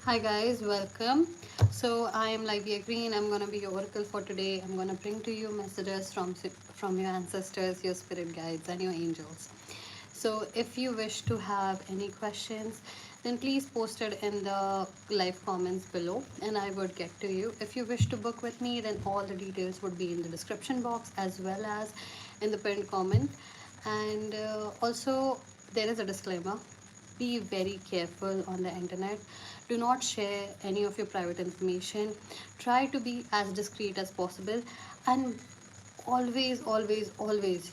Hi guys, welcome. So I am Lyvia Greene. I'm gonna be your oracle for today. I'm gonna bring to you messages from your ancestors, your spirit guides, and your angels. So if you wish to have any questions, then please post it in the live comments below, and I would get to you. If you wish to book with me, then all the details would be in the description box as well as in the pinned comment. And also, there is a disclaimer: be very careful on the internet. Do not share any of your private information. Try to be as discreet as possible, and always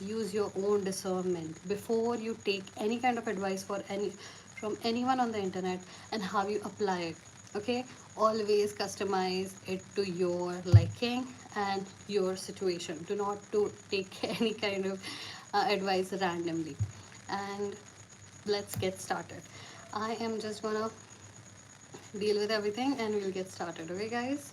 use your own discernment before you take any kind of advice from anyone on the internet and how you apply it. Okay, always customize it to your liking and your situation. Do not to take any kind of advice randomly. And let's get started. I am just gonna deal with everything and we'll get started. Okay, guys?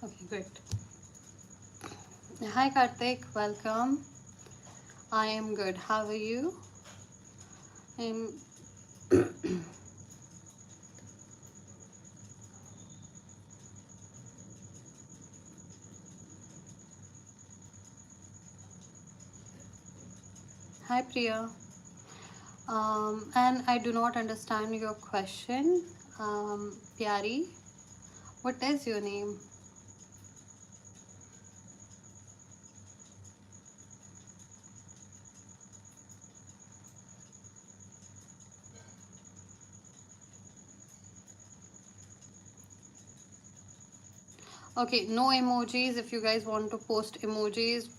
Okay, great. Hi Karthik, welcome. I am good. How are you? I'm Hi Priya. And I do not understand your question. Pyari, what is your name? Okay, no emojis. If you guys want to post emojis,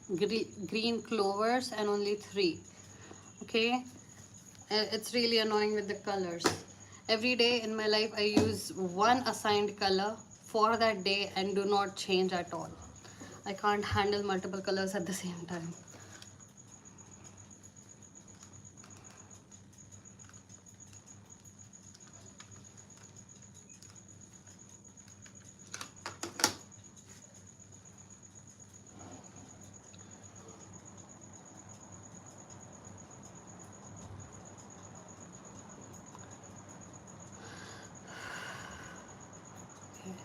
green clovers and only three. Okay, it's really annoying with the colors. Every day in my life, I use one assigned color for that day and do not change at all. I can't handle multiple colors at the same time. Okay.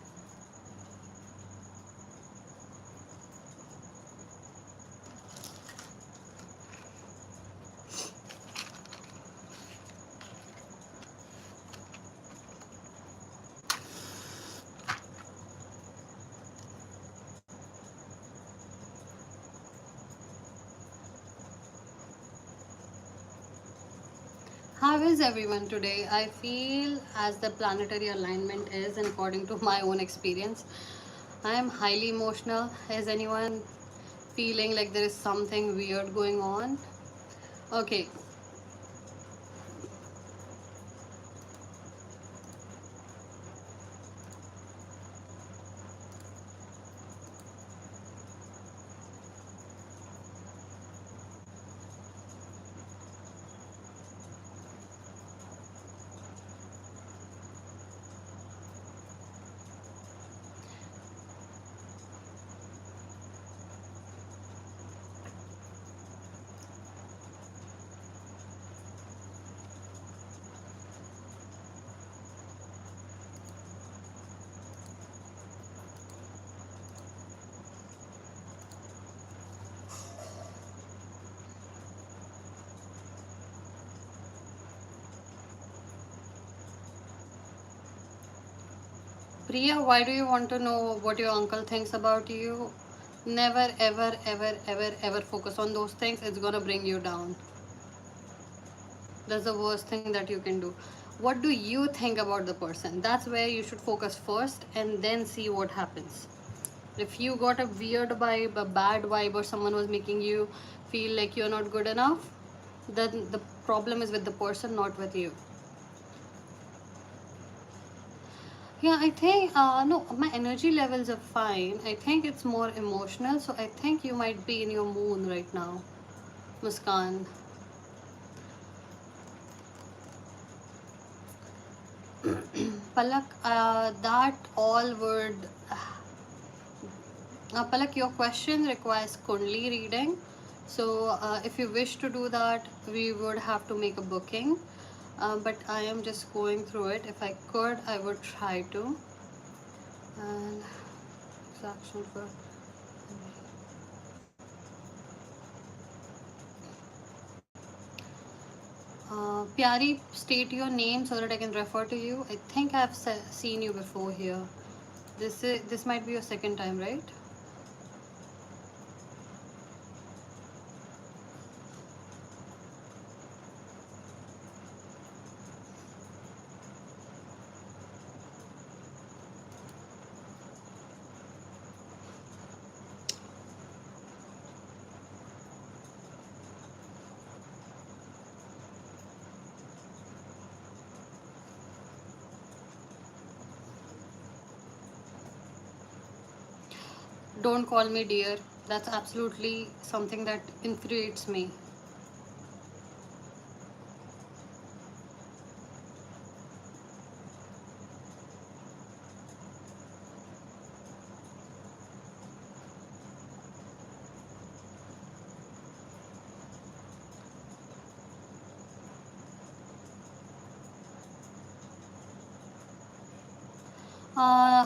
How is everyone today? I feel as the planetary alignment is, and according to my own experience, I am highly emotional. Is anyone feeling like there is something weird going on? Okay, Priya, why do you want to know what your uncle thinks about you? Never, ever, ever, ever, ever focus on those things. It's gonna bring you down. That's the worst thing that you can do. What do you think about the person? That's where you should focus first and then see what happens. If you got a weird vibe, a bad vibe, or someone was making you feel like you're not good enough, then the problem is with the person, not with you. Yeah, I think, no, my energy levels are fine. I think it's more emotional. So I think you might be in your moon right now, Muskan. Palak, that all would. Palak, your question requires Kundli reading. So if you wish to do that, we would have to make a booking. But I am just going through it. If I could, I would try to. And exaction for. Pyari, state your name so that I can refer to you. I think I've seen you before here. This might be your second time, right? Don't call me dear. That's absolutely something that infuriates me.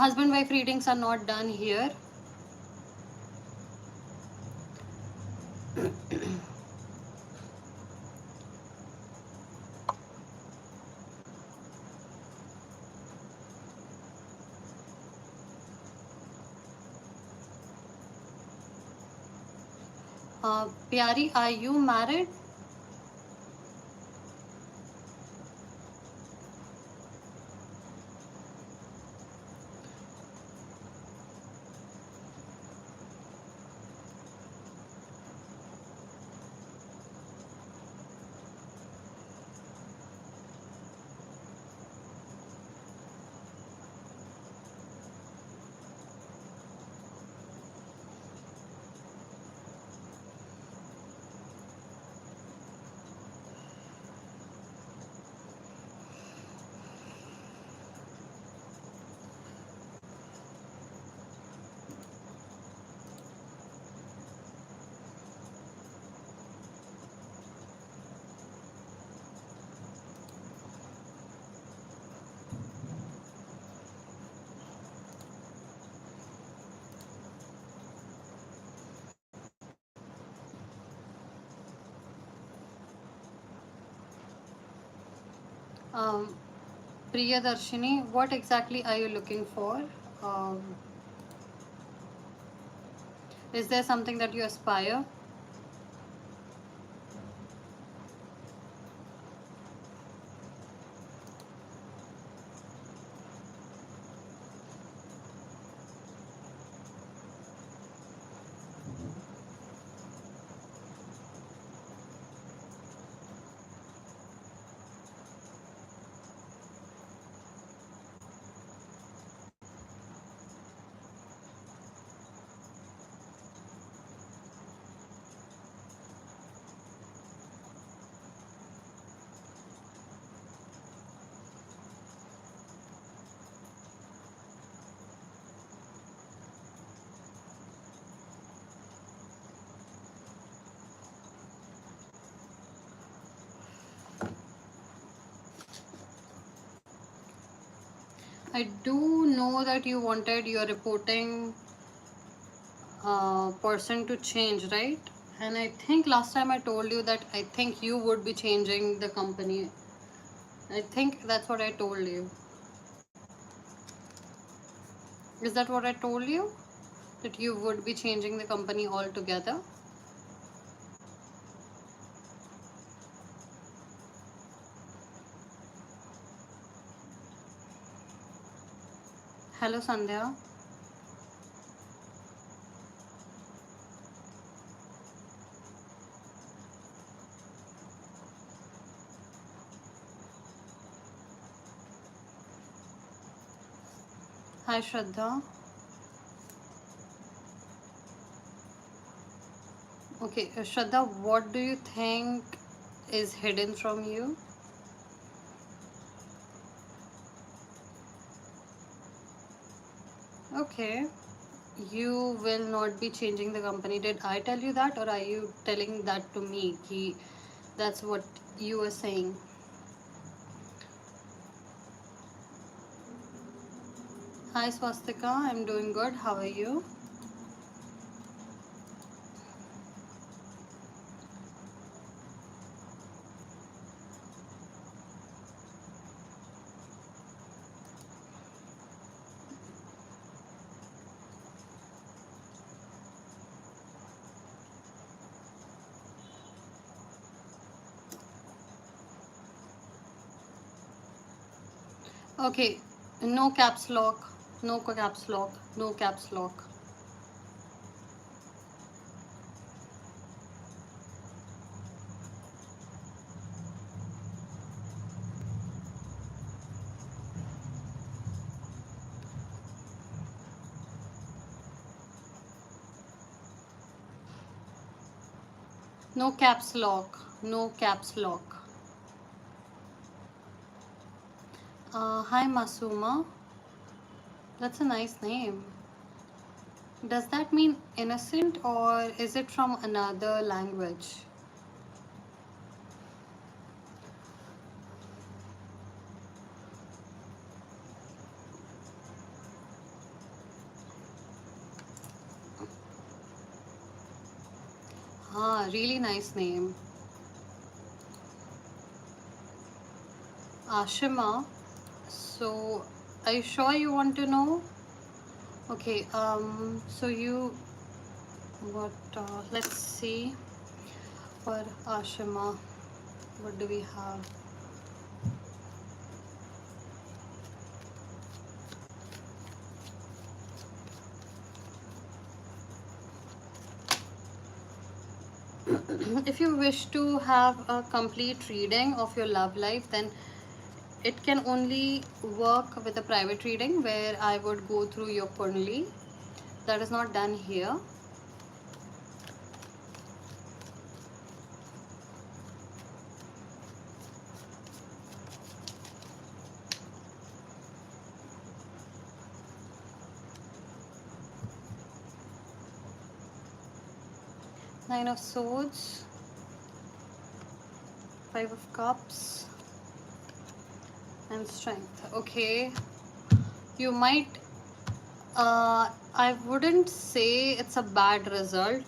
Husband wife readings are not done here. Pyari, are you married? Um, Priyadarshini, what exactly are you looking for? Um, is there something that you aspire? I do know that you wanted your reporting person to change, right? And I think last time I told you that I think you would be changing the company. I think that's what I told you. Is that what I told you? That you would be changing the company altogether? Hello, Sandhya. Hi, Shraddha. Okay, Shraddha, what do you think is hidden from you? Okay, you will not be changing the company. Did I tell you that, or are you telling that to me? That's what you were saying. Hi, Swastika. I'm doing good. How are you? Okay, no caps lock, no caps lock, no caps lock. No caps lock, no caps lock. Hi, Masuma. That's a nice name. Does that mean innocent or is it from another language? Ah, really nice name. Ashima. So, are you sure you want to know? Okay, so you, what, let's see for Ashima, what do we have? If you wish to have a complete reading of your love life, then it can only work with a private reading where I would go through your Kundali. That is not done here. Nine of Swords, Five of Cups, and Strength. Okay, you might, I wouldn't say it's a bad result.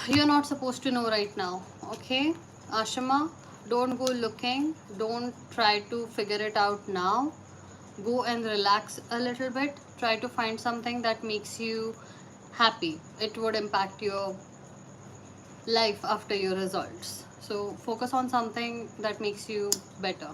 You're not supposed to know right now, okay? Ashima, don't go looking, don't try to figure it out now. Go and relax a little bit. Try to find something that makes you happy. It would impact your life after your results. So focus on something that makes you better.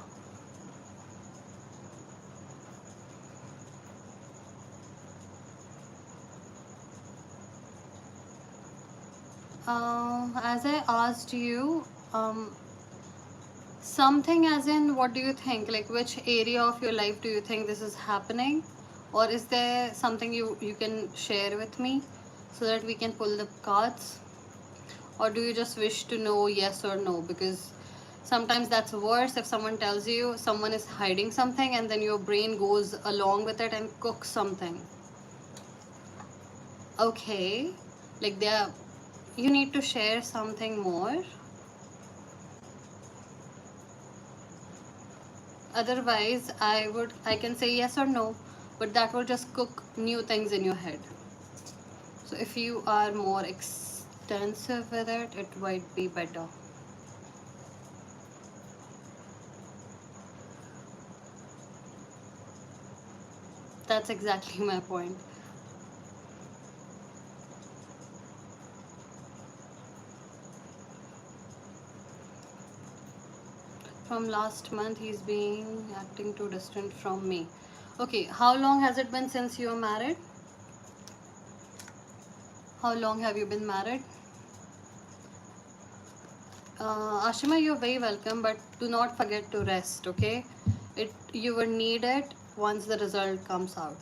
As I asked you, something as in what do you think? Like which area of your life do you think this is happening? Or is there something you can share with me so that we can pull the cards? Or do you just wish to know yes or no? Because sometimes that's worse if someone tells you someone is hiding something and then your brain goes along with it and cooks something. Okay, like there, you need to share something more. Otherwise, I can say yes or no, but that will just cook new things in your head. So if you are more extensive with it, it might be better. That's exactly my point. From last month, he's being acting too distant from me. Okay, how long has it been since you're married? How long have you been married? Ashima, you're very welcome, but do not forget to rest, okay? You will need it once the result comes out.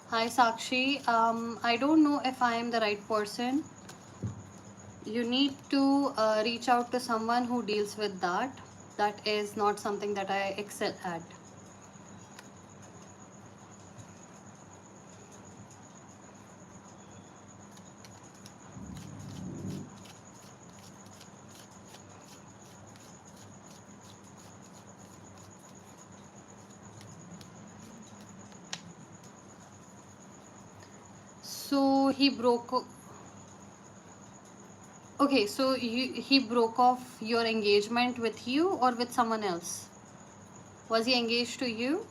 Hi, Sakshi. I don't know if I am the right person. You need to reach out to someone who deals with that. That is not something that I excel at. So he broke. Okay, so he broke off your engagement with you or with someone else? Was he engaged to you?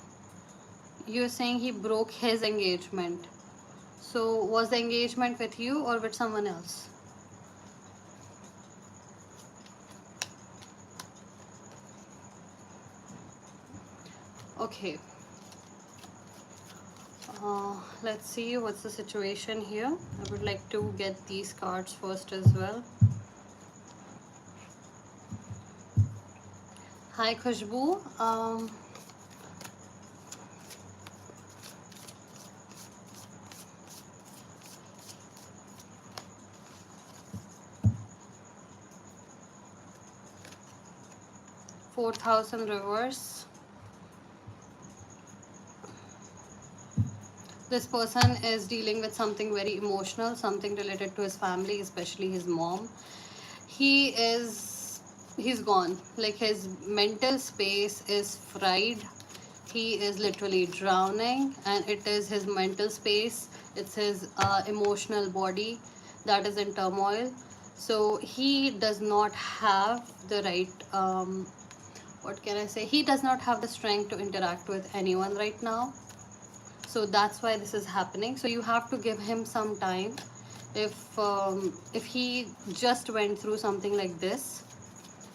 You're saying he broke his engagement. So was the engagement with you or with someone else? Okay. Let's see what's the situation here. I would like to get these cards first as well. Hi, Khushbu. 4,000 reverse. This person is dealing with something very emotional, something related to his family, especially his mom. He's gone. Like, his mental space is fried. He is literally drowning, and it is his mental space, it's his emotional body that is in turmoil. So he does not have the right, what can I say, he does not have the strength to interact with anyone right now. So that's why this is happening. So you have to give him some time. If he just went through something like this,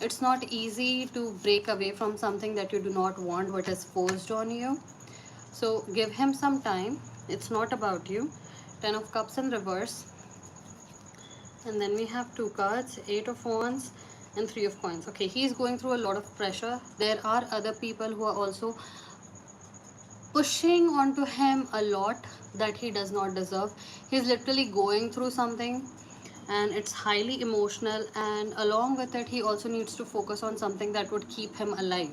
it's not easy to break away from something that you do not want, what is forced on you. So give him some time. It's not about you. 10 of cups in reverse, and then we have two cards, 8 of wands and 3 of coins. Okay, he's going through a lot of pressure. There are other people who are also pushing onto him a lot that he does not deserve. He's literally going through something, and it's highly emotional, and along with it he also needs to focus on something that would keep him alive.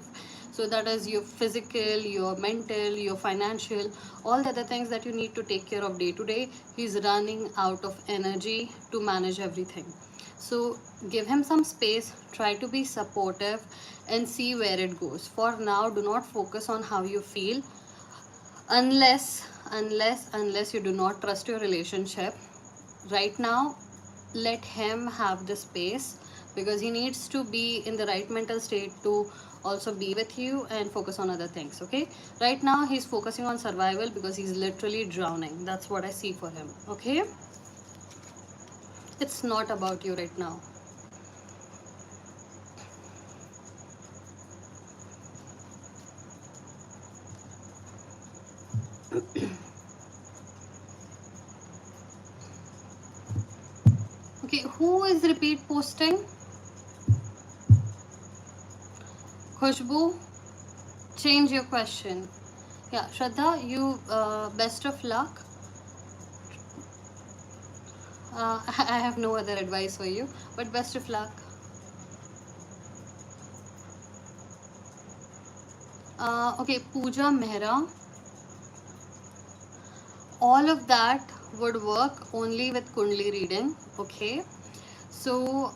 So that is your physical, your mental, your financial, all the other things that you need to take care of day to day. He's running out of energy to manage everything. So give him some space, try to be supportive, and see where it goes. For now, do not focus on how you feel, unless you do not trust your relationship right now. Let him have the space, because he needs to be in the right mental state to also be with you and focus on other things. Okay, right now he's focusing on survival because he's literally drowning. That's what I see for him. Okay, it's not about you right now. Okay, who is repeat posting? Khushbu, change your question. Yeah, Shraddha, you best of luck. I have no other advice for you, but best of luck. Okay, Pooja Mehra. All of that would work only with Kundli reading. Okay, so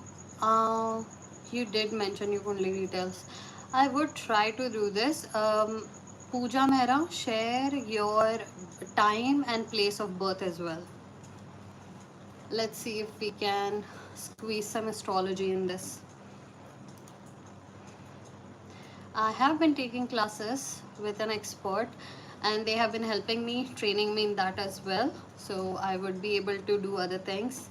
you did mention your Kundli details. I would try to do this. Pooja Mehra, share your time and place of birth as well. Let's see if we can squeeze some astrology in this. I have been taking classes with an expert, and they have been helping me, training me in that as well. So I would be able to do other things.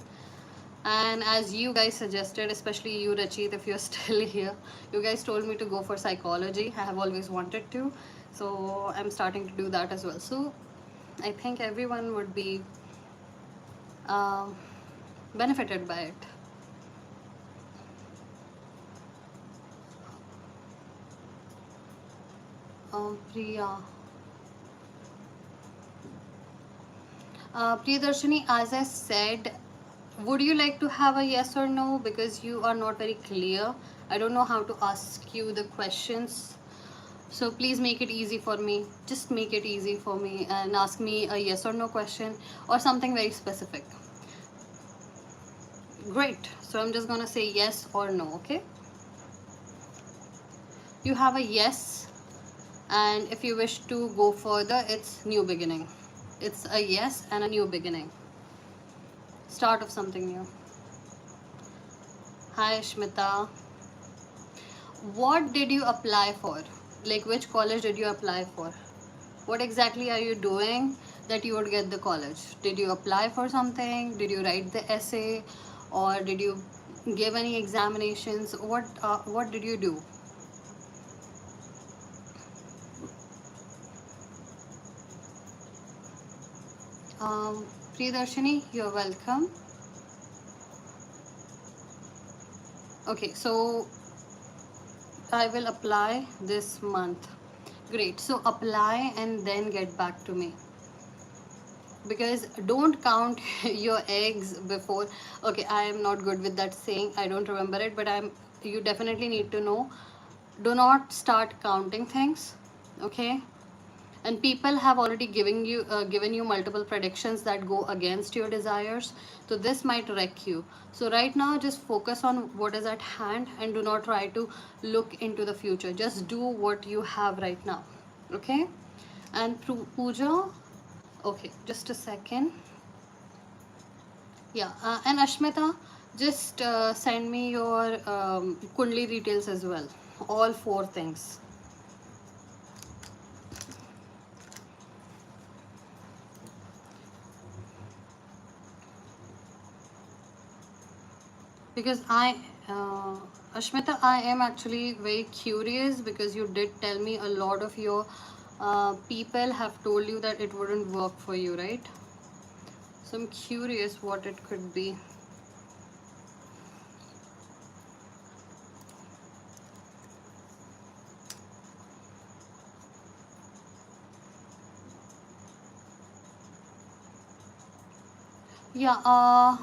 And as you guys suggested, especially you, Rachit, if you're still here, you guys told me to go for psychology. I have always wanted to. So I'm starting to do that as well. So I think everyone would be um, benefited by it. Priya. Priyadarshini, as I said, would you like to have a yes or no? Because you are not very clear. I don't know how to ask you the questions. So please make it easy for me. Just make it easy for me and ask me a yes or no question or something very specific. Great. So I'm just gonna say yes or no, okay? You have a yes, and if you wish to go further, it's new beginning. It's a yes and a new beginning. Start of something new. Hi, Shmita. What did you apply for? Like, which college did you apply for? What exactly are you doing that you would get the college? Did you apply for something? Did you write the essay? Or did you give any examinations? What did you do? Priyadarshini, you're welcome. Okay, so I will apply this month. Great. So apply and then get back to me. Because don't count your eggs before. Okay, I am not good with that saying. I don't remember it, but you definitely need to know. Do not start counting things, okay? And people have already given you multiple predictions that go against your desires, so this might wreck you. So right now just focus on what is at hand and do not try to look into the future. Just do what you have right now, okay? And Pooja, okay, just a second. Yeah, and Ashmita, just send me your kundli details as well, all four things. Because Ashmita, I am actually very curious because you did tell me a lot of your people have told you that it wouldn't work for you, right? So I'm curious what it could be. Yeah,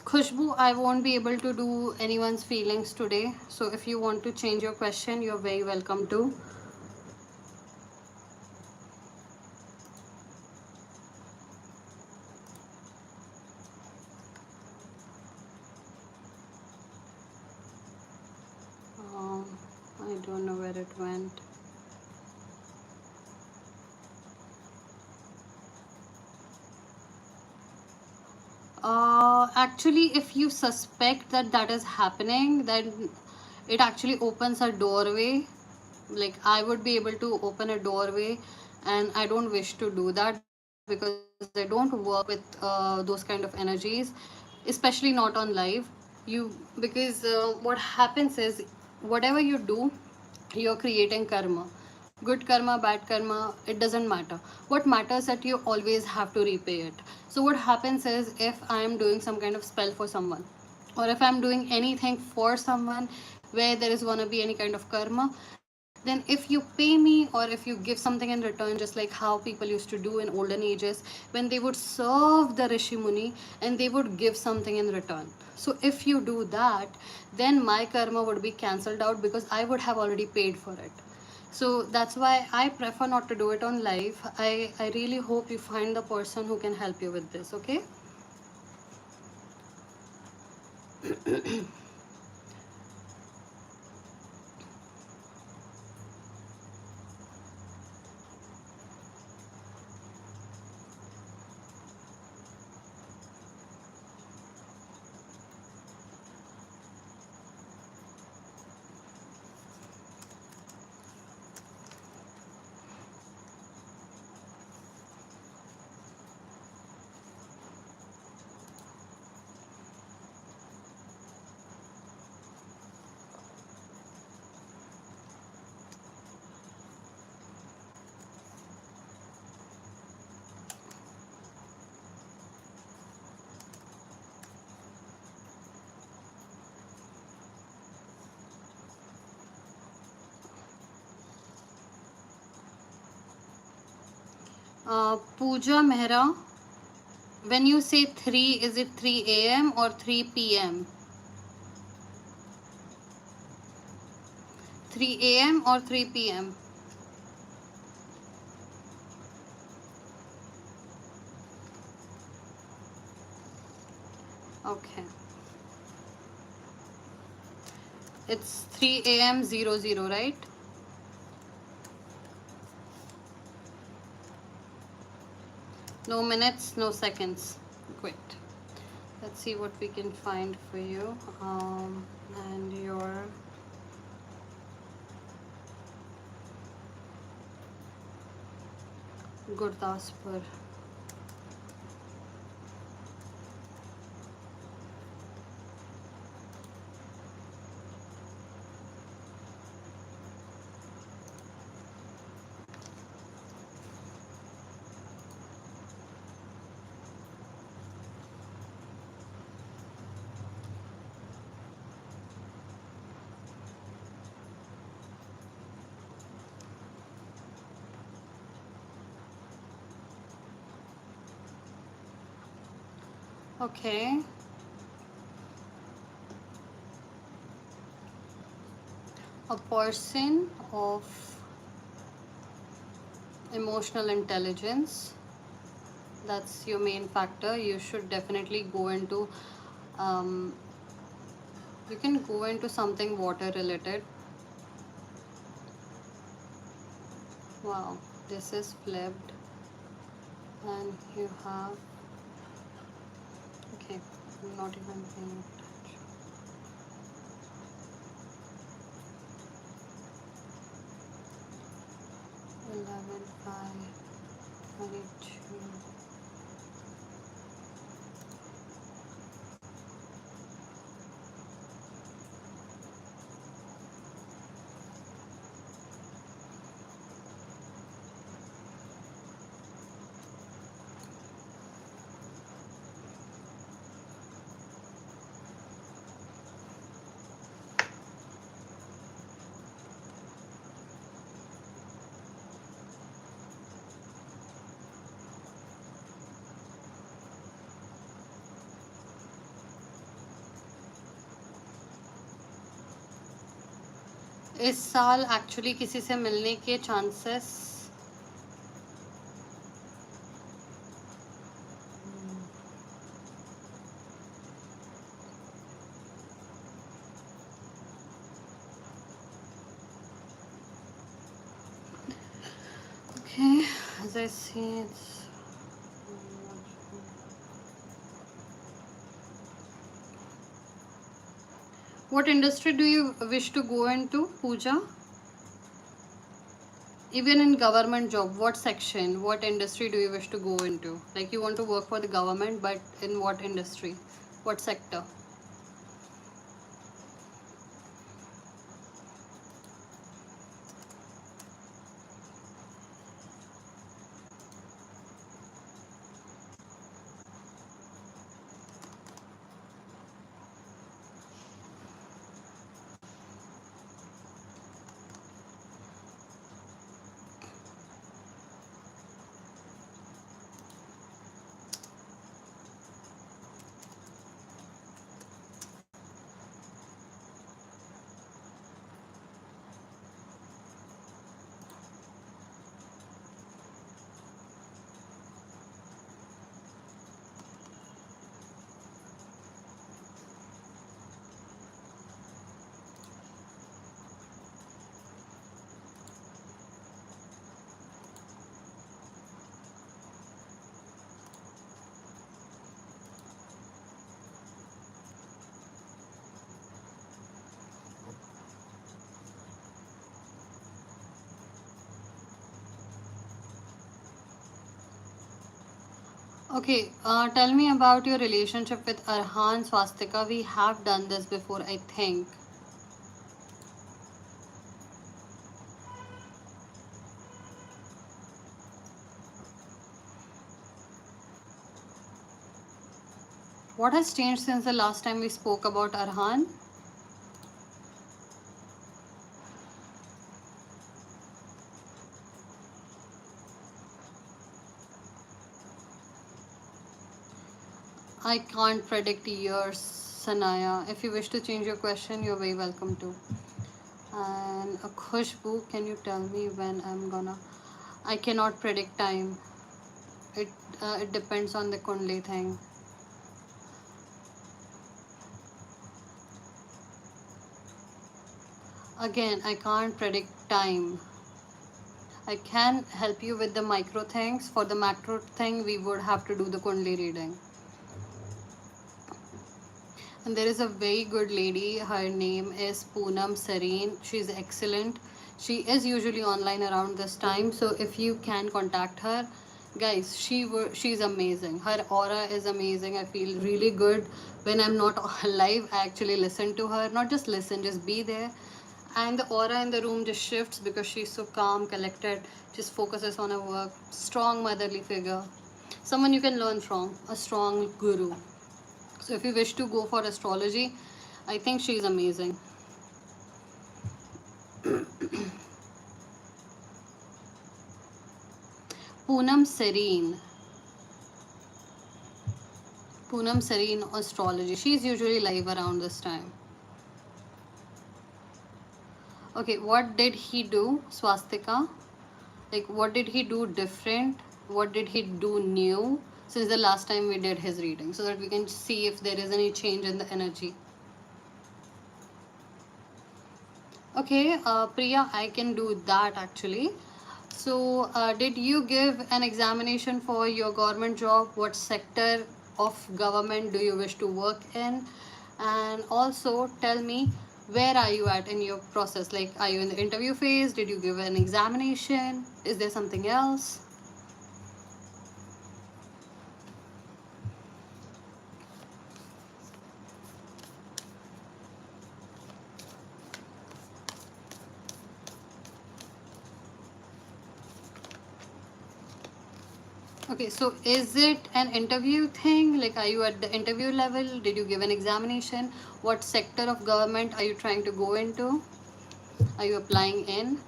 Khushbu, I won't be able to do anyone's feelings today. So if you want to change your question, you're very welcome to. Um, I don't know where it went. Actually, if you suspect that that is happening, then it actually opens a doorway. Like, I would be able to open a doorway, and I don't wish to do that because I don't work with those kind of energies, especially not on live. You because what happens is whatever you do, you're creating karma. Good karma, bad karma, it doesn't matter. What matters that you always have to repay it. So what happens is, if I am doing some kind of spell for someone, or if I'm doing anything for someone where there is going to be any kind of karma, then if you pay me or if you give something in return, just like how people used to do in olden ages, when they would serve the rishi muni and they would give something in return. So if you do that, then my karma would be cancelled out because I would have already paid for it. So that's why I prefer not to do it on live. I really hope you find the person who can help you with this, okay? Pooja Mehra, when you say 3, is it 3 a.m. or 3 p.m.? 3 a.m. or 3 p.m.? Okay. It's 3 a.m. 00, right? No minutes, no seconds. Great. Let's see what we can find for you. And your Gurdaspur. Okay. A person of emotional intelligence, that's your main factor. You should definitely go into um, you can go into something water related. Wow, this is flipped. And you have, okay, I'm not even paying attention. 11/5/22. इस साल actually किसी से मिलने के chances okay, as I see it's what industry do you wish to go into, Pooja? Even in government job, what section, what industry do you wish to go into? Like you want to work for the government, but in what industry, what sector? Okay, tell me about your relationship with Arhan, Swastika. We have done this before, I think. What has changed since the last time we spoke about Arhan? I can't predict years, Sanaya. If you wish to change your question, you're very welcome to. And a Khushbu, can you tell me when I'm gonna? I cannot predict time. It depends on the Kundli thing. Again, I can't predict time. I can help you with the micro things. For the macro thing, we would have to do the Kundli reading. And there is a very good lady. Her name is Poonam Sareen. She's excellent. She is usually online around this time. So if you can contact her, guys, she's amazing. Her aura is amazing. I feel really good when I'm not live. I actually listen to her. Not just listen, just be there. And the aura in the room just shifts because she's so calm, collected, just focuses on her work. Strong motherly figure. Someone you can learn from. A strong guru. So if you wish to go for astrology, I think she's amazing. Poonam Serene. Poonam Serene astrology. She's usually live around this time. Okay, what did he do, Swastika? Like, what did he do different? What did he do new since the last time we did his reading, so that we can see if there is any change in the energy. Okay, Priya, I can do that actually. So, did you give an examination for your government job? What sector of government do you wish to work in? And also tell me, where are you at in your process? Like, are you in the interview phase? Did you give an examination? Is there something else? Okay, so is it an interview thing? Like, are you at the interview level? Did you give an examination? What sector of government are you trying to go into? Are you applying in?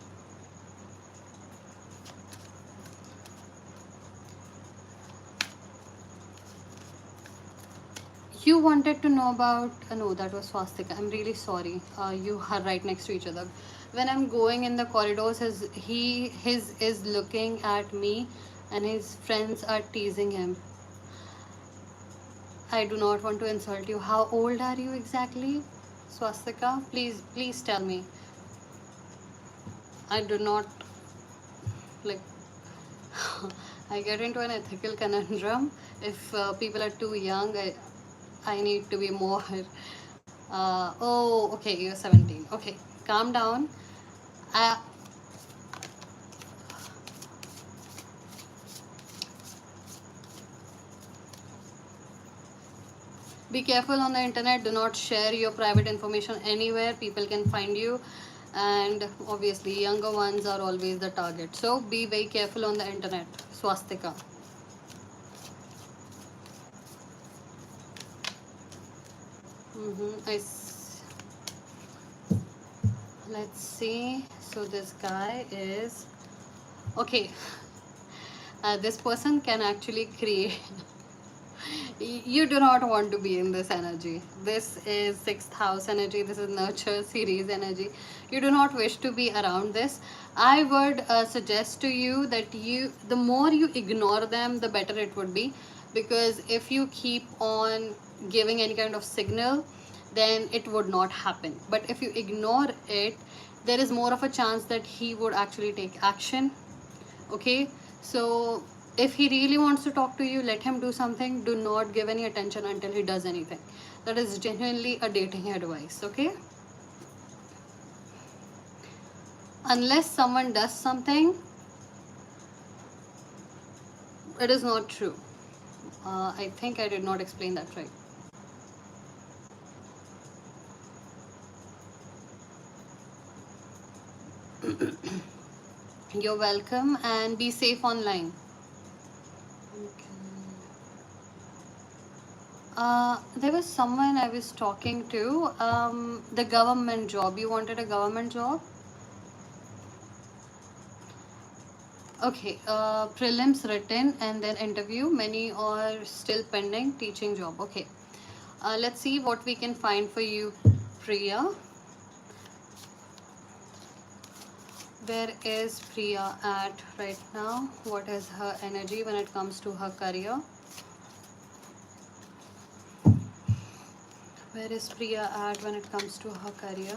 You wanted to know about, no, that was Swastika. I'm really sorry. You are right next to each other. When I'm going in the corridors, his is looking at me, and his friends are teasing him. I do not want to insult you. How old are you exactly, Swastika? Please tell me. I do not like. I get into an ethical conundrum. If people are too young, I need to be more. Oh, okay, you're 17. Okay, calm down. Uh, be careful on the internet. Do not share your private information anywhere. People can find you. And obviously, younger ones are always the target. So be very careful on the internet. Swastika. Mm-hmm. Let's see. So this guy is okay. This person can actually create. You do not want to be in this energy. This is sixth house energy. This is nurture series energy. You do not wish to be around this. I would suggest to you that the more you ignore them, the better it would be, because if you keep on giving any kind of signal, then it would not happen. But if you ignore it, there is more of a chance that he would actually take action. Okay, so if he really wants to talk to you, let him do something. Do not give any attention until he does anything. That is genuinely a dating advice. Okay, unless someone does something, it is not true. I think I did not explain that right. You're welcome, and be safe online. There was someone I was talking to. The government job. You wanted a government job? Okay, prelims written and then interview. Many are still pending. Teaching job. Okay, let's see what we can find for you, Priya. Where is Priya at right now? What is her energy when it comes to her career? Where is Priya at when it comes to her career?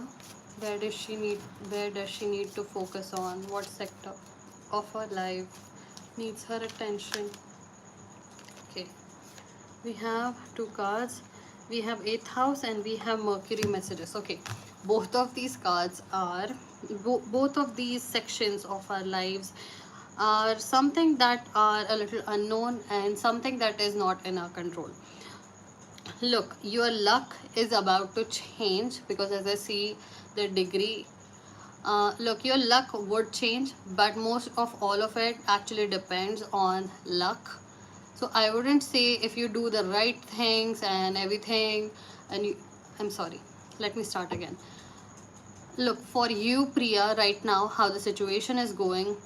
Where does she need where does she need to focus on? What sector of her life needs her attention? Okay. We have two cards. We have eighth house and we have Mercury messages. Okay. Both of these cards are both of these sections of our lives are something that are a little unknown and something that is not in our control. Look, your luck is about to change because as I see the degree, look, your luck would change, but most of all of it actually depends on luck. So I wouldn't say if you do the right things and everything, and you, I'm sorry, let me start again. Look, for you, Priya, right now, how the situation is going,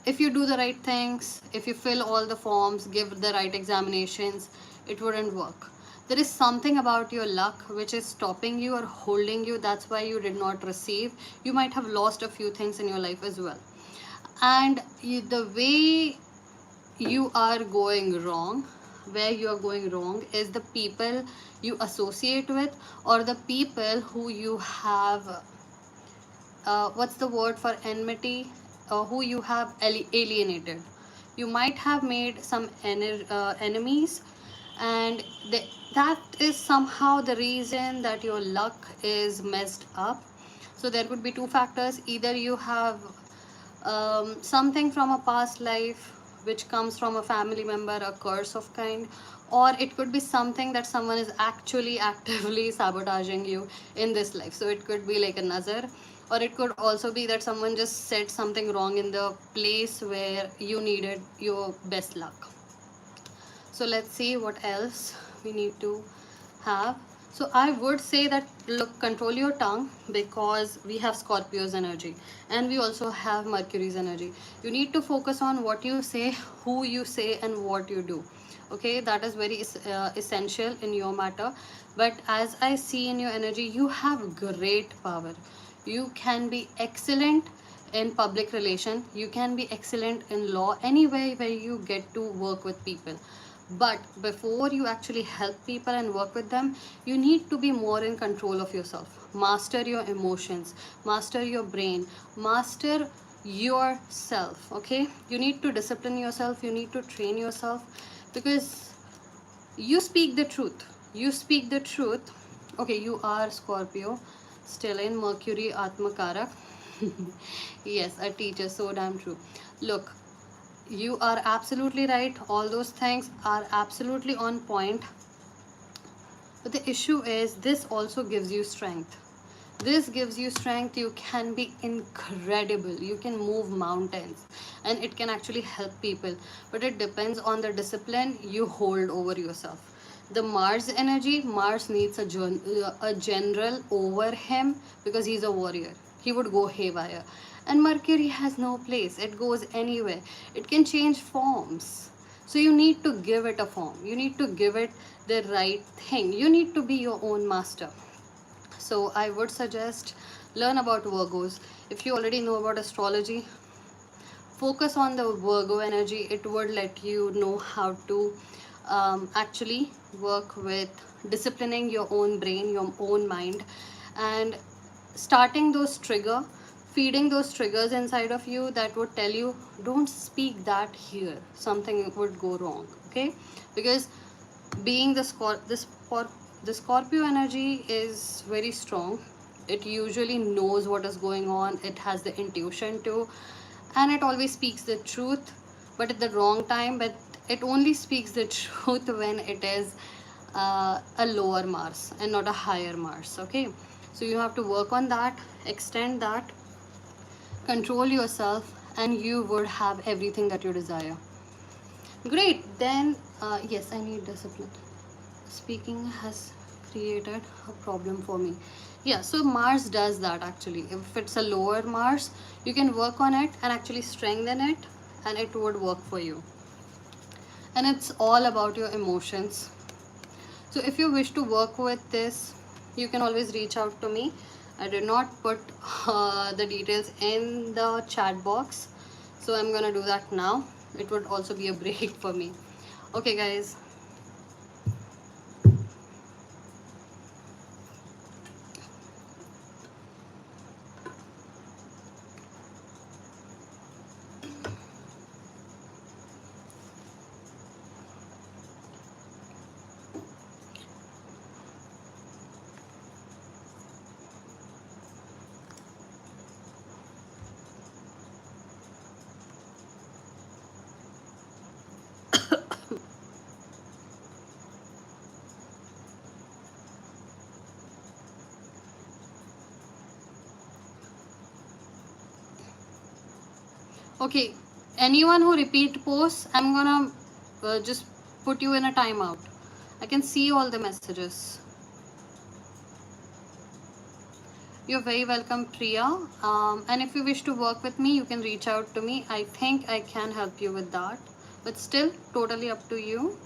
if you do the right things, if you fill all the forms, give the right examinations, it wouldn't work. There is something about your luck which is stopping you or holding you. That's why you did not receive. You might have lost a few things in your life as well. And the way you are going wrong, where you are going wrong, is the people you associate with or the people who you have what's the word for enmity, who you have alienated. You might have made some enemies, and that is somehow the reason that your luck is messed up. So there could be two factors: either you have something from a past life which comes from a family member, a curse of kind, or it could be something that someone is actually actively sabotaging you in this life. So it could be like a nazar, or it could also be that someone just said something wrong in the place where you needed your best luck. So let's see what else we need to have. So I would say that, look, control your tongue because we have Scorpio's energy and we also have Mercury's energy. You need to focus on what you say, who you say, and what you do. Okay, that is very essential in your matter. But as I see in your energy, you have great power. You can be excellent in public relation, you can be excellent in law, anywhere where you get to work with people. But before you actually help people and work with them, you need to be more in control of yourself. Master your emotions, master your brain, master yourself. Okay, you need to discipline yourself, you need to train yourself, because you speak the truth. You speak the truth. Okay, you are Scorpio, still in Mercury Atmakarak. Yes, a teacher, so damn true. Look, you are absolutely right. All those things are absolutely on point. But the issue is, this also gives you strength. This gives you strength. You can be incredible. You can move mountains and it can actually help people. But it depends on the discipline you hold over yourself. The Mars energy, Mars needs a general over him because he's a warrior. He would go haywire. And Mercury has no place, it goes anywhere. It can change forms. So you need to give it a form. You need to give it the right thing. You need to be your own master. So I would suggest learn about Virgos. If you already know about astrology, focus on the Virgo energy. It would let you know how to actually work with disciplining your own brain, your own mind, and starting those feeding those triggers inside of you that would tell you, don't speak that here, something would go wrong. Okay, because being the Scorpio energy is very strong. It usually knows what is going on, it has the intuition too, and it always speaks the truth, but at the wrong time. But it only speaks the truth when it is a lower Mars and not a higher Mars. Okay, so you have to work on that, extend that, control yourself, and you would have everything that you desire. Great. Then yes, I need discipline. Speaking has created a problem for me. Yeah, so Mars does that actually. If it's a lower Mars, you can work on it and actually strengthen it, and it would work for you. And it's all about your emotions. So if you wish to work with this, you can always reach out to me. I did not put the details in the chat box, so I'm gonna do that now. It would also be a break for me. Okay, guys. Okay, anyone who repeat posts, I'm gonna just put you in a timeout. I can see all the messages. You're very welcome, Priya. And if you wish to work with me, you can reach out to me. I think I can help you with that, but still, totally up to you.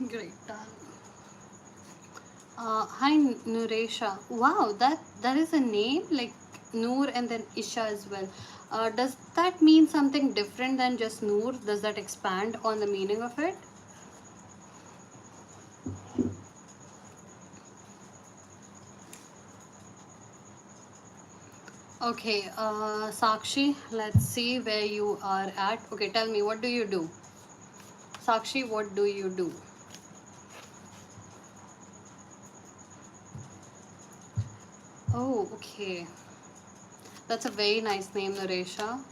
Great, done. Hi, Nuresha. Wow, that is a name like Noor and then Isha as well. Does that mean something different than just Noor? Does that expand on the meaning of it? Okay, Sakshi, let's see where you are at. Okay, tell me, what do you do? Sakshi, what do you do? Oh, okay. That's a very nice name, Nuresha.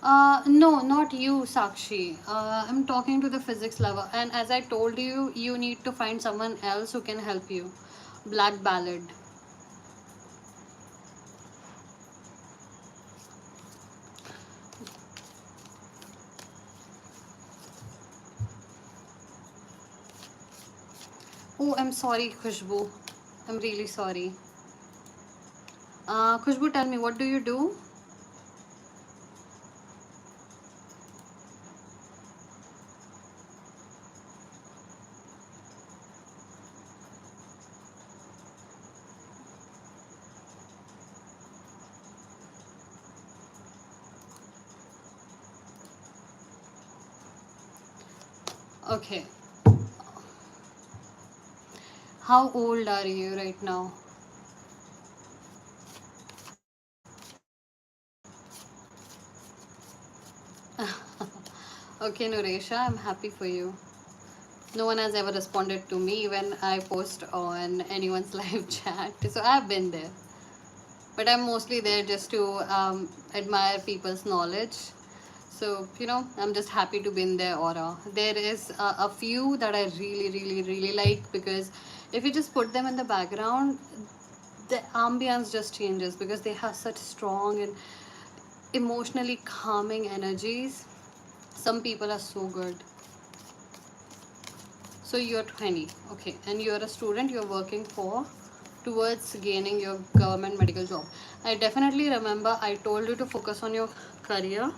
No, not you, Sakshi. I'm talking to the physics lover, and as I told you, you need to find someone else who can help you. Black Ballad. Oh, I'm sorry, Khushbu. I'm really sorry. Khushbu, tell me, what do you do? Okay. How old are you right now? Okay, Nuresha, I'm happy for you. No one has ever responded to me when I post on anyone's live chat. So I've been there. But I'm mostly there just to admire people's knowledge. So, I'm just happy to be in their aura. There is a few that I really, really, really like, because if you just put them in the background, the ambience just changes because they have such strong and emotionally calming energies. Some people are so good. So you're 20, okay, and you're a student, you're working for towards gaining your government medical job. I definitely remember I told you to focus on your career.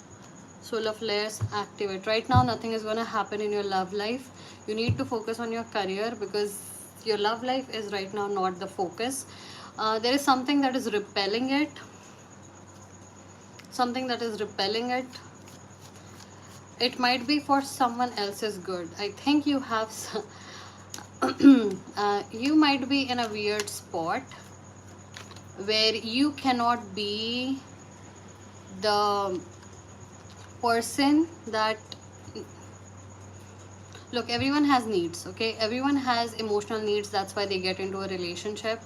Solar flares activate. Right now, nothing is going to happen in your love life. You need to focus on your career because your love life is right now not the focus. There is something that is repelling it. Something that is repelling it. It might be for someone else's good. I think you have some, you might be in a weird spot where you cannot be the person that, look, everyone has needs, okay, everyone has emotional needs. That's why they get into a relationship.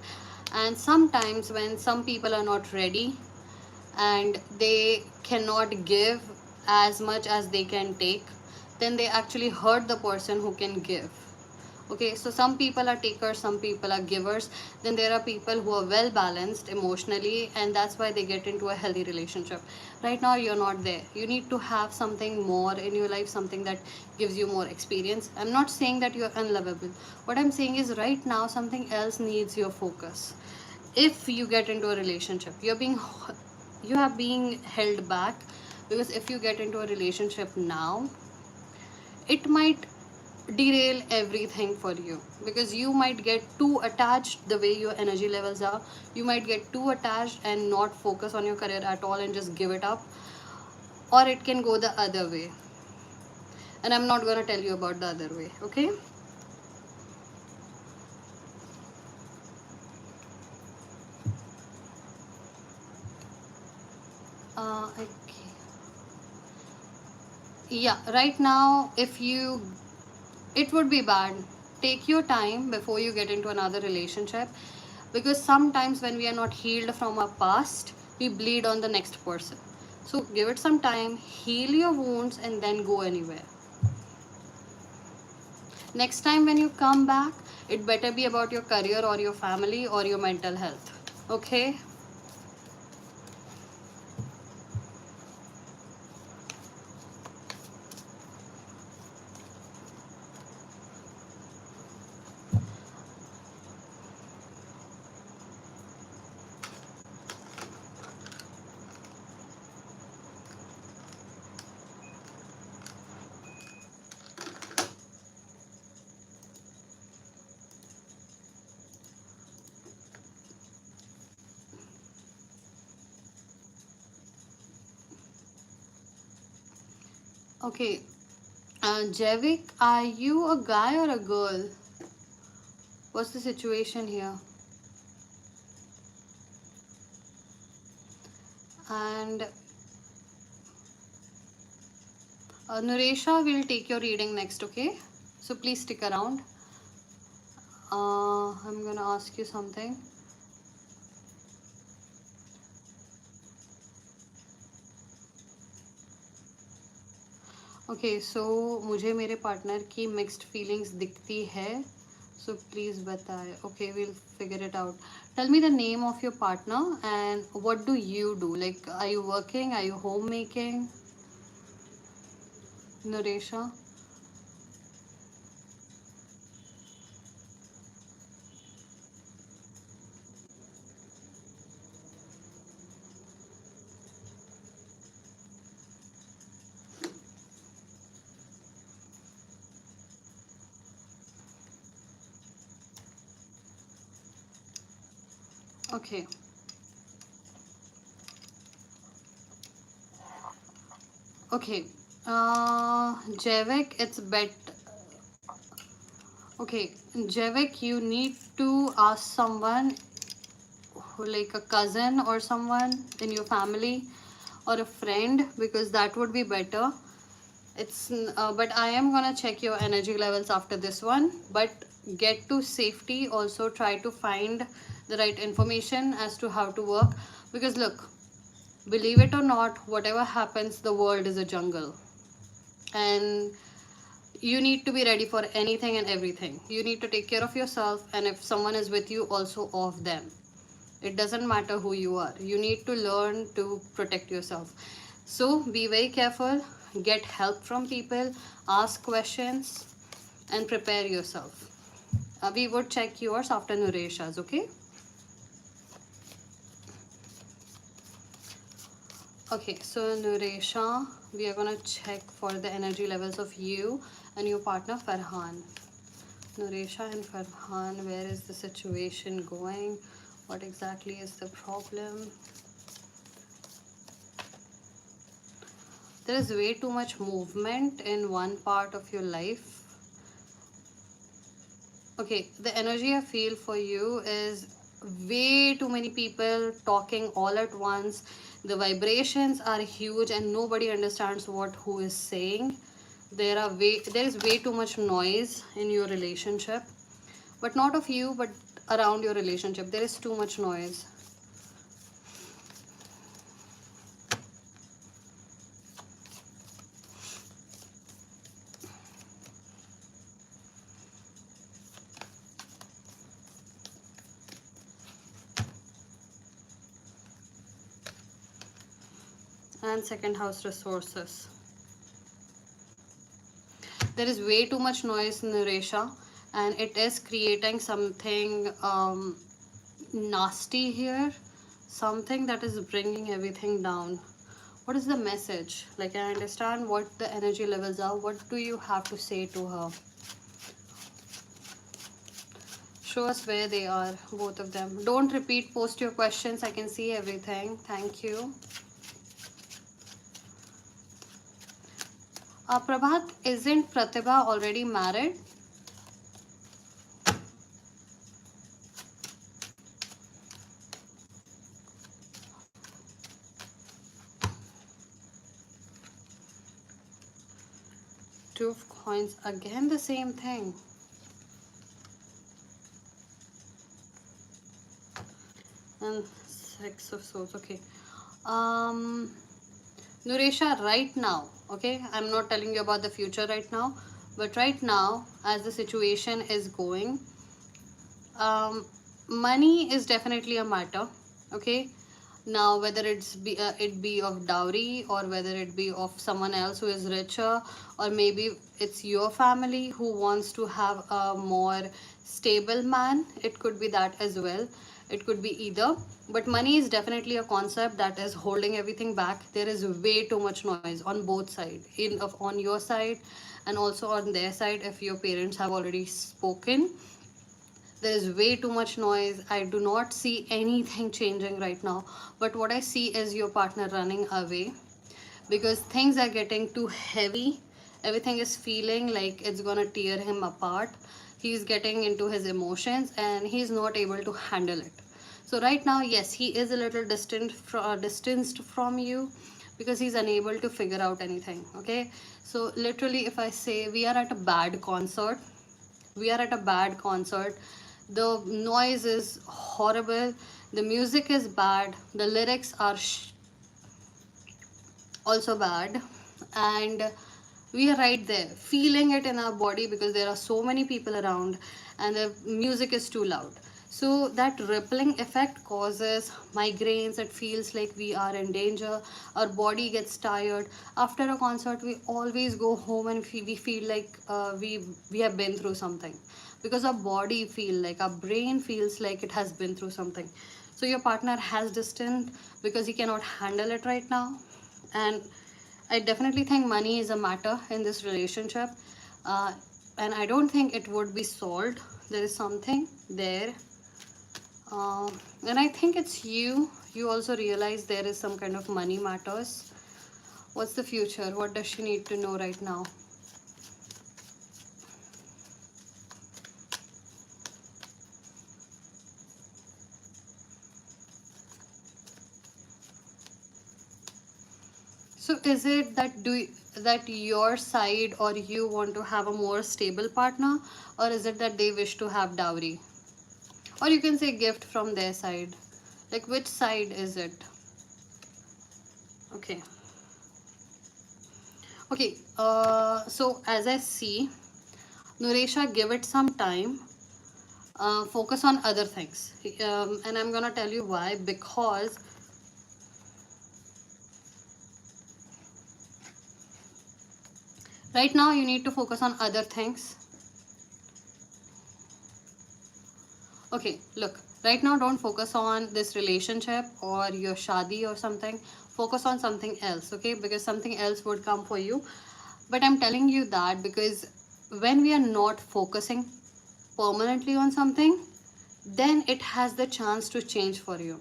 And sometimes when some people are not ready and they cannot give as much as they can take, then they actually hurt the person who can give. Okay, so some people are takers, some people are givers. Then there are people who are well balanced emotionally, and that's why they get into a healthy relationship. Right now you're not there. You need to have something more in your life, something that gives you more experience. I'm not saying that you're unlovable. What I'm saying is right now something else needs your focus. If you get into a relationship, you are being held back, because if you get into a relationship now, it might derail everything for you, because you might get too attached the way your energy levels are. You might get too attached and not focus on your career at all and just give it up, or it can go the other way, and I'm not going to tell you about the other way. Okay. Okay. Yeah, right now, if you, it would be bad. Take your time before you get into another relationship, because sometimes when we are not healed from our past, we bleed on the next person. So give it some time, heal your wounds, and then go anywhere. Next time when you come back, it better be about your career or your family or your mental health. Okay. Okay. Javik, are you a guy or a girl? What's the situation here? And Nuresha will take your reading next, okay? So please stick around. I'm gonna ask you something. Okay so मुझे मेरे partner की mixed feelings दिखती है, so please बताए. Okay will figure it out. Tell me the name of your partner and what do you do, like are you working, are you home making? Nuresha. Okay. Okay. Javik, it's bet. Okay, Javik, you need to ask someone like a cousin or someone in your family or a friend, because that would be better. But I am gonna check your energy levels after this one. But get to safety. Also try to find the right information as to how to work, because look, believe it or not, whatever happens, the world is a jungle, and you need to be ready for anything and everything. You need to take care of yourself, and if someone is with you, also of them. It doesn't matter who you are, you need to learn to protect yourself. So be very careful, get help from people, ask questions, and prepare yourself. We would check yours after Nuresha's, okay? Okay, so Nuresha, we are gonna check for the energy levels of you and your partner Farhan. Nuresha and Farhan, where is the situation going? What exactly is the problem? There is way too much movement in one part of your life. Okay, the energy I feel for you is way too many people talking all at once. The vibrations are huge and nobody understands what who is saying. There is way too much noise in your relationship, but not of you, but around your relationship. There is too much noise. And second house, resources. There is way too much noise in Resha, and it is creating something nasty here, something that is bringing everything down. What is the message? Like, I understand what the energy levels are. What do you have to say to her? Show us where they are, both of them. Don't repeat, post your questions. I can see everything. Thank you. Prabhat, isn't Pratibha already married? Two of coins, again the same thing. And six of swords. Okay. Um, Nuresha, right now, okay, I'm not telling you about the future right now, but right now, as the situation is going, um, money is definitely a matter, okay. Now whether it be of dowry, or whether it be of someone else who is richer, or maybe it's your family who wants to have a more stable man, it could be that as well. It could be either, but money is definitely a concept that is holding everything back. There is way too much noise on both sides, on your side and also on their side. If your parents have already spoken, there is way too much noise. I do not see anything changing right now, but what I see is your partner running away, because things are getting too heavy. Everything is feeling like it's gonna tear him apart. He's getting into his emotions and he's not able to handle it. So right now, yes, he is a little distanced from you, because he's unable to figure out anything. Okay, so literally, if I say we are at a bad concert, we are at a bad concert, the noise is horrible, the music is bad, the lyrics are also bad, and We are right there, feeling it in our body because there are so many people around and the music is too loud. So that rippling effect causes migraines. It feels like we are in danger. Our body gets tired. After a concert, we always go home and we feel like we have been through something, because our body feel like, our brain feels like it has been through something. So your partner has distant because he cannot handle it right now. And I definitely think money is a matter in this relationship, uh, and I don't think it would be solved. There is something there, and I think it's you. You also realize there is some kind of money matters. What's the future? What does she need to know right now? So is it that that your side or you want to have a more stable partner, or is it that they wish to have dowry? Or you can say gift from their side. Like which side is it? Okay. Okay. So as I see, Nuresha, give it some time. Focus on other things. And I'm gonna tell you why. Because right now you need to focus on other things. Okay, look, right now don't focus on this relationship or your shadi or something. Focus on something else, okay? Because something else would come for you. But I'm telling you that because when we are not focusing permanently on something, then it has the chance to change for you.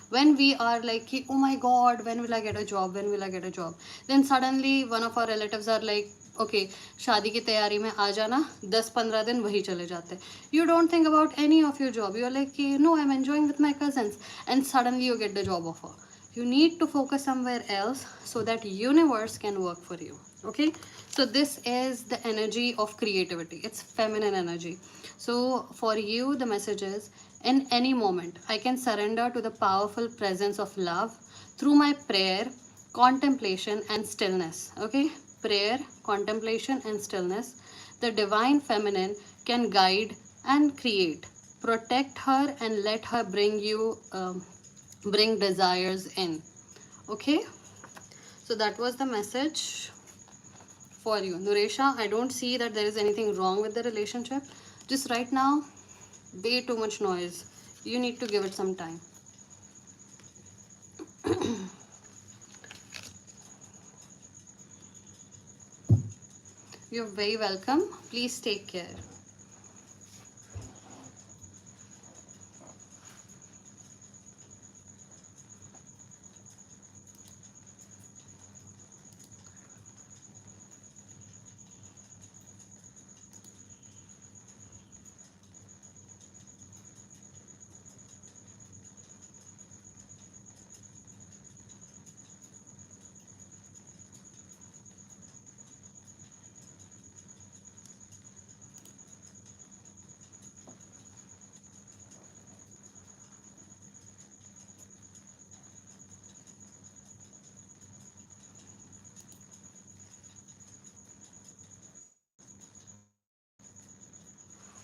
When we are like, oh my god, when will I get a job, when will I get a job, then suddenly one of our relatives are like, okay, शादी की तैयारी में आ जाना, 10-15 दिन वही चले जाते. You don't think about any of your job. You're like, no, I'm enjoying with my cousins, and suddenly you get the job offer. You need to focus somewhere else so that universe can work for you. Okay, so this is the energy of creativity. It's feminine energy. So for you, the message is, in any moment I can surrender to the powerful presence of love through my prayer, contemplation and stillness. Okay, prayer, contemplation and stillness. The divine feminine can guide and create. Protect her and let her bring you bring desires in. Okay, so that was the message for you, Nuresha. I don't see that there is anything wrong with the relationship. Just right now, way too much noise. You need to give it some time. You're very welcome. Please take care.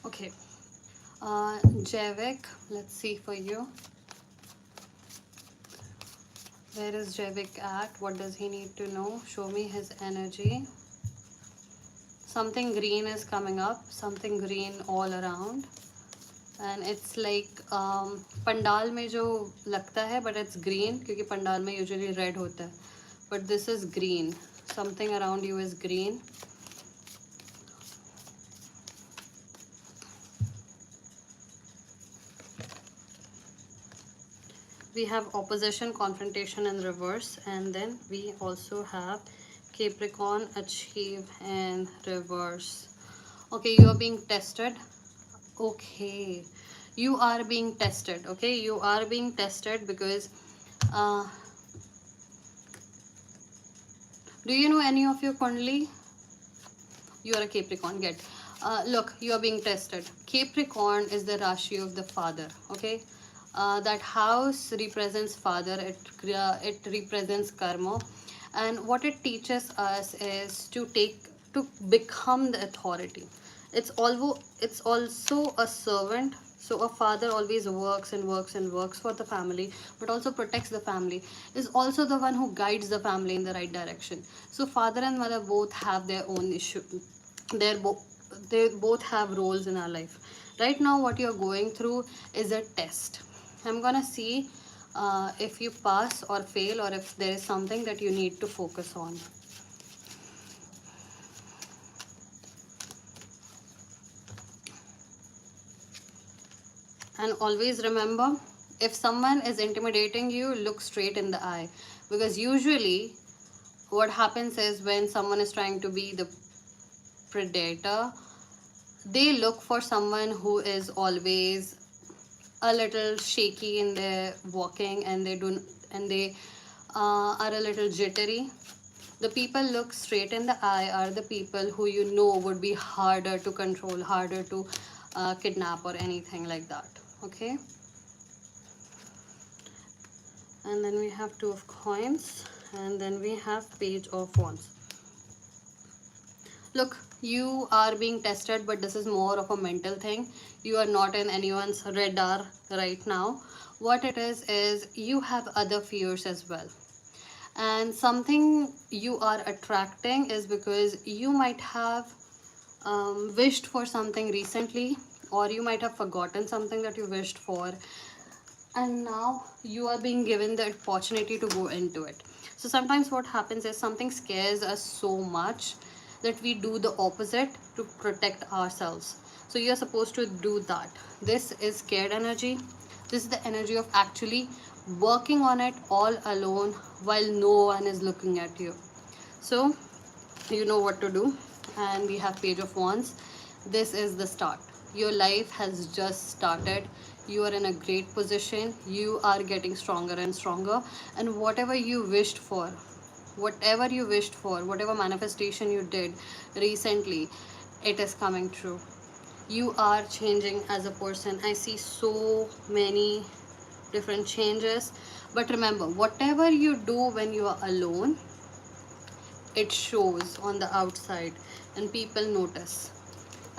Okay. Javik, let's see for you. Where is Javik at? What does he need to know? Show me his energy. Something green is coming up. Something green all around. And it's like pandal में जो लगता है, but it's green क्योंकि पंडाल में usually red होता है. But this is green. Something around you is green. We have opposition, confrontation in reverse, and then we also have Capricorn, achieve in reverse. Okay, you are being tested. Okay, you are being tested. Okay, you are being tested because uh, do you know any of your Kundali? You are a Capricorn. Get look, you are being tested. Capricorn is the Rashi of the father. Okay, that house represents father. It represents karma, And what it teaches us is to become the authority. It's also a servant. So a father always works and works and works for the family, but also protects the family, is also the one who guides the family in the right direction. So father and mother both have their own issue. They both have roles in our life. Right now what you're going through is a test. I'm gonna see if you pass or fail, or if there is something that you need to focus on. And always remember, if someone is intimidating you, look straight in the eye, because usually what happens is when someone is trying to be the predator, they look for someone who is always a little shaky in their walking, and they are a little jittery. The people look straight in the eye are the people who you know would be harder to control, harder to kidnap or anything like that. Okay. And then we have two of coins, and then we have page of wands. Look, you are being tested, but this is more of a mental thing. You are not in anyone's radar right now. What it is you have other fears as well. And something you are attracting is because you might have wished for something recently, or you might have forgotten something that you wished for, and now you are being given the opportunity to go into it. So sometimes what happens is something scares us so much that we do the opposite to protect ourselves. So you're supposed to do that. This is scared energy. This is the energy of actually working on it all alone while no one is looking at you. So you know what to do. And we have page of wands. This is the start. Your life has just started. You are in a great position. You are getting stronger and stronger, and whatever manifestation you did recently, it is coming true. You are changing as a person. I see so many different changes. But remember, whatever you do when you are alone, it shows on the outside and people notice.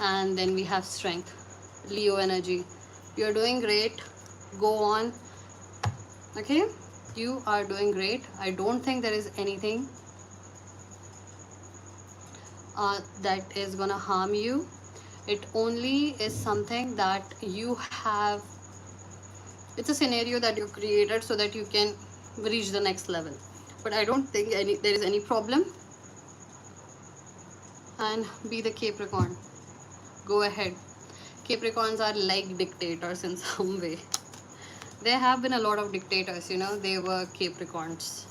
And then we have strength, Leo energy. You're doing great. Go on. Okay, you are doing great. I don't think there is anything that is gonna harm you. It only is something that you have, it's a scenario that you created so that you can reach the next level. But I don't think there is any problem. And be the Capricorn. Go ahead. Capricorns are like dictators in some way. There have been a lot of dictators, they were Capricorns.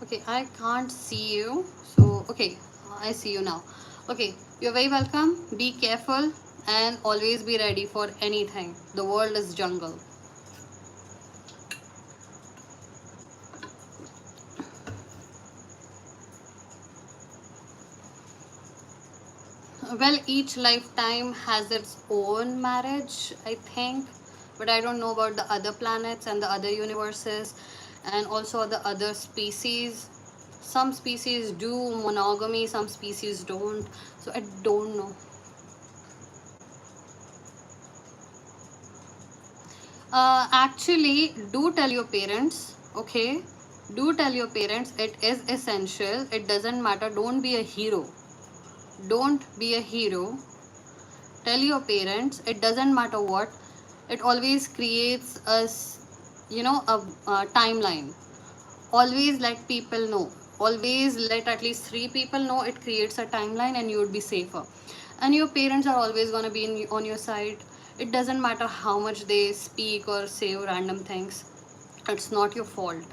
Okay, I can't see you. So, okay, I see you now. Okay, you're very welcome. Be careful and always be ready for anything. The world is jungle. Well, each lifetime has its own marriage, I think, but I don't know about the other planets and the other universes, and also the other species. Some species do monogamy, some species don't, so I don't know. Actually, do tell your parents, okay? Do tell your parents, it is essential. It doesn't matter. Don't be a hero. Don't be a hero. Tell your parents, it doesn't matter what. It always creates a timeline. Always let people know. Always let at least 3 people know. It creates a timeline and you would be safer. And your parents are always going to be on your side. It doesn't matter how much they speak or say random things. It's not your fault.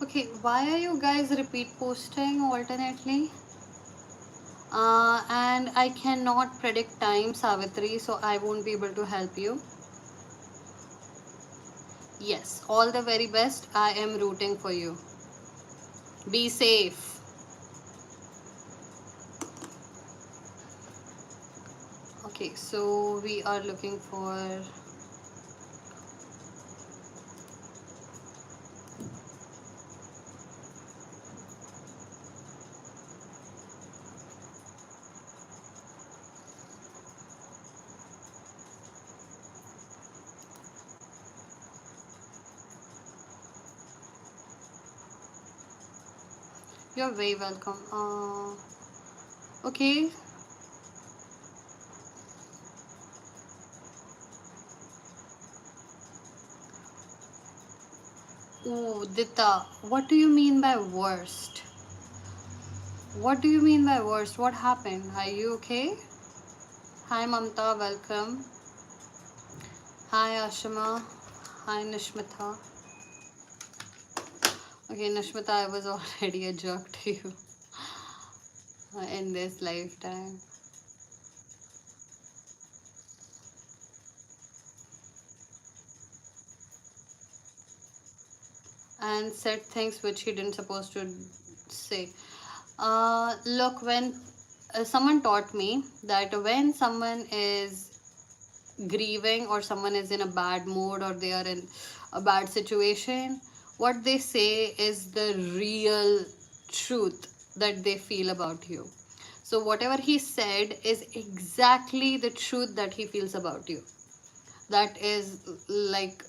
Okay, why are you guys repeat posting alternately? And I cannot predict time, Savitri, so I won't be able to help you. Yes, all the very best. I am rooting for you. Be safe. Okay, so we are looking for. You're very welcome. Okay. Oh, Dita, what do you mean by worst? What do you mean by worst? What happened? Are you okay? Hi, Mamta, welcome. Hi, Ashima. Hi, Nishmita. Okay, Nishmita, I was already a jerk to you in this lifetime. And said things which he didn't supposed to say. Look, when someone taught me that when someone is grieving or someone is in a bad mood or they are in a bad situation, what they say is the real truth that they feel about you. So whatever he said is exactly the truth that he feels about you. That is like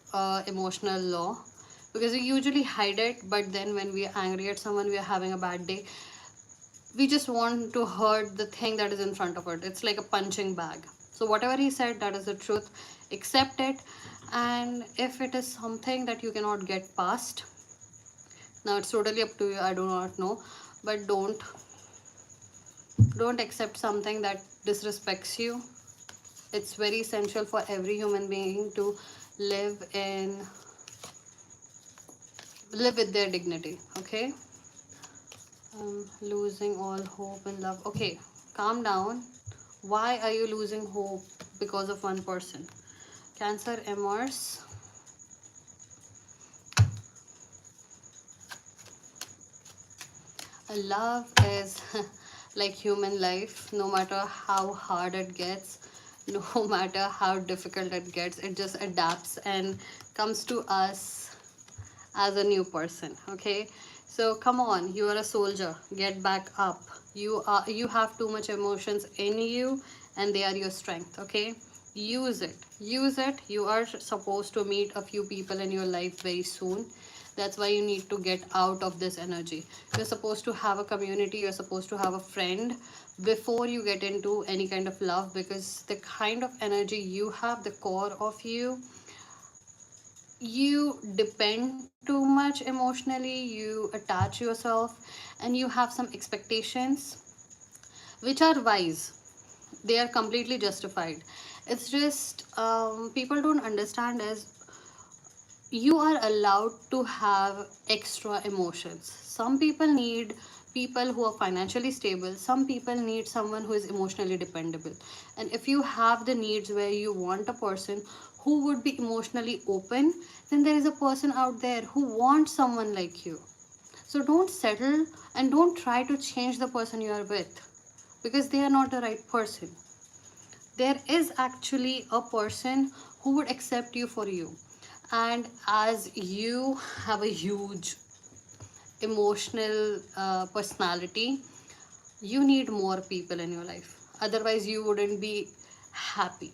emotional law, because we usually hide it, but then when we are angry at someone, we are having a bad day, we just want to hurt the thing that is in front of it. It's like a punching bag. So whatever he said, that is the truth. Accept it. And if it is something that you cannot get past, now it's totally up to you, I do not know, but don't accept something that disrespects you. It's very essential for every human being to live in live with their dignity. Okay. Losing all hope and love. Okay, calm down. Why are you losing hope because of one person? Cancer immerse. Love is like human life. No matter how hard it gets, no matter how difficult it gets, it just adapts and comes to us as a new person. Okay, so come on, you are a soldier, get back up. You have too much emotions in you, and they are your strength. Okay, use it. You are supposed to meet a few people in your life very soon. That's why you need to get out of this energy. You're supposed to have a community, you're supposed to have a friend before you get into any kind of love, because the kind of energy you have, the core of you depend too much emotionally, you attach yourself, and you have some expectations which are wise. They are completely justified. It's just people don't understand is you are allowed to have extra emotions. Some people need people who are financially stable, some people need someone who is emotionally dependable. And if you have the needs where you want a person who would be emotionally open, then there is a person out there who wants someone like you. So don't settle and don't try to change the person you are with, because they are not the right person. There is actually a person who would accept you for you. And as you have a huge emotional personality, you need more people in your life, otherwise you wouldn't be happy.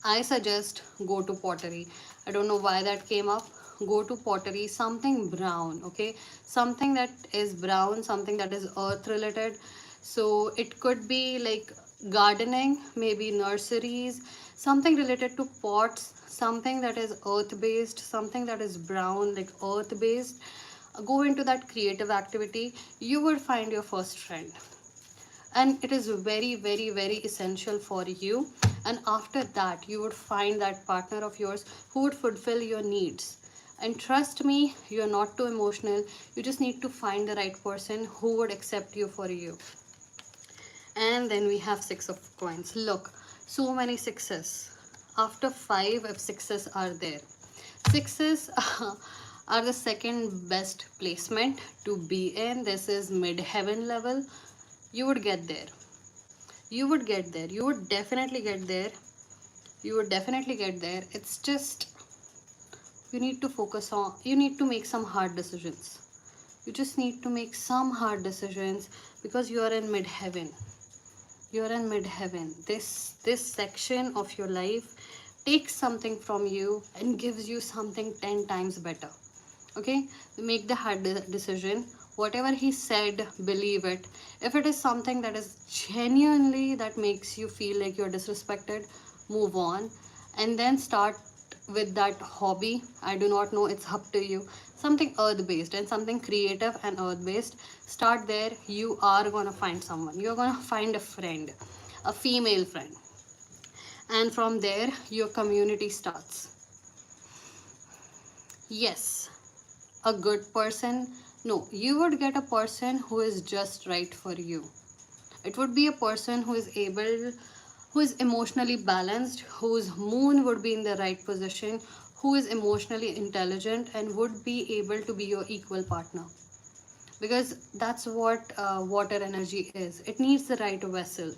I suggest go to pottery. I don't know why that came up. Go to pottery, something brown, okay? Something that is brown, something that is earth related. So it could be like gardening, maybe nurseries, something related to pots, something that is earth based, something that is brown, like earth based. Go into that creative activity. You would find your first friend, and it is very very very essential for you. And after that you would find that partner of yours who would fulfill your needs. And trust me, you're not too emotional. You just need to find the right person who would accept you for you. And then we have 6 of coins. Look, so many sixes. After 5, if sixes are there, sixes are the second best placement to be in. This is mid-heaven level. You would get there. You would get there. You would definitely get there. You would definitely get there. It's just you need to focus on, you need to make some hard decisions. You just need to make some hard decisions because you are in mid-heaven. You're in mid-heaven. This section of your life takes something from you and gives you something 10 times better. Okay, make the hard decision. Whatever he said, believe it. If it is something that is genuinely that makes you feel like you're disrespected, move on. And then start with that hobby. I do not know, it's up to you. Something earth based and something creative and earth based. Start there. You are gonna find someone. You're gonna find a friend, a female friend, and from there your community starts. Yes, a good person. No, you would get a person who is just right for you. It would be a person who is able, who is emotionally balanced, whose moon would be in the right position, who is emotionally intelligent and would be able to be your equal partner. Because that's what water energy is. It needs the right vessel.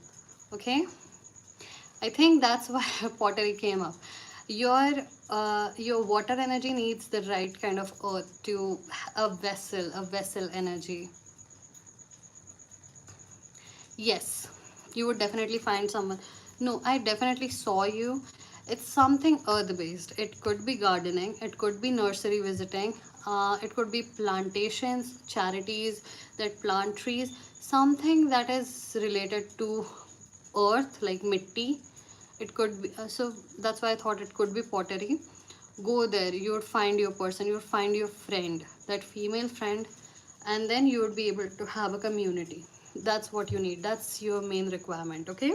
Okay, I think that's why pottery came up. Your water energy needs the right kind of earth to a vessel energy. Yes, you would definitely find someone. No, I definitely saw you. It's something earth based. It could be gardening, it could be nursery visiting, it could be plantations, charities that plant trees, something that is related to earth, like mitti. It could be, so that's why I thought it could be pottery. Go there, you would find your person, you would find your friend, that female friend, and then you would be able to have a community. That's what you need. That's your main requirement. Okay.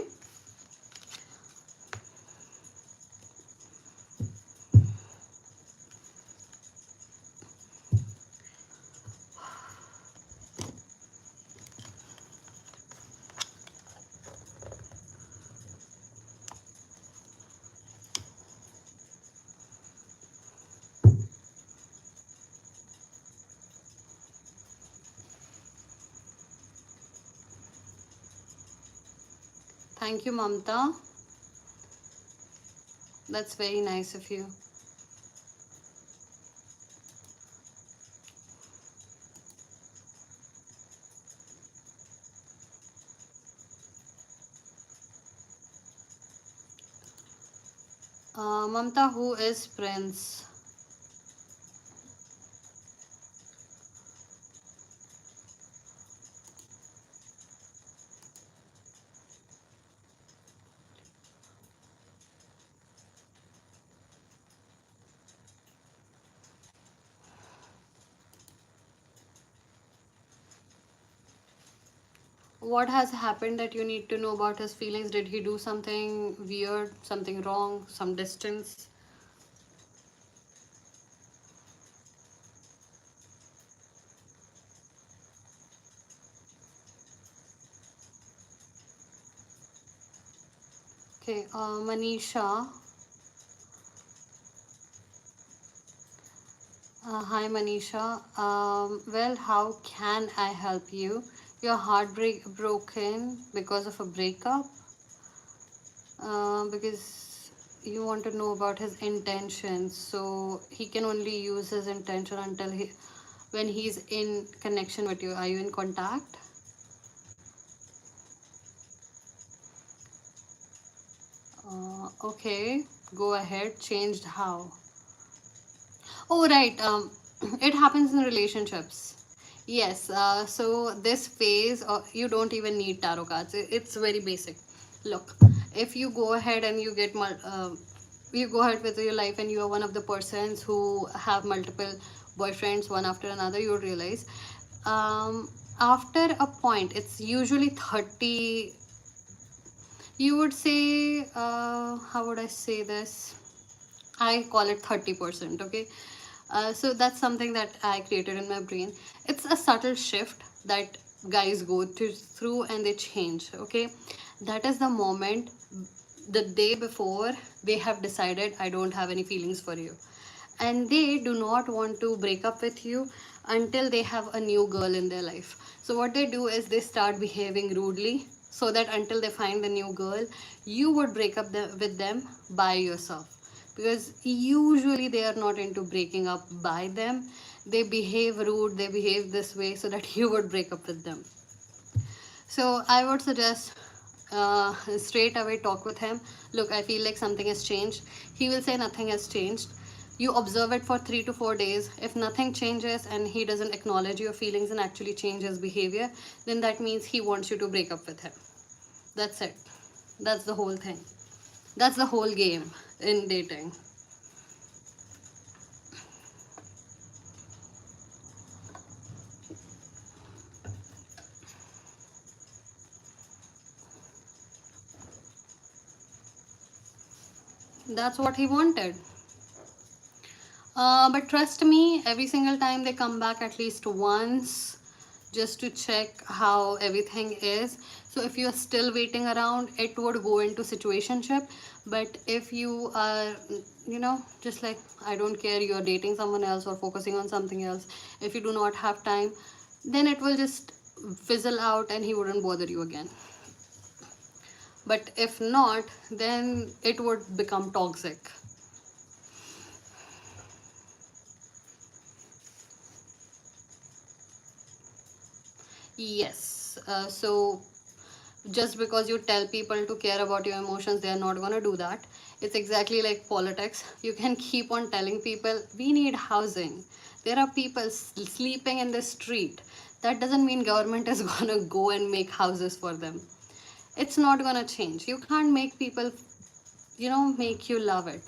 Thank you, Mamta. That's very nice of you. Mamta, who is Prince? What has happened that you need to know about his feelings? Did he do something weird, something wrong, some distance? Okay, Manisha. Hi, Manisha. Well, how can I help you? Your heartbreak broken because of a breakup? Because you want to know about his intentions. So he can only use his intention until when he's in connection with you. Are you in contact? Okay, go ahead. Changed how? Oh, right. It happens in relationships. Yes. So this phase, you don't even need tarot cards. It's very basic. Look, if you go ahead and you go ahead with your life and you are one of the persons who have multiple boyfriends one after another, you realize after a point, it's usually 30. You would say, how would I say this? I call it 30%. Okay. So that's something that I created in my brain. It's a subtle shift that guys go through and they change. Okay, that is the moment, the day before they have decided I don't have any feelings for you, and they do not want to break up with you until they have a new girl in their life. So what they do is they start behaving rudely, so that until they find a new girl, you would break up with them by yourself, because usually they are not into breaking up by them. They behave rude, they behave this way so that you would break up with them. So I would suggest, straight away talk with him. Look, I feel like something has changed. He will say nothing has changed. You observe it for 3 to 4 days. If nothing changes and he doesn't acknowledge your feelings and actually change his behavior, then that means he wants you to break up with him. That's it. That's the whole thing. That's the whole game in dating. That's what he wanted. But trust me, every single time they come back at least once just to check how everything is. So if you're still waiting around, it would go into situationship. But if you are, just like, I don't care, you're dating someone else or focusing on something else, if you do not have time, then it will just fizzle out and he wouldn't bother you again. But if not, then it would become toxic. Yes. So just because you tell people to care about your emotions, they are not going to do that. It's exactly like politics. You can keep on telling people we need housing, there are people sleeping in the street. That doesn't mean government is going to go and make houses for them. It's not going to change. You can't make people, make you love it.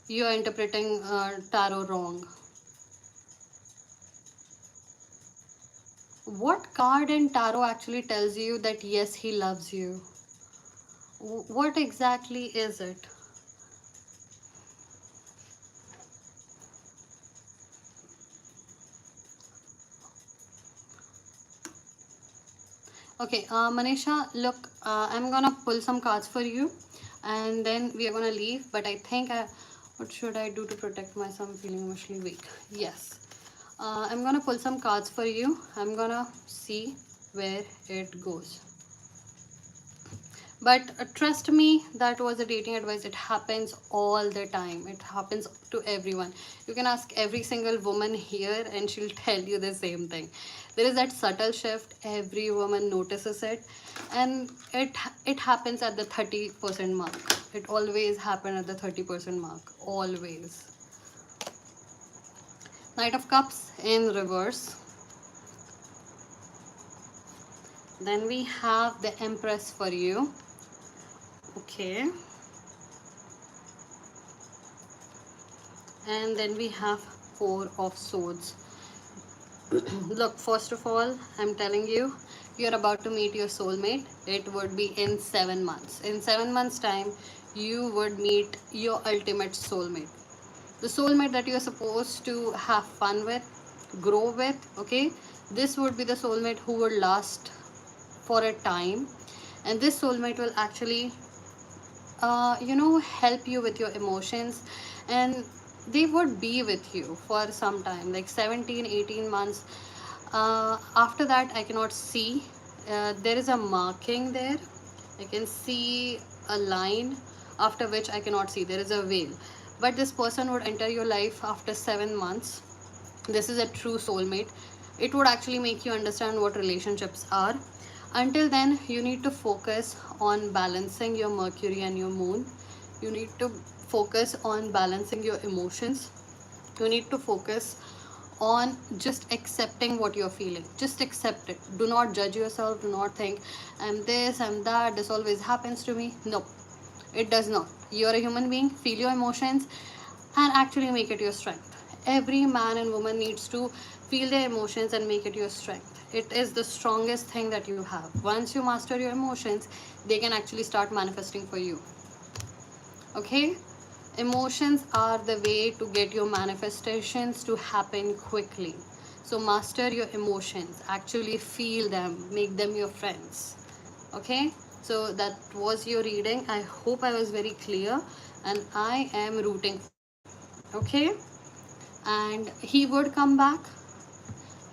You are interpreting tarot wrong. What card in tarot actually tells you that yes, he loves you? What exactly is it? Okay, Manisha, look, I'm gonna pull some cards for you, and then we are gonna leave. But I think what should I do to protect myself? I'm feeling emotionally weak. Yes, I'm gonna pull some cards for you. I'm gonna see where it goes. But trust me, that was a dating advice. It happens all the time. It happens to everyone. You can ask every single woman here and she'll tell you the same thing. There is that subtle shift. Every woman notices it, and it happens at the 30% mark. It always happens at the 30% mark. Always. Knight of Cups in reverse. Then we have the Empress for you. Okay. And then we have Four of Swords. Look, first of all, I'm telling you, you're about to meet your soulmate. It would be in 7 months. In 7 months' time, you would meet your ultimate soulmate. The soulmate that you're supposed to have fun with, grow with, okay? This would be the soulmate who would last for a time. And this soulmate will actually help you with your emotions, and they would be with you for some time, like 17-18 months. After that, I cannot see. There is a marking there. I can see a line, after which I cannot see. There is a veil. But this person would enter your life after 7 months. This is a true soulmate. It would actually make you understand what relationships are. Until then, you need to focus on balancing your Mercury and your Moon. You need to focus on balancing your emotions. You need to focus on just accepting what you're feeling. Just accept it. Do not judge yourself. Do not think, I'm this, I'm that, this always happens to me. No, it does not. You're a human being. Feel your emotions and actually make it your strength. Every man and woman needs to feel their emotions and make it your strength. It is the strongest thing that you have. Once you master your emotions, they can actually start manifesting for you. Okay, emotions are the way to get your manifestations to happen quickly. So master your emotions, actually feel them, make them your friends. Okay, so that was your reading. I hope I was very clear, and I am rooting for you. Okay, and he would come back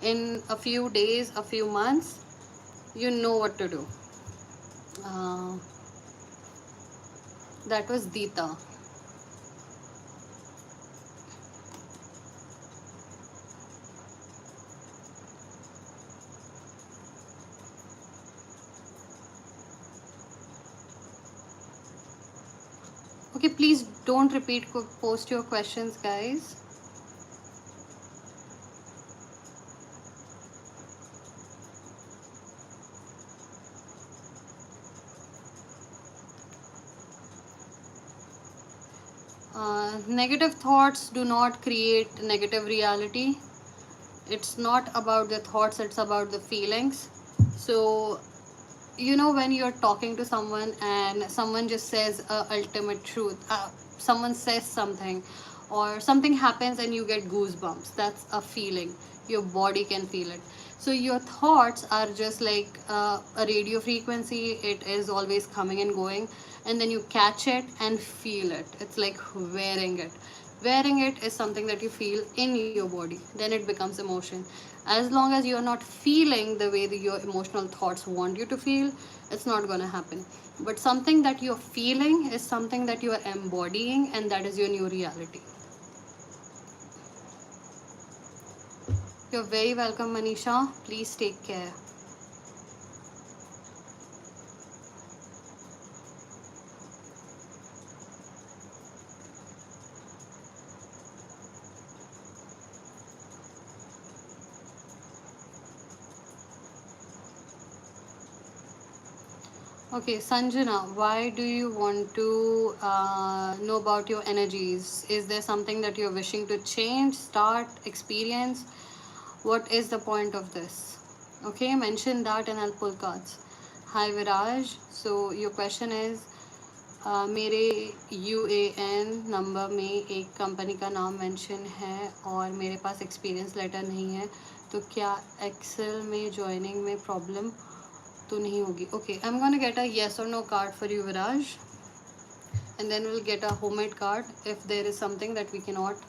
in a few days, a few months. You know what to do. uh, that was Deeta. Okay, please don't repeat, post your questions, guys. Negative thoughts do not create negative reality. It's not about the thoughts, it's about the feelings. So, you know, when you're talking to someone and someone just says a ultimate truth, someone says something or something happens and you get goosebumps, that's a feeling. Your body can feel it. So your thoughts are just like a radio frequency. It is always coming and going, and then you catch it and feel it. It's like wearing it is something that you feel in your body, then it becomes emotion. As long as you're not feeling the way that your emotional thoughts want you to feel, it's not going to happen. But something that you're feeling is something that you are embodying, and that is your new reality. You're very welcome, Manisha. Please take care. Okay, Sanjana, why do you want to know about your energies? Is there something that you're wishing to change, start, experience? What is the point of this? Okay, mention that and I'll pull cards. Hi Viraj, so your question is मेरे UAN number में एक company का नाम mention है और मेरे पास experience letter नहीं है, तो क्या एक्सेल में ज्वाइनिंग में प्रॉब्लम तो नहीं होगी? Okay, I am gonna get a yes और no card for you Viraj, and then we'll get a homemade card if there is something that we cannot,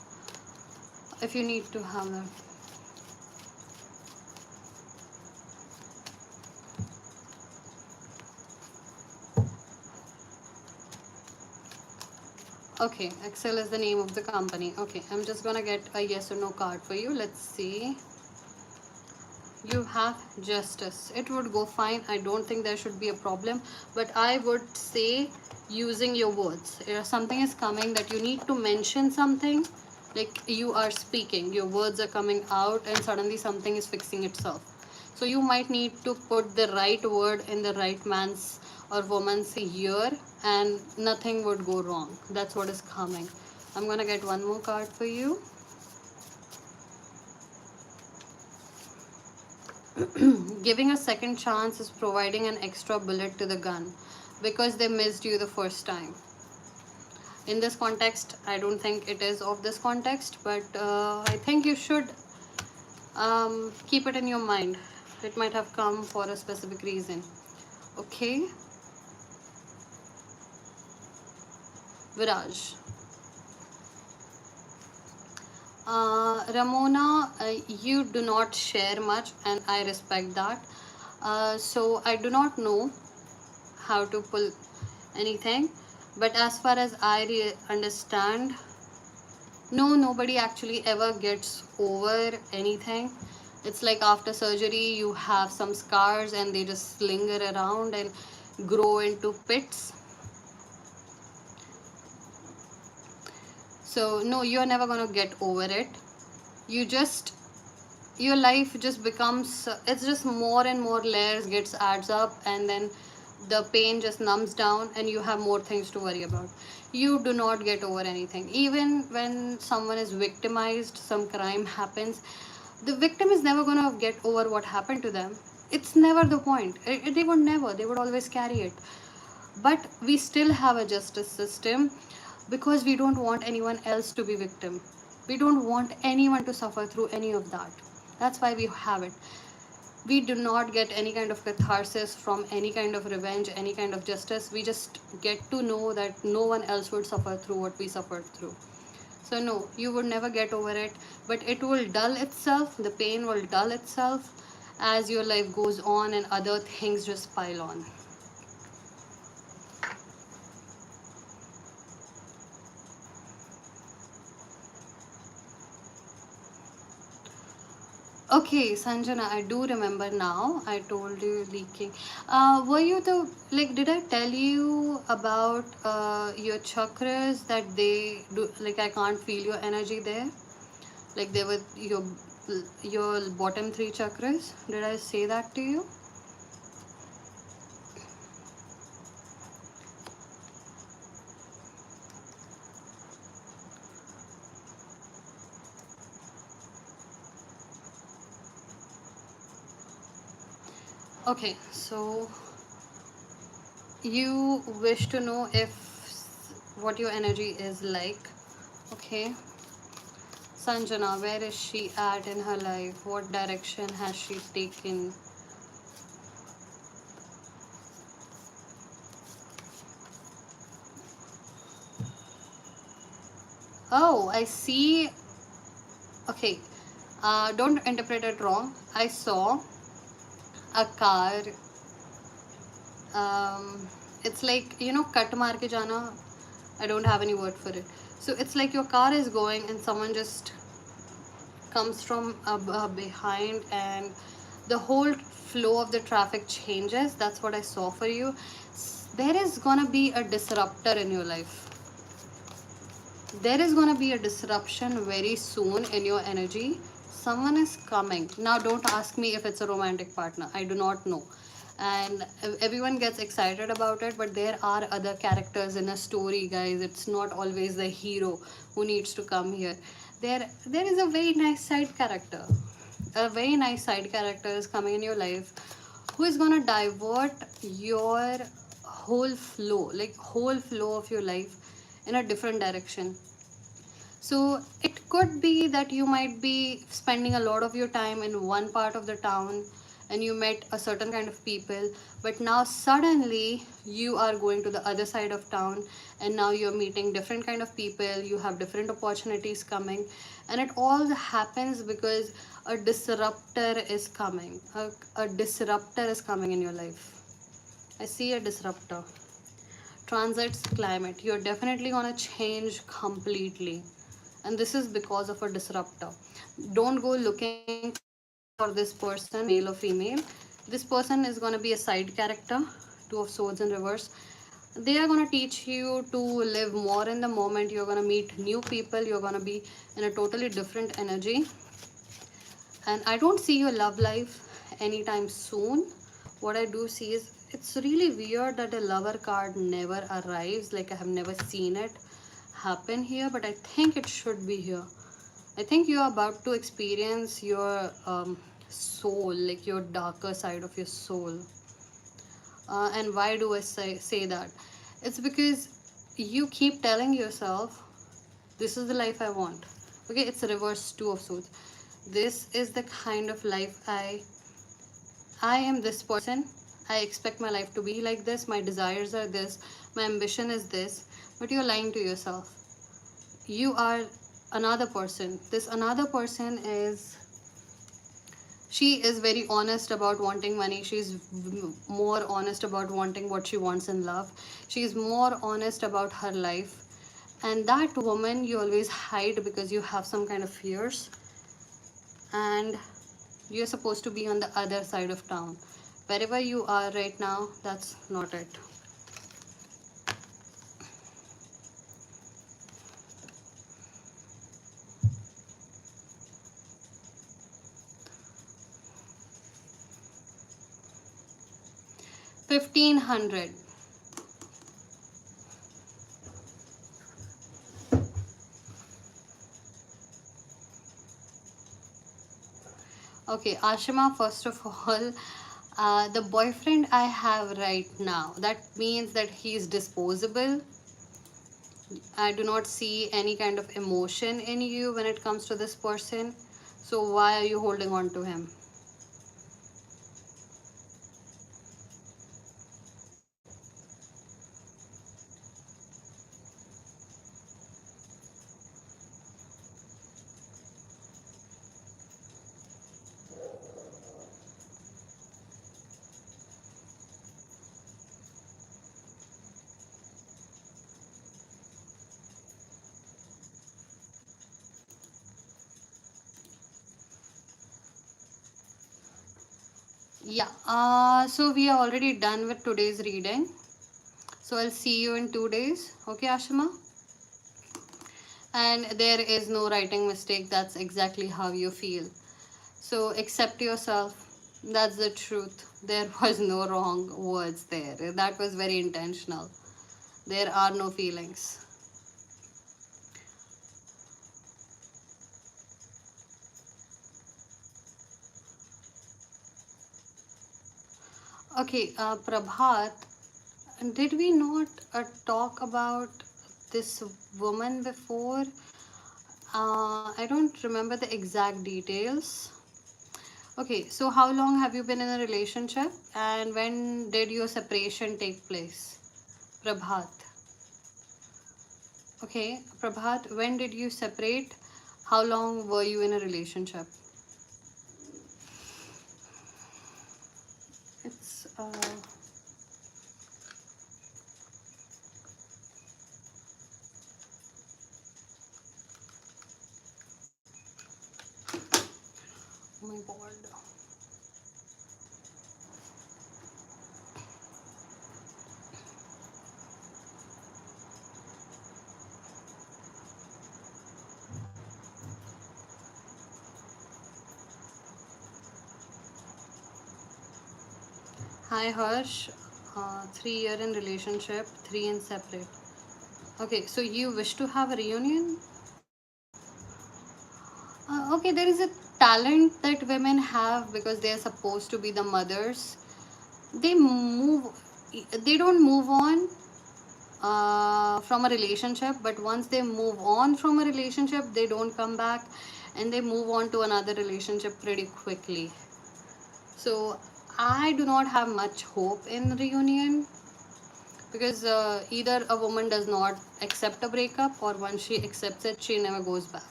if you need to have that. Okay, Excel is the name of the company. Okay, I'm just gonna get a yes or no card for you. Let's see. You have justice. It would go fine. I don't think there should be a problem, but I would say using your words. If something is coming that you need to mention something, like you are speaking, your words are coming out, and suddenly something is fixing itself. So you might need to put the right word in the right man's or woman's ear, and nothing would go wrong. That's what is coming. I'm gonna get one more card for you. Giving a second chance is providing an extra bullet to the gun because they missed you the first time. In this context, I don't think it is of this context, but I think you should keep it in your mind. It might have come for a specific reason. Okay, Viraj. Ramona, you do not share much, and I respect that. So I do not know how to pull anything, but as far as I understand, no, nobody actually ever gets over anything. It's like after surgery, you have some scars, and they just linger around and grow into pits. So no, you're never gonna get over it. You just, your life just becomes, it's just more and more layers gets adds up, and then the pain just numbs down and you have more things to worry about. You do not get over anything. Even when someone is victimized, some crime happens, the victim is never going to get over what happened to them. It's never the point. They would never, they would always carry it. But we still have a justice system because we don't want anyone else to be victim. We don't want anyone to suffer through any of that. That's why we have it. We do not get any kind of catharsis from any kind of revenge, any kind of justice. We just get to know that no one else would suffer through what we suffered through. So no, you would never get over it, but it will dull itself, the pain will dull itself as your life goes on and other things just pile on. Okay, Sanjana, I do remember now. I told you leaking. Were you the, like, did I tell you about your chakras that they do, like, I can't feel your energy there? Like, they were your bottom three chakras. Did I say that to you? Okay, so you wish to know if what your energy is like. Okay. Sanjana, where is she at in her life? What direction has she taken? Oh, I see. Okay, don't interpret it wrong. I saw a car. Um, it's like, you know, cut maar ke jana. I don't have any word for it. So it's like your car is going and someone just comes from behind and the whole flow of the traffic changes. That's what I saw for you. There is gonna be a disruptor in your life. There is going to be a disruption very soon in your energy. Someone is coming. Now, don't ask me if it's a romantic partner. I do not know. And everyone gets excited about it, but there are other characters in a story, guys. It's not always the hero who needs to come here. There is a very nice side character. A very nice side character is coming in your life who is going to divert your whole flow of your life in a different direction. So it could be that you might be spending a lot of your time in one part of the town and you met a certain kind of people, but now suddenly you are going to the other side of town and now you're meeting different kind of people, you have different opportunities coming, and it all happens because a disruptor is coming. A disruptor is coming in your life. I see a disruptor. Transits climate, you're definitely going to change completely, and this is because of a disruptor. Don't go looking for this person, male or female. This person is going to be a side character, two of swords in reverse. They are going to teach you to live more in the moment. You're going to meet new people, you're going to be in a totally different energy, and I don't see your love life anytime soon. What I do see is it's really weird that the lover card never arrives. Like, I have never seen it happen here, but I think it should be here. I think you're about to experience your soul, like your darker side of your soul. And why do I say that? It's because you keep telling yourself, this is the life I want. Okay, it's a reverse two of swords. This is the kind of life I am this person. I expect my life to be like this. My desires are this. My ambition is this. But you're lying to yourself. You are another person. This another person is, she is very honest about wanting money. She's more honest about wanting what she wants in love. She's more honest about her life. And that woman you always hide because you have some kind of fears. And you're supposed to be on the other side of town. Wherever you are right now, that's not it. 1500. Okay, Ashima, first of all, the boyfriend I have right now, that means that he is disposable. I do not see any kind of emotion in you when it comes to this person. So why are you holding on to him? Yeah, so we are already done with today's reading. So I'll see you in 2 days. Okay, Ashima? And there is no writing mistake. That's exactly how you feel. So accept yourself. That's the truth. There was no wrong words there. That was very intentional. There are no feelings. Okay, Prabhat, did we not talk about this woman before? I don't remember the exact details. Okay, so how long have you been in a relationship and when did your separation take place? Prabhat. Okay, Prabhat, when did you separate? How long were you in a relationship? It's oh my god. Hi Harsh, 3 year in relationship, 3 in separate. Okay, so you wish to have a reunion? Okay, there is a talent that women have because they are supposed to be the mothers. They move, they don't move on from a relationship, but once they move on from a relationship, they don't come back and they move on to another relationship pretty quickly. So I do not have much hope in reunion because either a woman does not accept a breakup or once she accepts it, she never goes back.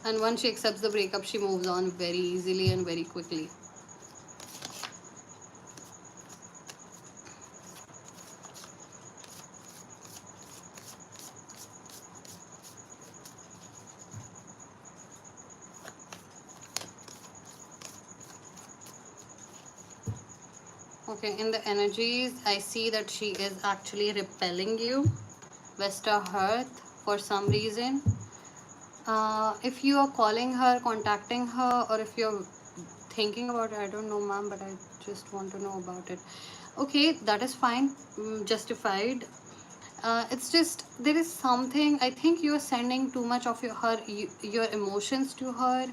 And once she accepts the breakup, she moves on very easily and very quickly. Okay, in the energies, I see that she is actually repelling you, Vesta Hearth, for some reason. If you are calling her, contacting her, or if you're thinking about it, I don't know, ma'am, but I just want to know about it. Okay, that is fine, justified. It's just there is something. I think you are sending too much of your emotions to her,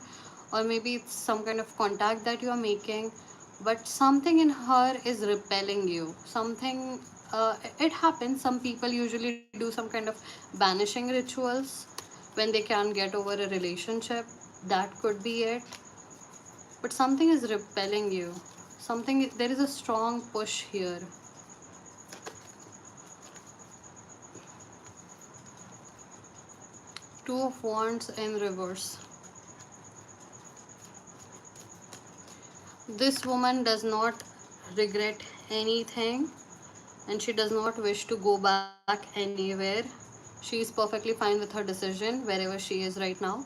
or maybe it's some kind of contact that you are making. But something in her is repelling you. Something. It happens. Some people usually do some kind of banishing rituals when they can't get over a relationship. That could be it. But something is repelling you. Something. There is a strong push here. Two of Wands in reverse. This woman does not regret anything and she does not wish to go back anywhere. She is perfectly fine with her decision wherever she is right now.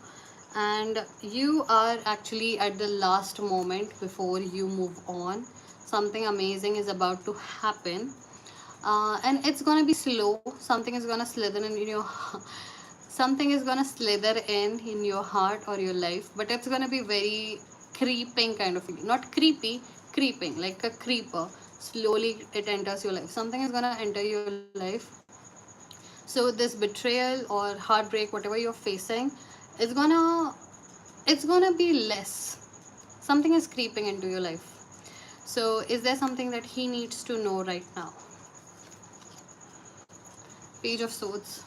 And you are actually at the last moment before you move on. Something amazing is about to happen. And it's gonna be slow. Something is gonna slither in your something is gonna slither in your heart or your life, but it's gonna be very creeping kind of feeling. Not creepy, creeping, like a creeper. Slowly it enters your life. Something is gonna enter your life. So this betrayal or heartbreak, whatever you're facing, is gonna be less. Something is creeping into your life. So is there something that he needs to know right now? Page of Swords.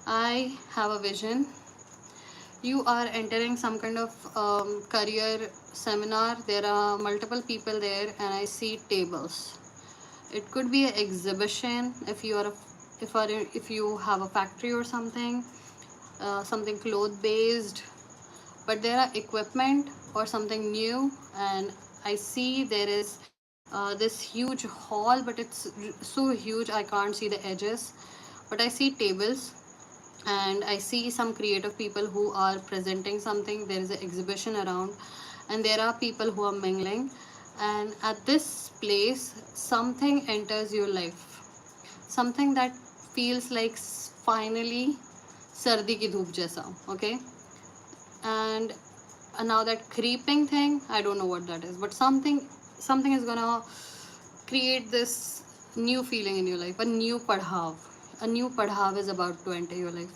I have a vision. You are entering some kind of career seminar. There are multiple people there, and I see tables. It could be an exhibition if you are if you have a factory or something, something cloth based. But there are equipment or something new, and I see there is this huge hall, but it's so huge I can't see the edges. But I see tables, and I see some creative people who are presenting something. There is an exhibition around, and there are people who are mingling. And at this place, something enters your life, something that feels like finally सर्दी की धूप जैसा. Okay. And now that creeping thing, I don't know what that is, but something is gonna create this new feeling in your life. A new padhav is about to enter your life.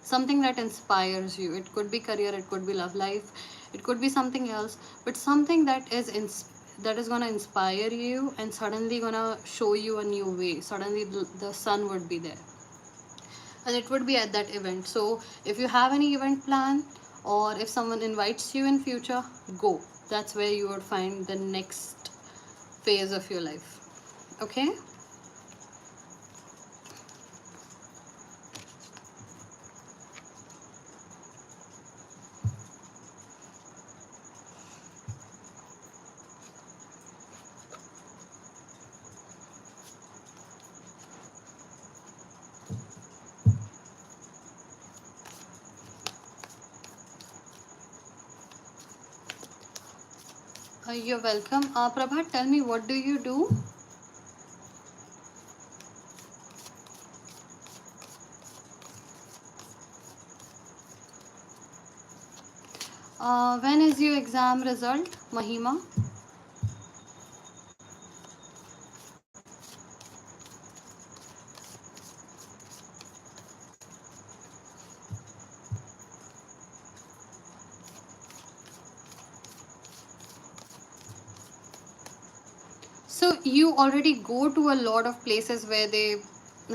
Something that inspires you. It could be career, it could be love life, it could be something else, but something that is gonna inspire you and suddenly gonna show you a new way. Suddenly the sun would be there, and it would be at that event. So if you have any event plan, or if someone invites you in future, go. That's where you would find the next phase of your life. Okay. You're welcome. Prabhat, tell me, what do you do? When is your exam result, Mahima? So you already go to a lot of places where they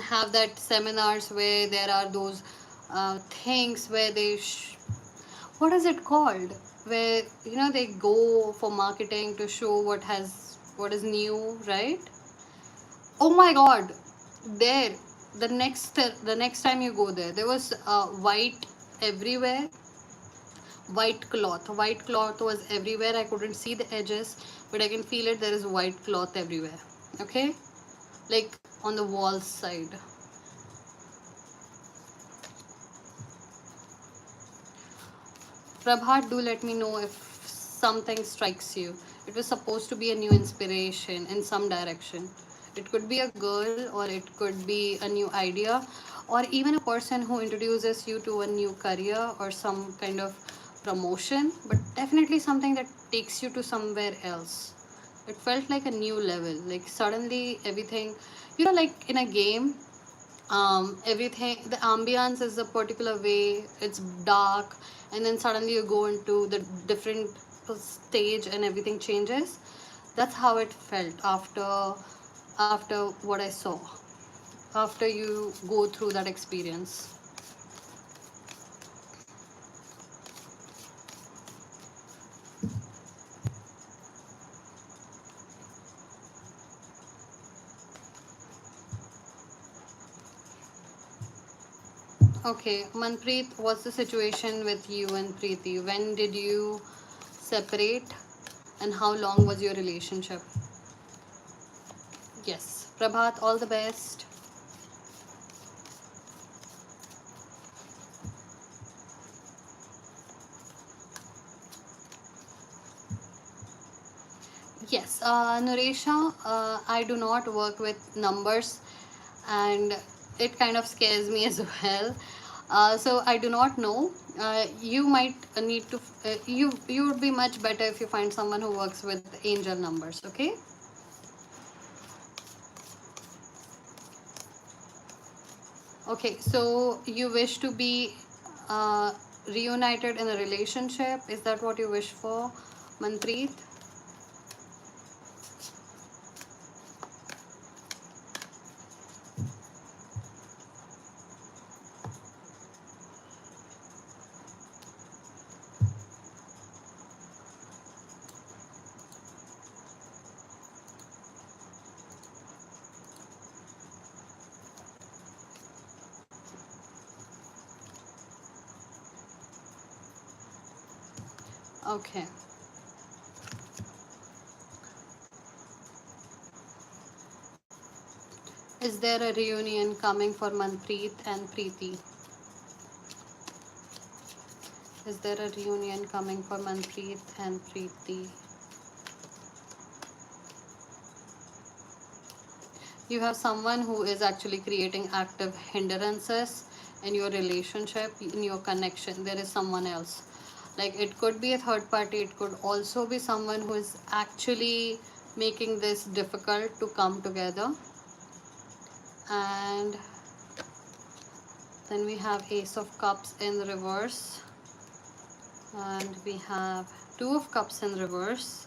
have that seminars, where there are those things where what is it called, where they go for marketing to show what is new, right? Oh my god, there, the next time you go there, there was white everywhere. White cloth was everywhere. I couldn't see the edges, but I can feel it. There is white cloth everywhere. Okay, like on the wall side. Prabhat, do let me know if something strikes you. It was supposed to be a new inspiration in some direction. It could be a girl, or it could be a new idea, or even a person who introduces you to a new career or some kind of promotion, but definitely something that takes you to somewhere else. It felt like a new level. Like suddenly everything, like in a game, everything, the ambience is a particular way, it's dark, and then suddenly you go into the different stage and everything changes. That's how it felt after what I saw, after you go through that experience. Okay, Manpreet, what's the situation with you and Preeti? When did you separate, and how long was your relationship? Yes, Prabhat, all the best. Yes, Nuresha, I do not work with numbers, and it kind of scares me as well. So I do not know. You might need to. You would be much better if you find someone who works with angel numbers. Okay. Okay. So you wish to be reunited in a relationship. Is that what you wish for, Manpreet? Okay. Is there a reunion coming for Manpreet and Preeti? Is there a reunion coming for Manpreet and Preeti? You have someone who is actually creating active hindrances in your relationship, in your connection. There is someone else. Like it could be a third party, it could also be someone who is actually making this difficult to come together. And then we have Ace of Cups in reverse, and we have Two of Cups in reverse,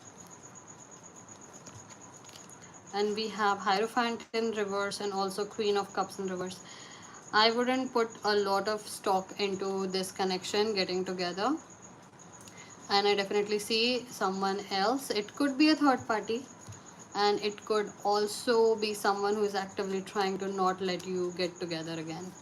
and we have Hierophant in reverse and also Queen of Cups in reverse. I wouldn't put a lot of stock into this connection getting together, and I definitely see someone else. It could be a third party, and it could also be someone who is actively trying to not let you get together again.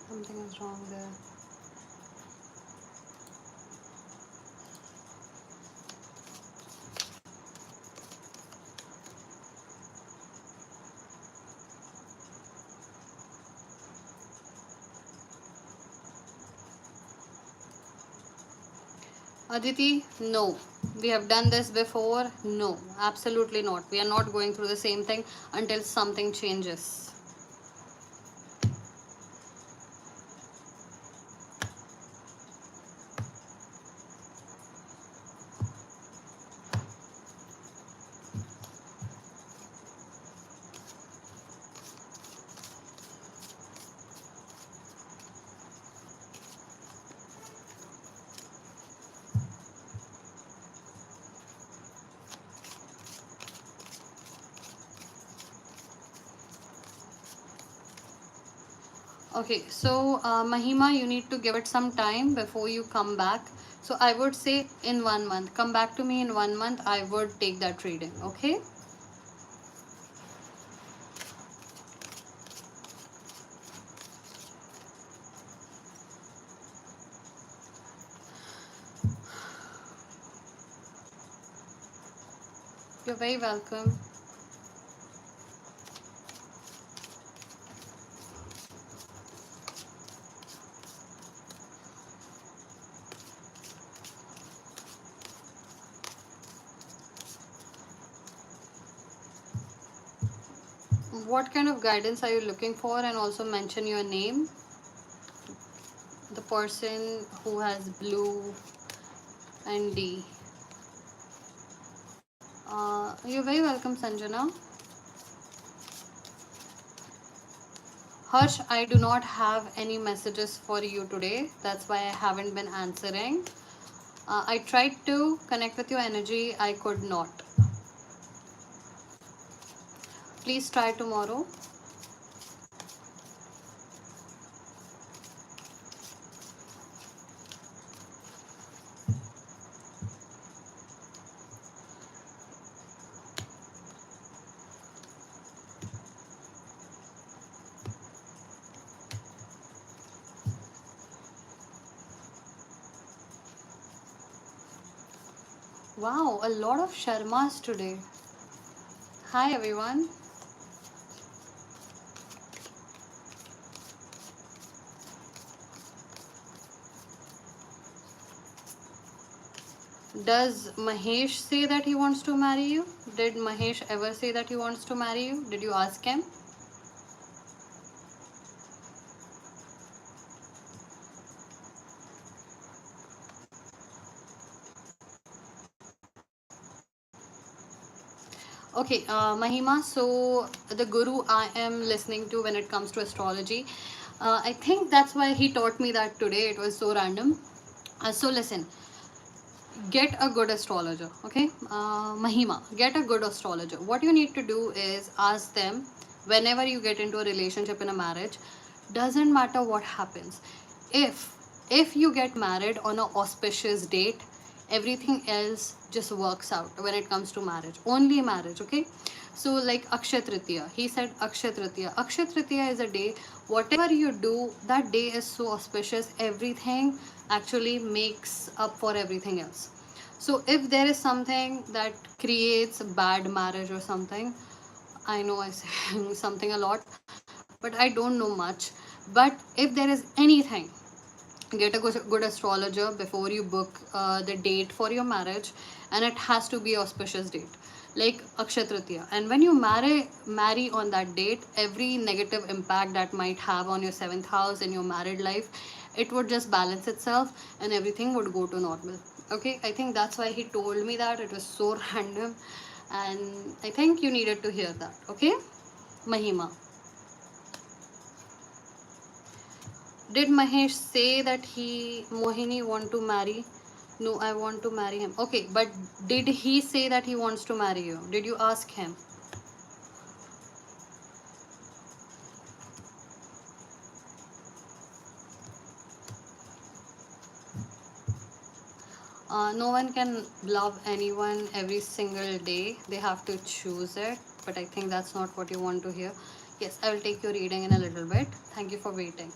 Something is wrong there. Aditi, no. We have done this before. No, absolutely not. We are not going through the same thing until something changes. Okay, so Mahima, you need to give it some time before you come back. So I would say in 1 month. Come back to me in 1 month. I would take that reading. Okay. You're very welcome. What kind of guidance are you looking for? And also mention your name. The person who has blue and D. You're very welcome, Sanjana. Harsh, I do not have any messages for you today. That's why I haven't been answering. I tried to connect with your energy. I could not. Please try tomorrow. Wow, a lot of Sharmas today. Hi everyone. Does Mahesh say that he wants to marry you? Did Mahesh ever say that he wants to marry you? Did you ask him? Okay, Mahima, so the guru I am listening to when it comes to astrology, I think that's why he taught me that today. It was so random. So listen, get a good astrologer, okay? Mahima, get a good astrologer. What you need to do is ask them whenever you get into a relationship in a marriage, doesn't matter what happens. If if you get married on an auspicious date, everything else just works out when it comes to marriage. Only marriage, okay? So like Akshay Tritiya, he said Akshay Tritiya. Akshay Tritiya is a day, whatever you do, that day is so auspicious, everything actually makes up for everything else. So if there is something that creates a bad marriage or something, I know I say something a lot, but I don't know much. But if there is anything, get a good astrologer before you book the date for your marriage, and it has to be auspicious date like Akshay Tritiya. And when you marry on that date, every negative impact that might have on your seventh house and your married life, it would just balance itself and everything would go to normal. Okay, I think that's why he told me that. It was so random, and I think you needed to hear that. Okay, Mahima, did Mahesh say that he Mohini want to marry? No, I want to marry him. Okay, but did he say that he wants to marry you? Did you ask him? No one can love anyone every single day. They have to choose it. But I think that's not what you want to hear. Yes, I will take your reading in a little bit. Thank you for waiting.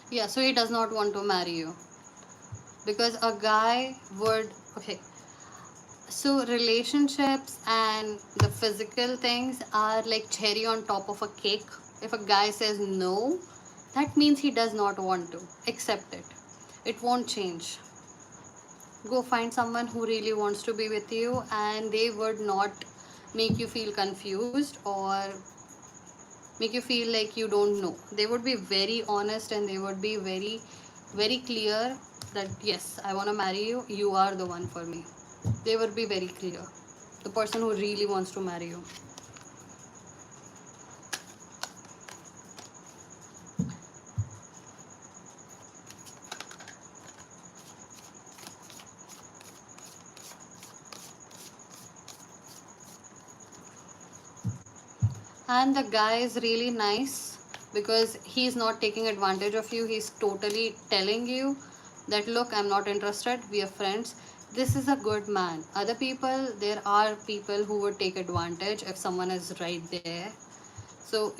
Yeah, so he does not want to marry you because a guy would. Okay, so relationships and the physical things are like cherry on top of a cake. If a guy says no, that means he does not want to accept it. It won't change. Go find someone who really wants to be with you, and they would not make you feel confused or make you feel like you don't know. They would be very honest and they would be very clear that yes, I want to marry you. You are the one for me. They would be very clear. The person who really wants to marry you. And the guy is really nice because he's not taking advantage of you. He's totally telling you that look, I'm not interested. We are friends. This is a good man. Other people, there are people who would take advantage if someone is right there. So,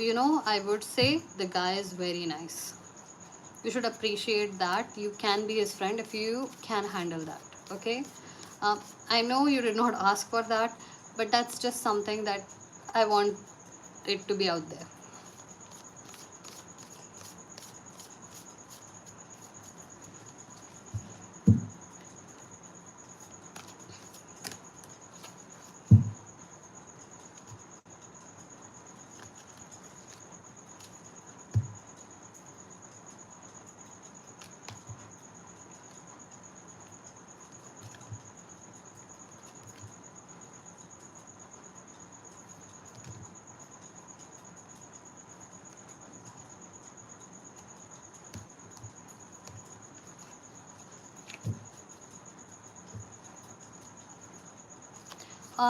I would say the guy is very nice. You should appreciate that. You can be his friend if you can handle that. Okay. I know you did not ask for that, but that's just something that I want it to be out there.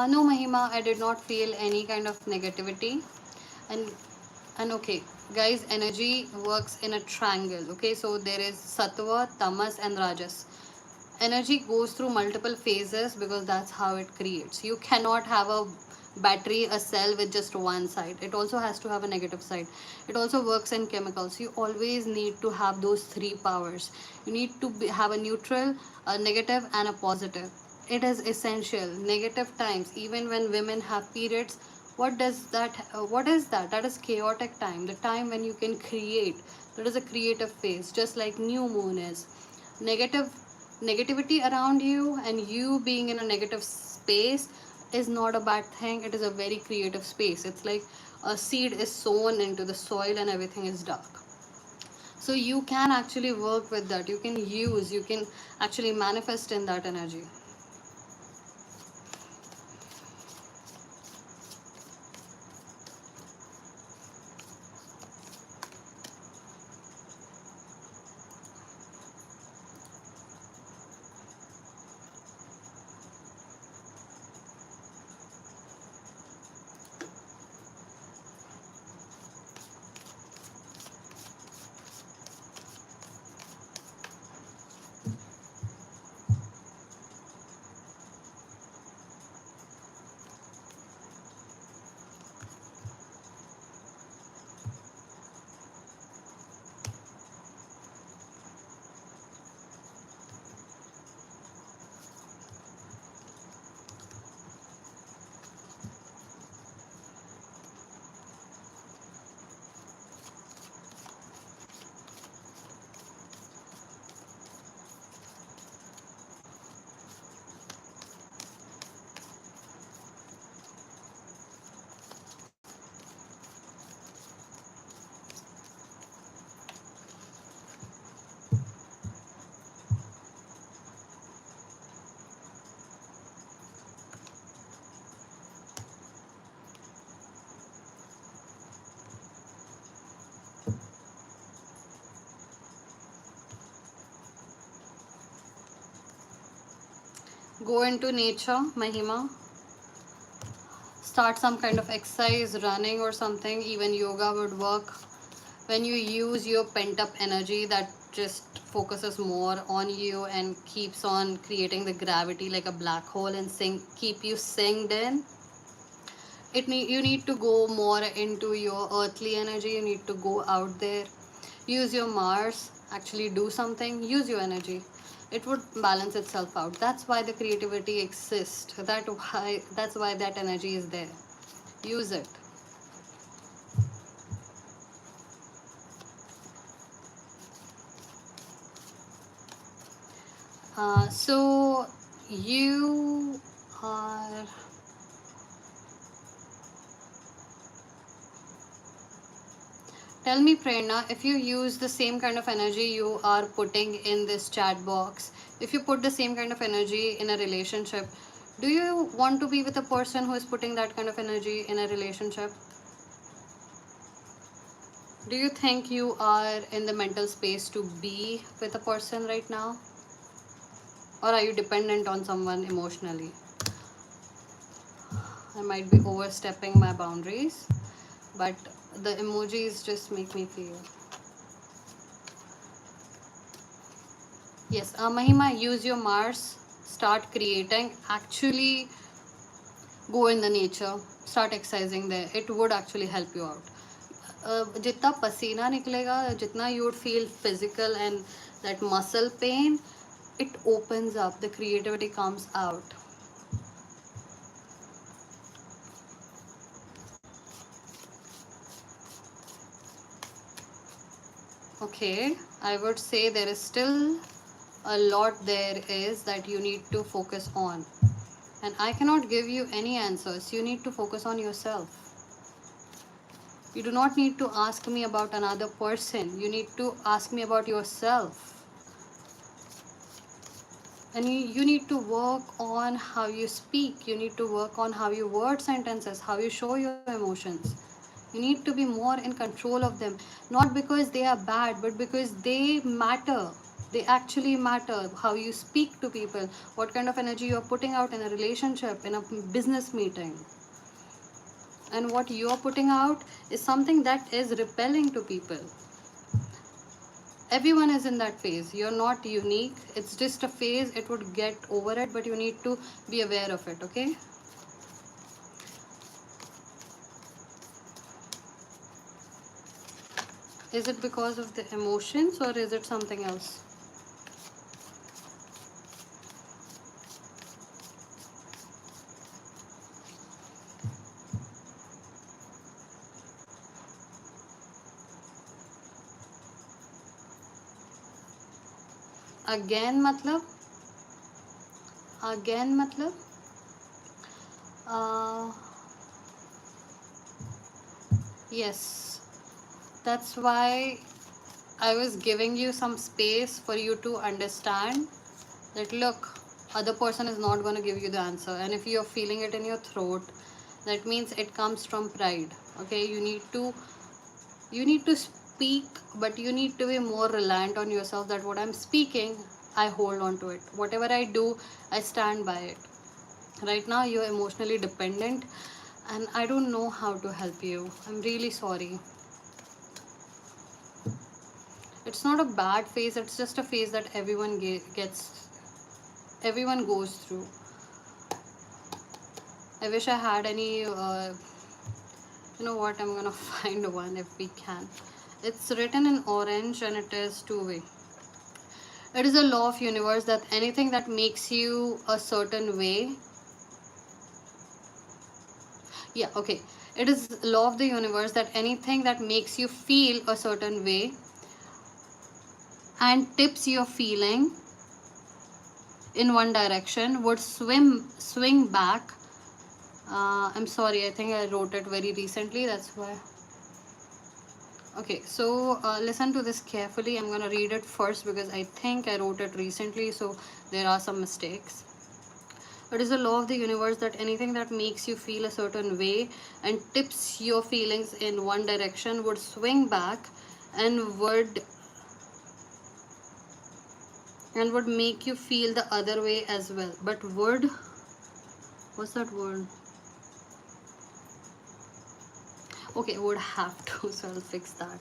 No, Mahima, I did not feel any kind of negativity. And okay, guys, energy works in a triangle. Okay, so there is sattva, tamas, and rajas. Energy goes through multiple phases because that's how it creates. You cannot have a battery a cell with just one side. It also has to have a negative side. It also works in chemicals. You always need to have those three powers. You need to have a neutral, a negative, and a positive. It is essential. Negative times, even when women have periods, what is that? That is chaotic time, the time when you can create. That is a creative phase, just like new moon is. Negative Negativity around you and you being in a negative space is not a bad thing. It is a very creative space. It's like a seed is sown into the soil and everything is dark. So you can actually work with that. You can actually manifest in that energy. Go into nature, Mahima. Start some kind of exercise, running or something. Even yoga would work. When you use your pent up energy that just focuses more on you and keeps on creating the gravity like a black hole and keep you synced in, you need to go more into your earthly energy. You need to go out there, use your Mars, actually do something, use your energy. It would balance itself out. That's why the creativity exists. That's why that energy is there. Use it. So you are, tell me, Prerna, if you use the same kind of energy you are putting in this chat box, if you put the same kind of energy in a relationship, do you want to be with a person who is putting that kind of energy in a relationship? Do you think you are in the mental space to be with a person right now? Or are you dependent on someone emotionally? I might be overstepping my boundaries, but the emojis just make me feel. Yes, Mahima, use your Mars, start creating, actually go in the nature, start exercising there. It would actually help you out. जितना पसीना निकलेगा, जितना you would feel physical and that muscle pain, it opens up, the creativity comes out. Okay, I would say there is still a lot there is that you need to focus on. And I cannot give you any answers. You need to focus on yourself. You do not need to ask me about another person. You need to ask me about yourself. And you need to work on how you speak. You need to work on how you word sentences, how you show your emotions. You need to be more in control of them. Not because they are bad, but because they matter. They actually matter. How you speak to people, what kind of energy you're putting out in a relationship, in a business meeting. And what you're putting out is something that is repelling to people. Everyone is in that phase. You're not unique. It's just a phase. It would get over it, but you need to be aware of it, okay? Is it because of the emotions or is it something else? Again matlab? Again matlab? Uh, yes. That's why I was giving you some space for you to understand that look, other person is not going to give you the answer, and if you're feeling it in your throat, that means it comes from pride. Okay, you need to speak, but you need to be more reliant on yourself, that what I'm speaking, I hold on to it. Whatever I do, I stand by it. Right now you're emotionally dependent, and I don't know how to help you. I'm really sorry. It's not a bad phase, it's just a phase that everyone goes through. I wish I had any you know what, I'm gonna find one if we can. It's written in orange and it is two-way. It is a law of universe that anything that makes you a certain way, yeah, okay, it is law of the universe that anything that makes you feel a certain way and tips your feeling in one direction would swing back. I'm sorry, I think I wrote it very recently, that's why. Okay, so listen to this carefully. I'm gonna read it first because I think I wrote it recently, so there are some mistakes. It is a law of the universe that anything that makes you feel a certain way and tips your feelings in one direction would swing back and would make you feel the other way as well. But would, what's that word? Okay, would have to, so I'll fix that.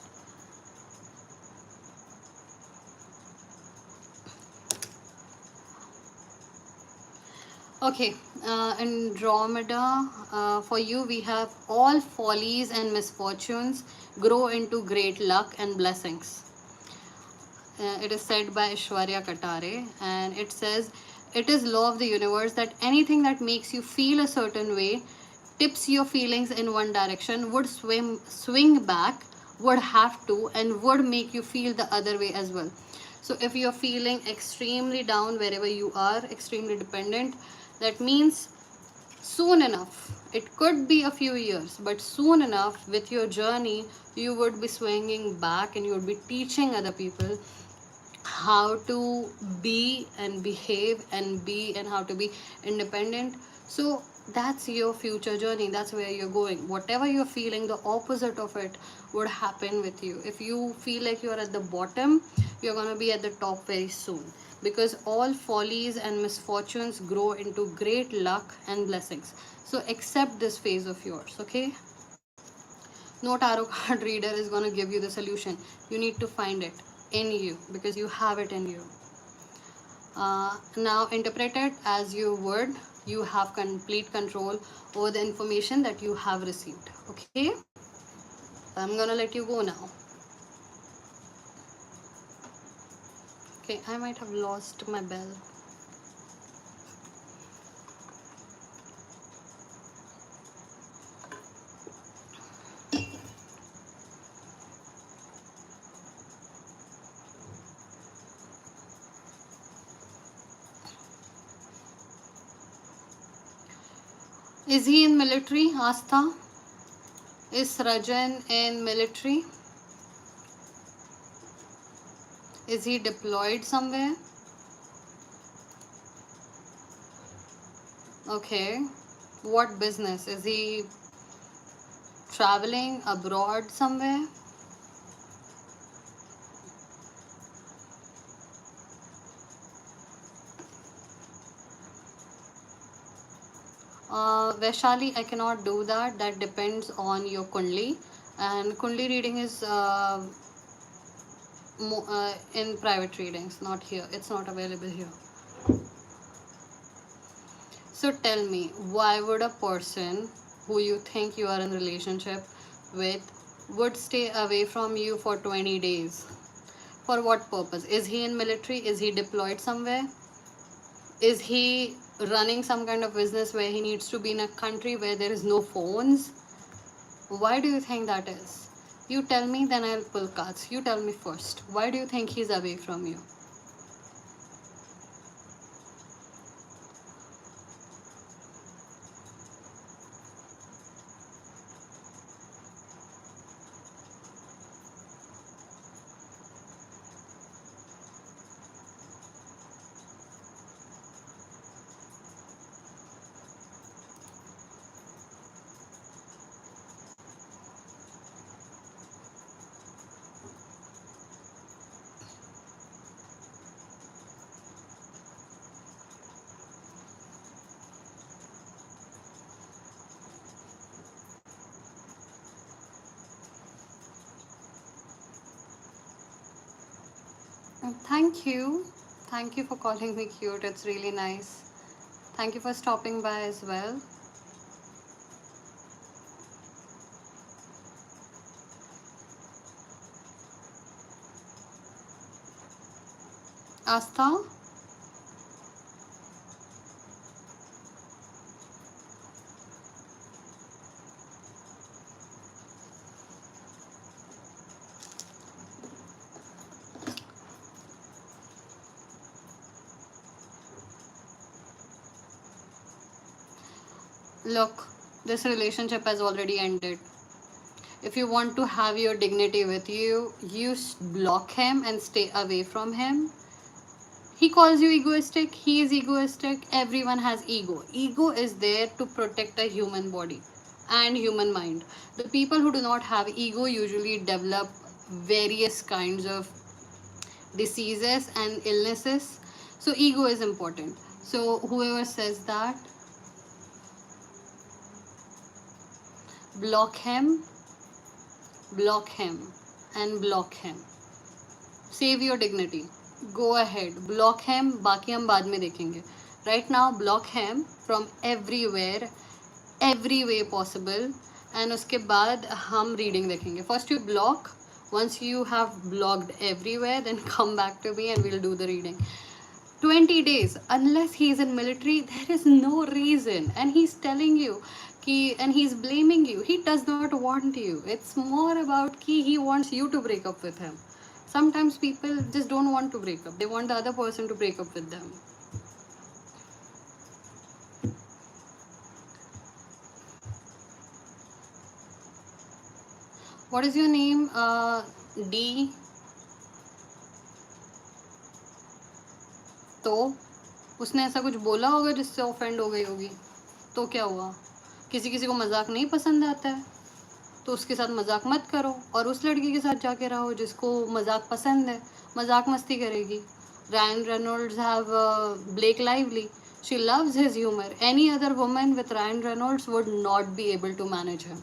Okay, Andromeda, for you we have all follies and misfortunes grow into great luck and blessings. It is said by Ishwarya Katare, and it says, it is law of the universe that anything that makes you feel a certain way, tips your feelings in one direction, would swing back, would have to, and would make you feel the other way as well. So if you're feeling extremely down wherever you are, extremely dependent, that means soon enough, it could be a few years, but soon enough with your journey, you would be swinging back and you would be teaching other people how to be and behave and be and how to be independent. So that's your future journey, that's where you're going. Whatever you're feeling, the opposite of it would happen with you. If you feel like you're at the bottom, you're going to be at the top very soon, because all follies and misfortunes grow into great luck and blessings. So accept this phase of yours, okay? No tarot card reader is going to give you the solution. You need to find it in you because you have it in you. Now interpret it as you would. You have complete control over the information that you have received. Okay, I'm gonna let you go now. Okay, I might have lost my bell. Is he in military, Astha? Is Rajan in military? Is he deployed somewhere? Okay. What business? Is he traveling abroad somewhere? Vaishali, I cannot do that. That depends on your Kundli. And Kundli reading is in private readings, not here. It's not available here. So tell me, why would a person who you think you are in relationship with would stay away from you for 20 days. For what purpose? Is he in military? Is he deployed somewhere? Is he running some kind of business where he needs to be in a country where there is no phones? Why do you think that is? You tell me, then I'll pull cards. You tell me first. Why do you think he's away from you? Thank you. Thank you for calling me cute. It's really nice. Thank you for stopping by as well. Astha, look, this relationship has already ended. If you want to have your dignity with you, you block him and stay away from him. He calls you egoistic, he is egoistic, everyone has ego. Ego is there to protect a human body and human mind. The people who do not have ego usually develop various kinds of diseases and illnesses. So ego is important. So whoever says that, block him, block him, and block him. Save your dignity. Go ahead, block him. बाकी हम बाद में देखेंगे. Right now, block him from everywhere, every way possible. And उसके बाद हम reading देखेंगे. First you block. Once you have blocked everywhere, then come back to me and we'll do the reading. 20 days, unless he's in military, there is no reason. And he's telling you, and he's blaming you. He does not want you. It's more about he wants you to break up with him. Sometimes people just don't want to break up. They want the other person to break up with them. What is your name? D. तो उसने ऐसा कुछ बोला होगा जिससे offend हो गई होगी. तो क्या हुआ? किसी किसी को मजाक नहीं पसंद आता है, तो उसके साथ मजाक मत करो और उस लड़की के साथ जाके रहो जिसको मजाक पसंद है. मजाक मस्ती करेगी. Ryan Reynolds have Blake Lively. She loves his humor. Any other woman with Ryan Reynolds would not be able to manage him.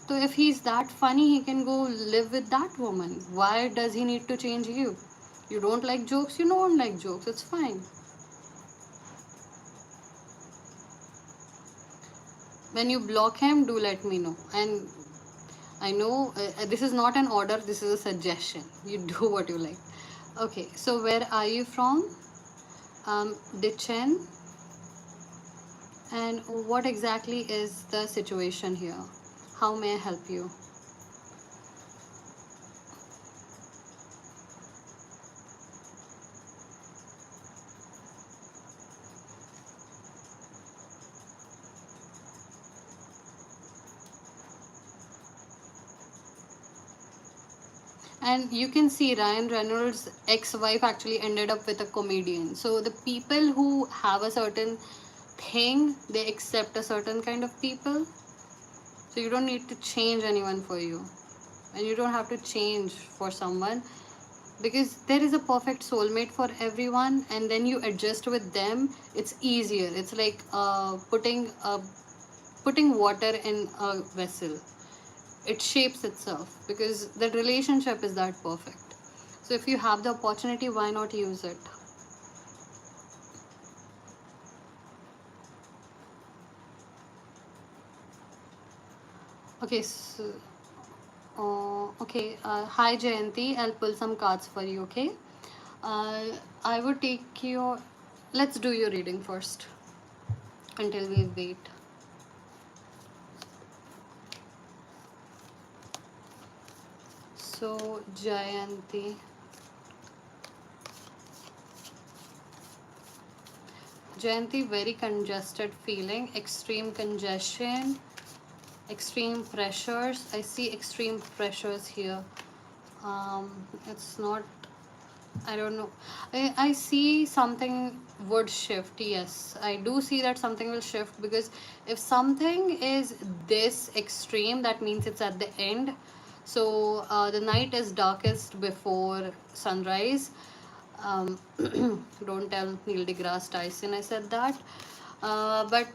So if he's that funny, he can go live with that woman. Why does he need to change you? You don't like jokes, you don't like jokes. It's fine. When you block him, do let me know. And I know this is not an order, this is a suggestion. You do what you like. Okay, so where are you from? Dichen. And what exactly is the situation here? How may I help you? And you can see Ryan Reynolds' ex-wife actually ended up with a comedian. So the people who have a certain thing, they accept a certain kind of people. So you don't need to change anyone for you. And you don't have to change for someone, because there is a perfect soulmate for everyone, and then you adjust with them. It's easier. It's like putting water in a vessel. It shapes itself because the relationship is that perfect. So if you have the opportunity, why not use it? Okay, so Okay. Hi Jayanti. I'll pull some cards for you. Okay. Uh, I would take your. Let's do your reading first until we wait. So Jayanti. Jayanti, very congested feeling, extreme congestion, extreme pressures. I see extreme pressures here. It's not, I don't know. I see something would shift. Yes, I do see that something will shift, because if something is this extreme, that means it's at the end. So the night is darkest before sunrise. Don't tell Neil deGrasse Tyson I said that. But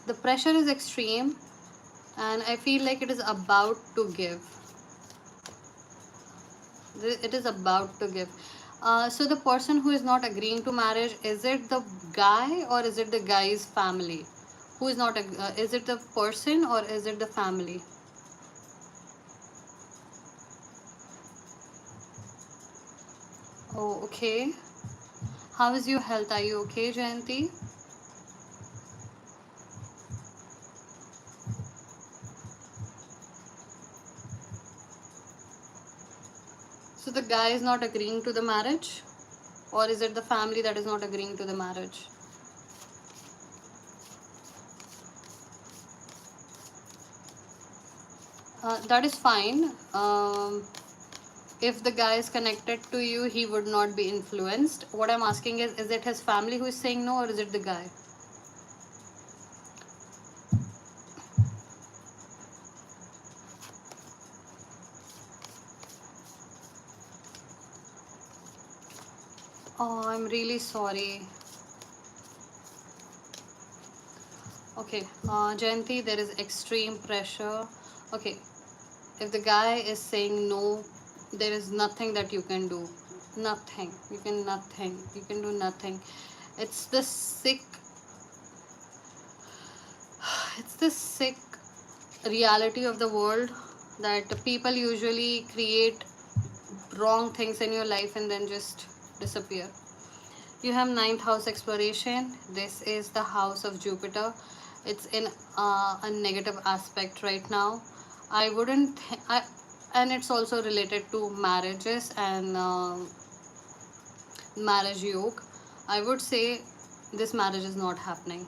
the pressure is extreme, and I feel like it is about to give. It is about to give. So the person who is not agreeing to marriage, is it the guy or is it the guy's family? Who is not? Is it the person or is it the family? Oh, okay. How is your health? Are you okay, Jayanti? So the guy is not agreeing to the marriage, or is it the family that is not agreeing to the marriage? That is fine. If the guy is connected to you, he would not be influenced. What I'm asking is it his family who is saying no, or is it the guy? Oh, I'm really sorry. Okay, Jayanti, there is extreme pressure. Okay, if the guy is saying no, there is nothing that you can do. Nothing. You can nothing. You can do nothing. It's the sick. It's the sick reality of the world that people usually create wrong things in your life and then just disappear. You have ninth house exploration. This is the house of Jupiter. It's in a negative aspect right now. I wouldn't, and it's also related to marriages and marriage yoke. I would say this marriage is not happening.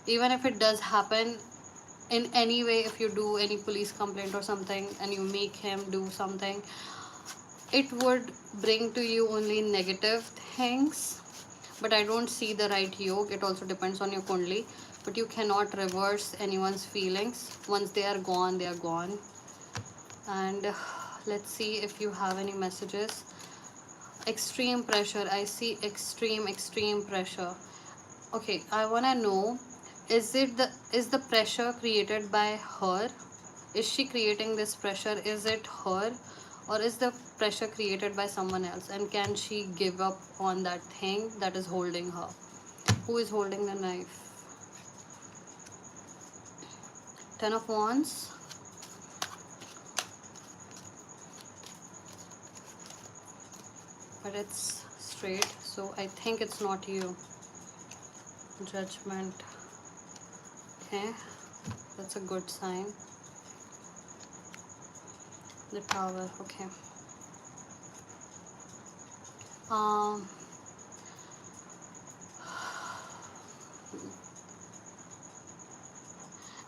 Even if it does happen, in any way, if you do any police complaint or something and you make him do something, it would bring to you only negative things. But I don't see the right yoke. It also depends on your kundli, but you cannot reverse anyone's feelings. Once they are gone, they are gone. And let's see if you have any messages. Extreme pressure. I see extreme pressure. Okay, I want to know, is the pressure created by her? Is she creating this pressure? Is it her, or is the pressure created by someone else? And can she give up on that thing that is holding her? Who is holding the knife? Ten of Wands. But it's straight, so I think it's not you. Judgment. Okay, that's a good sign. The Tower. Okay. Um,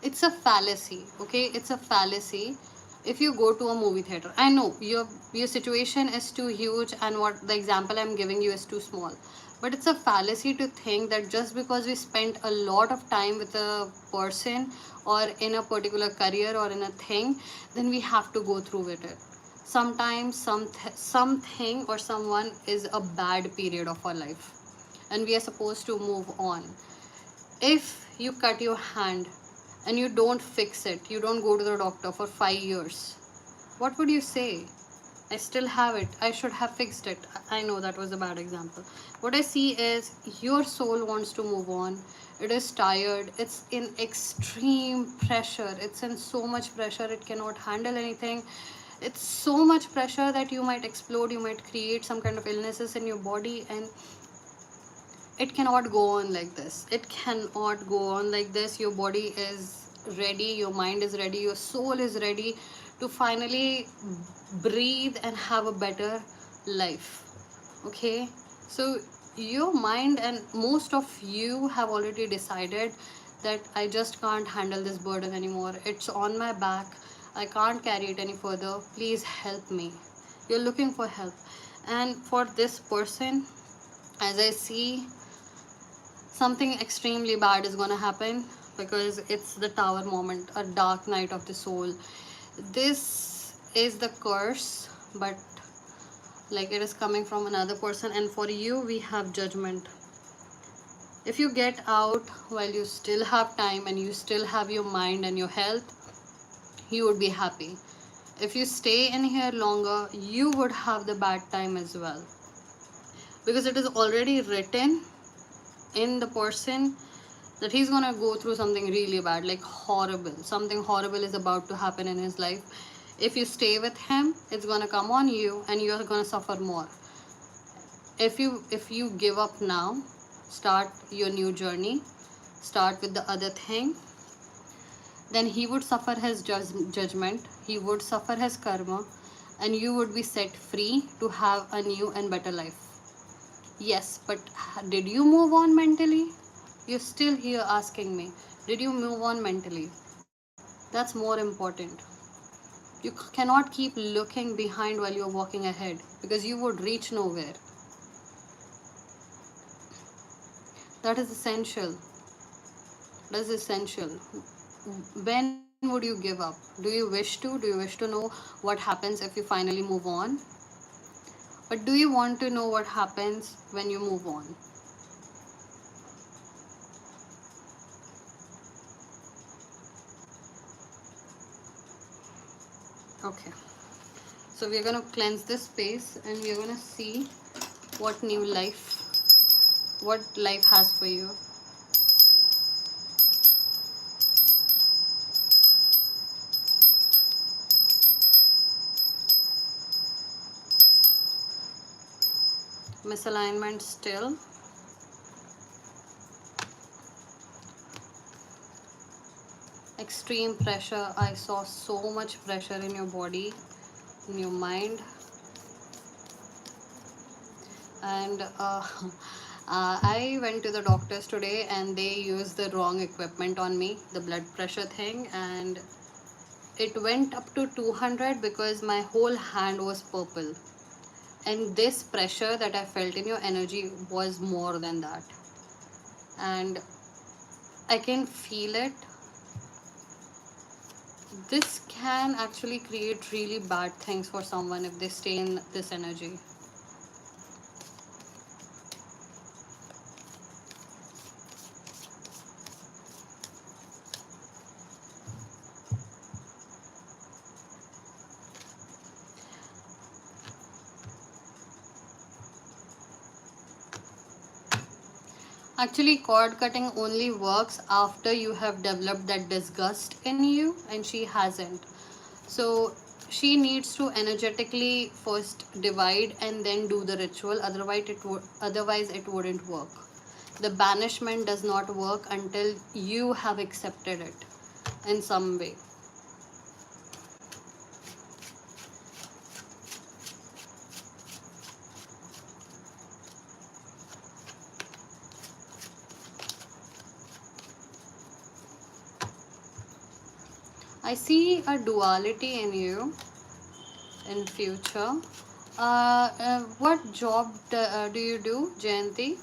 it's a fallacy. Okay, it's a fallacy. If you go to a movie theater, I know your situation is too huge and what the example I'm giving you is too small, but it's a fallacy to think that just because we spent a lot of time with a person or in a particular career or in a thing, then we have to go through with it. Sometimes something or someone is a bad period of our life, and we are supposed to move on. If you cut your hand and you don't fix it, you don't go to the doctor for 5 years, what would you say? I still have it. I should have fixed it. I know that was a bad example. What I see is your soul wants to move on. It is tired. It's in extreme pressure. It's in so much pressure. It cannot handle anything. It's so much pressure that you might explode. You might create some kind of illnesses in your body, and it cannot go on like this. It cannot go on like this. Your body is ready, your mind is ready, your soul is ready to finally breathe and have a better life. Okay, so your mind and most of you have already decided that I just can't handle this burden anymore. It's on my back. I can't carry it any further. Please help me. You're looking for help. And for this person, as I see, something extremely bad is going to happen, because it's the tower moment, a dark night of the soul. This is the curse, but like it is coming from another person. And for you, we have judgment. If you get out while you still have time and you still have your mind and your health, you would be happy. If you stay in here longer, you would have the bad time as well, because it is already written in the person that he's gonna go through something really bad, like horrible. Something horrible is about to happen in his life. If you stay with him, it's gonna come on you and you're gonna suffer more. If you give up now, start your new journey, start with the other thing, then he would suffer his judgment, he would suffer his karma, and you would be set free to have a new and better life. Yes, but did you move on mentally? You're still here asking me, did you move on mentally? That's more important. You cannot keep looking behind while you're walking ahead, because you would reach nowhere. That is essential. That is essential. When would you give up? Do you wish to? Do you wish to know what happens if you finally move on? But do you want to know what happens when you move on? Okay. So we're going to cleanse this space and we're going to see what new life, what life has for you. Misalignment still. Extreme pressure. I saw so much pressure in your body, in your mind. And I went to the doctors today and they used the wrong equipment on me, the blood pressure thing, and it went up to 200 because my whole hand was purple. And this pressure that I felt in your energy was more than that. And I can feel it. This can actually create really bad things for someone if they stay in this energy. Actually, cord cutting only works after you have developed that disgust in you, and she hasn't. So she needs to energetically first divide and then do the ritual. Otherwise it wouldn't work. The banishment does not work until you have accepted it in some way. I see a duality in you in future. What job do you do, Jayanti?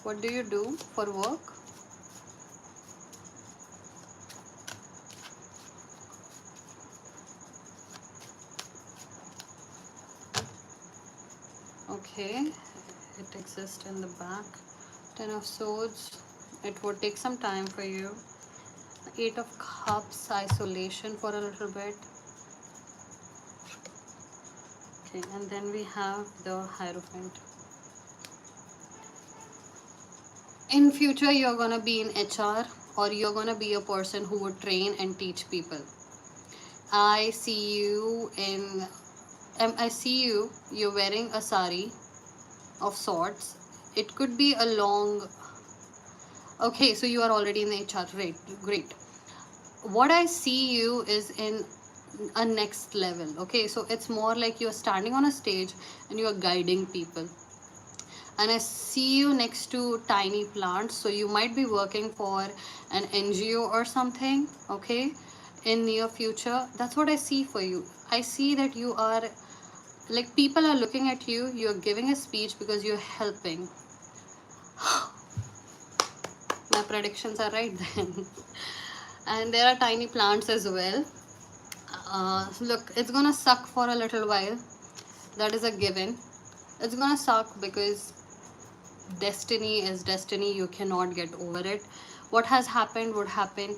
What do you do for work? Okay, it exists in the back. Ten of Swords. It would take some time for you. Eight of Cups, isolation for a little bit. Okay, and then we have the Hierophant. In future, you're gonna be in HR, or you're gonna be a person who would train and teach people. I see you in, I see you, you're wearing a sari of sorts. It could be a long, okay, so you are already in the HR, right? Great. What I see you is in a next level. Okay, so it's more like you're standing on a stage and you're guiding people. And I see you next to tiny plants. So you might be working for an NGO or something, okay, in near future. That's what I see for you. I see that you are like, people are looking at you, you're giving a speech because you're helping. My predictions are right then. And there are tiny plants as well. Look, it's gonna suck for a little while. That is a given. It's gonna suck because destiny is destiny. You cannot get over it. What has happened would happen.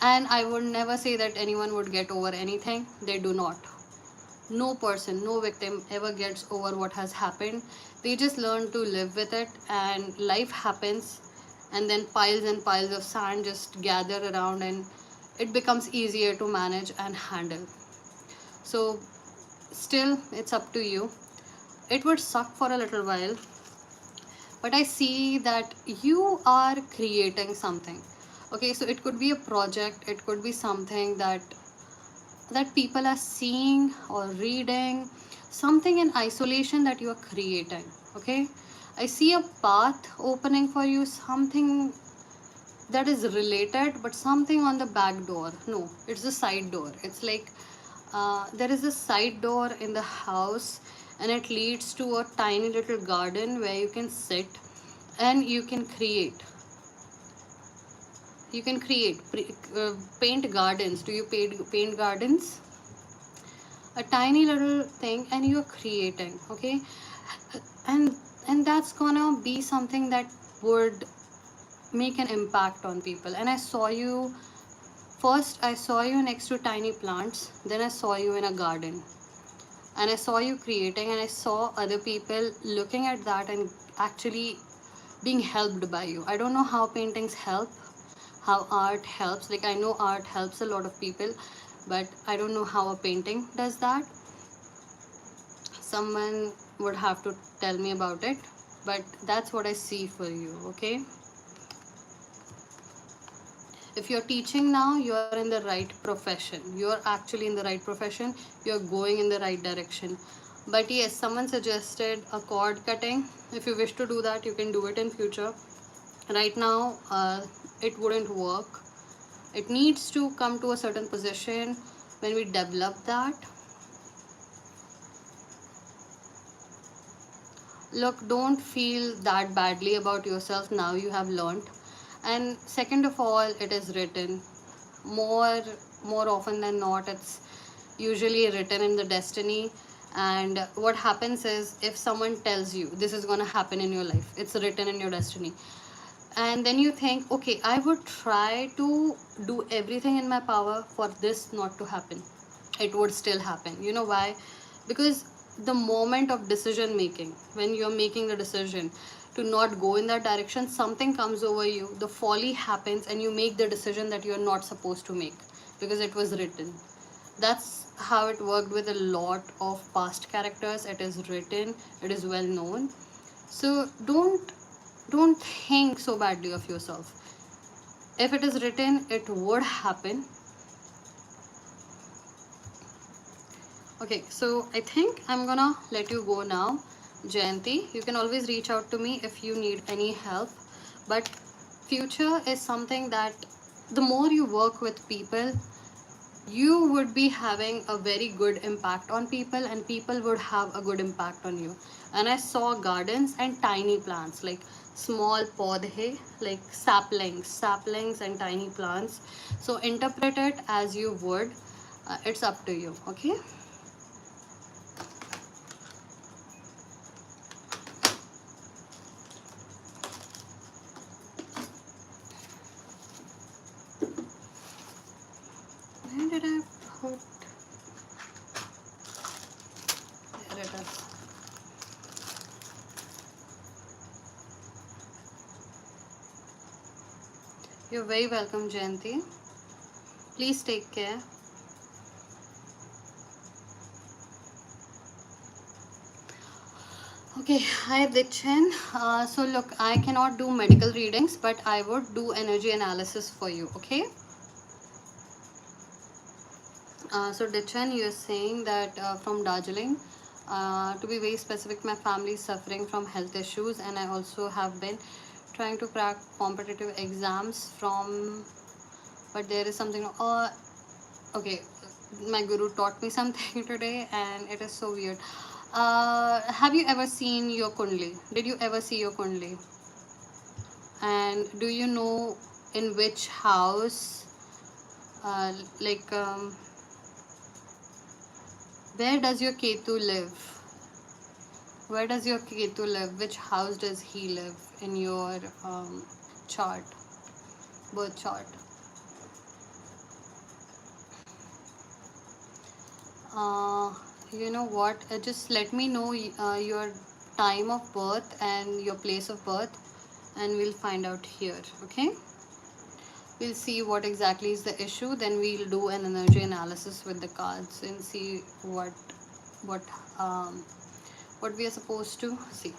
And I would never say that anyone would get over anything. They do not. No person, no victim ever gets over what has happened. They just learn to live with it, and life happens, and then piles and piles of sand just gather around, and it becomes easier to manage and handle. So, still, it's up to you. It would suck for a little while, but I see that you are creating something. Okay, so it could be a project, it could be something that people are seeing or reading, something in isolation that you are creating. Okay, I see a path opening for you, something that is related, but something on the back door. No, it's the side door. It's like there is a side door in the house, and it leads to a tiny little garden where you can sit and you can create. You can create, paint gardens. Do you paint gardens? A tiny little thing, and you're creating. Okay, and that's gonna be something that would make an impact on people. And I saw you first, I saw you next to tiny plants, then I saw you in a garden, and I saw you creating, and I saw other people looking at that and actually being helped by you. I don't know how paintings help, how art helps. Like, I know art helps a lot of people, but I don't know how a painting does that. Someone would have to tell me about it, but that's what I see for you. Okay, if you're teaching now, you're in the right profession. You're actually in the right profession. You're going in the right direction. But yes, someone suggested a cord cutting. If you wish to do that, you can do it in future. Right now, it wouldn't work. It needs to come to a certain position when we develop that. Look, don't feel that badly about yourself. Now you have learned. And second of all, it is written. More often than not, it's usually written in the destiny. And what happens is, if someone tells you this is going to happen in your life, it's written in your destiny, and then you think, okay, I would try to do everything in my power for this not to happen, it would still happen. You know why? Because the moment of decision making, when you're making the decision to not go in that direction, something comes over you, the folly happens, and you make the decision that you're not supposed to make because it was written. That's how it worked with a lot of past characters. It is written, it is well known. So don't think so badly of yourself. If it is written, it would happen. Okay, so I think I'm gonna let you go now, Jayanti. You can always reach out to me if you need any help. But future is something that the more you work with people, you would be having a very good impact on people, and people would have a good impact on you. And I saw gardens and tiny plants, like small podhe, like saplings and tiny plants. So interpret it as you would. It's up to you. Okay. Where did I put? There it You're very welcome, Jayanti. Please take care. Okay, hi Dikshin. So look, I cannot do medical readings, but I would do energy analysis for you. Okay. So Dikshin, you're saying that from Darjeeling. To be very specific, my family is suffering from health issues, and I also have been trying to crack competitive exams from. But there is something. Okay, my guru taught me something today, and it is so weird. Have you ever seen your kundli? Did you ever see your kundli? And do you know in which house, uh, like, where does your Ketu live? Where does your Ketu live? Which house does he live in your chart, birth chart? Uh, you know what? Just let me know your time of birth and your place of birth, and we'll find out here. Okay? We'll see what exactly is the issue. Then we'll do an energy analysis with the cards and see what um, what we are supposed to see.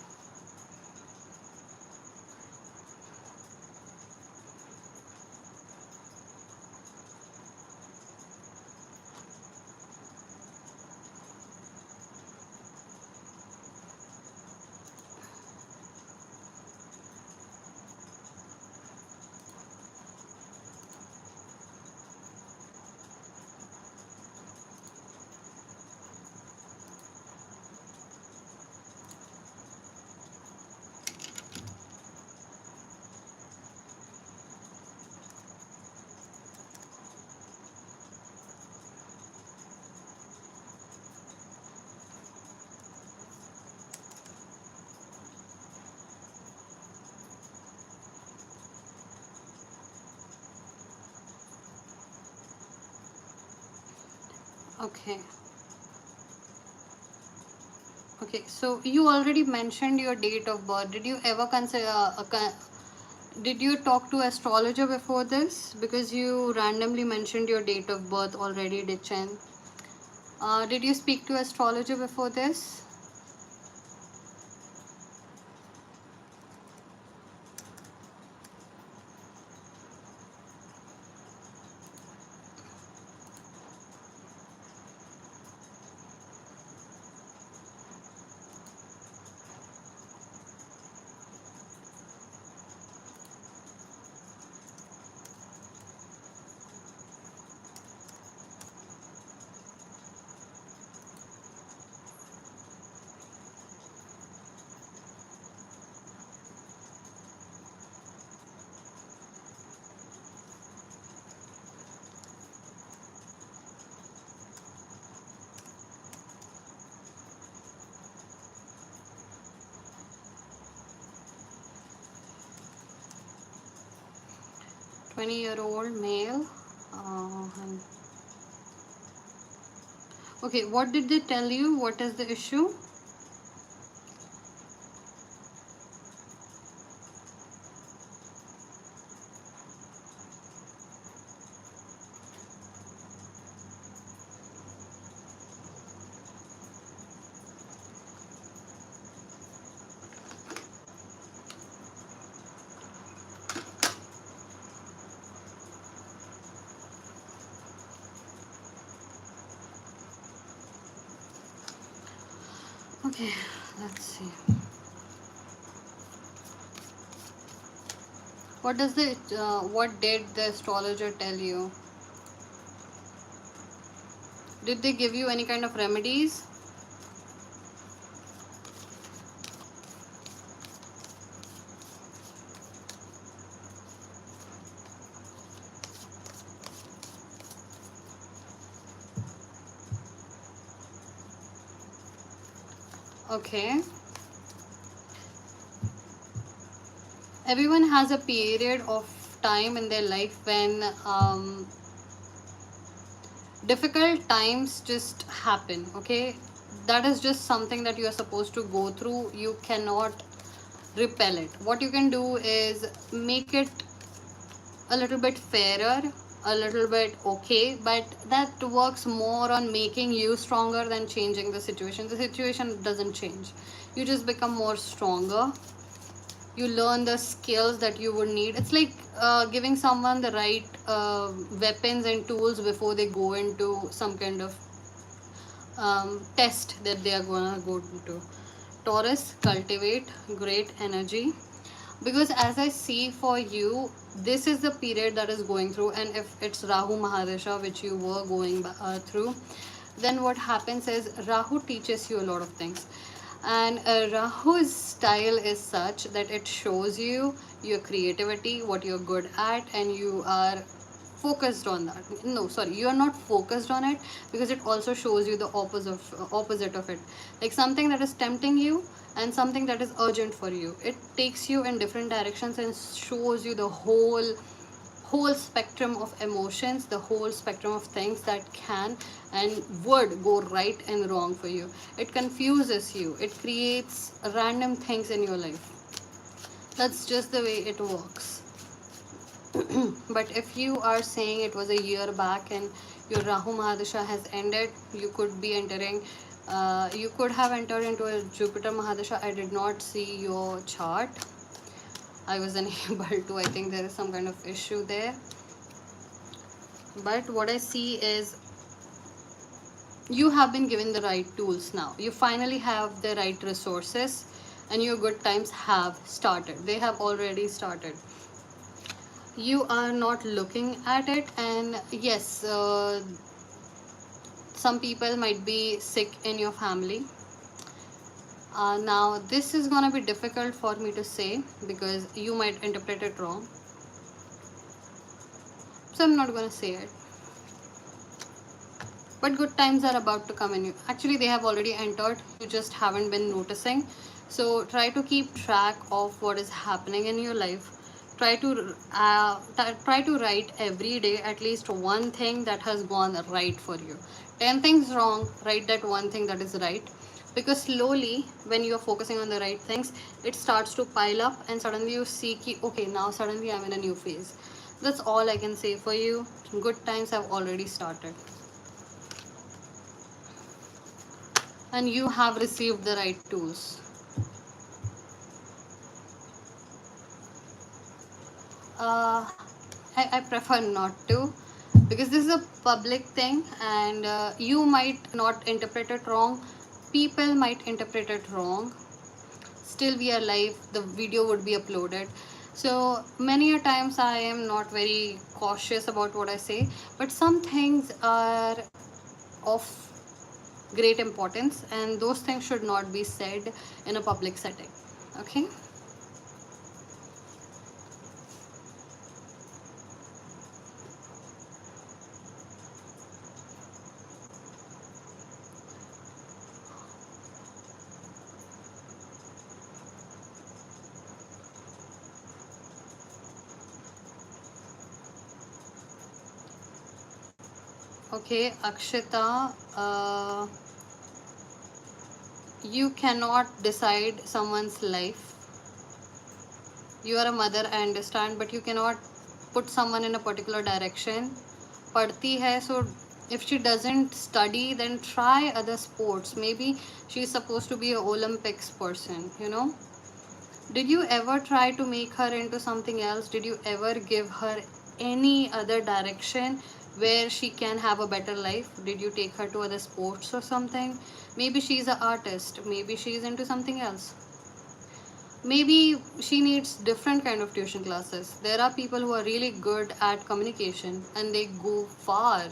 Okay. Okay, so you already mentioned your date of birth. Did you ever consider did you talk to astrologer before this? Because you randomly mentioned your date of birth already, Dichen. Did you speak to astrologer before this? Year-old male. And- okay, what did they tell you? What is the issue? Okay, let's see. What did the astrologer tell you? Did they give you any kind of remedies? Okay. Everyone has a period of time in their life when difficult times just happen. Okay, that is just something that you are supposed to go through. You cannot repel it. What you can do is make it a little bit fairer, a little bit okay, but that works more on making you stronger than changing the situation. The situation doesn't change, you just become more stronger. You learn the skills that you would need. It's like giving someone the right weapons and tools before they go into some kind of test that they are gonna go into. Taurus, cultivate great energy, because as I see for you, this is the period that is going through, and if it's Rahu Mahadasha which you were going through, then what happens is Rahu teaches you a lot of things, and Rahu's style is such that it shows you your creativity, what you're good at, and you are focused on that. No, sorry, you are not focused on it, because it also shows you the opposite of it, like something that is tempting you and something that is urgent for you. It takes you in different directions and shows you the whole spectrum of emotions, the whole spectrum of things that can and would go right and wrong for you. It confuses you, it creates random things in your life. That's just the way it works. But if you are saying it was a year back and your Rahu Mahadasha has ended, you could be entering, you could have entered into a Jupiter Mahadasha. I did not see your chart, I was unable to. I think there is some kind of issue there. But what I see is you have been given the right tools now. You finally have the right resources, and your good times have started. They have already started. You are not looking at it, and yes, some people might be sick in your family. Now this is gonna be difficult for me to say because you might interpret it wrong, so I'm not gonna say it. But good times are about to come in you. Actually, they have already entered, you just haven't been noticing. So try to keep track of what is happening in your life. Try to write every day at least one thing that has gone right for you. 10 things wrong, write that one thing that is right, because slowly when you are focusing on the right things, it starts to pile up, and suddenly you see ki, okay, now suddenly I'm in a new phase. That's all I can say for you. Good times have already started, and you have received the right tools. uh, I prefer not to, because this is a public thing, and you might not interpret it wrong, people might interpret it wrong. Still we are live, the video would be uploaded, so many a times I am not very cautious about what I say, but some things are of great importance, and those things should not be said in a public setting. Okay. Okay, Akshita, you cannot decide someone's life. You are a mother, I understand, but you cannot put someone in a particular direction. Padti hai, so if she doesn't study, then try other sports. Maybe she's supposed to be an Olympics person, you know. Did you ever try to make her into something else? Did you ever give her any other direction where she can have a better life? Did you take her to other sports or something? Maybe she's an artist, maybe she's into something else. Maybe she needs different kind of tuition classes. There are people who are really good at communication and they go far.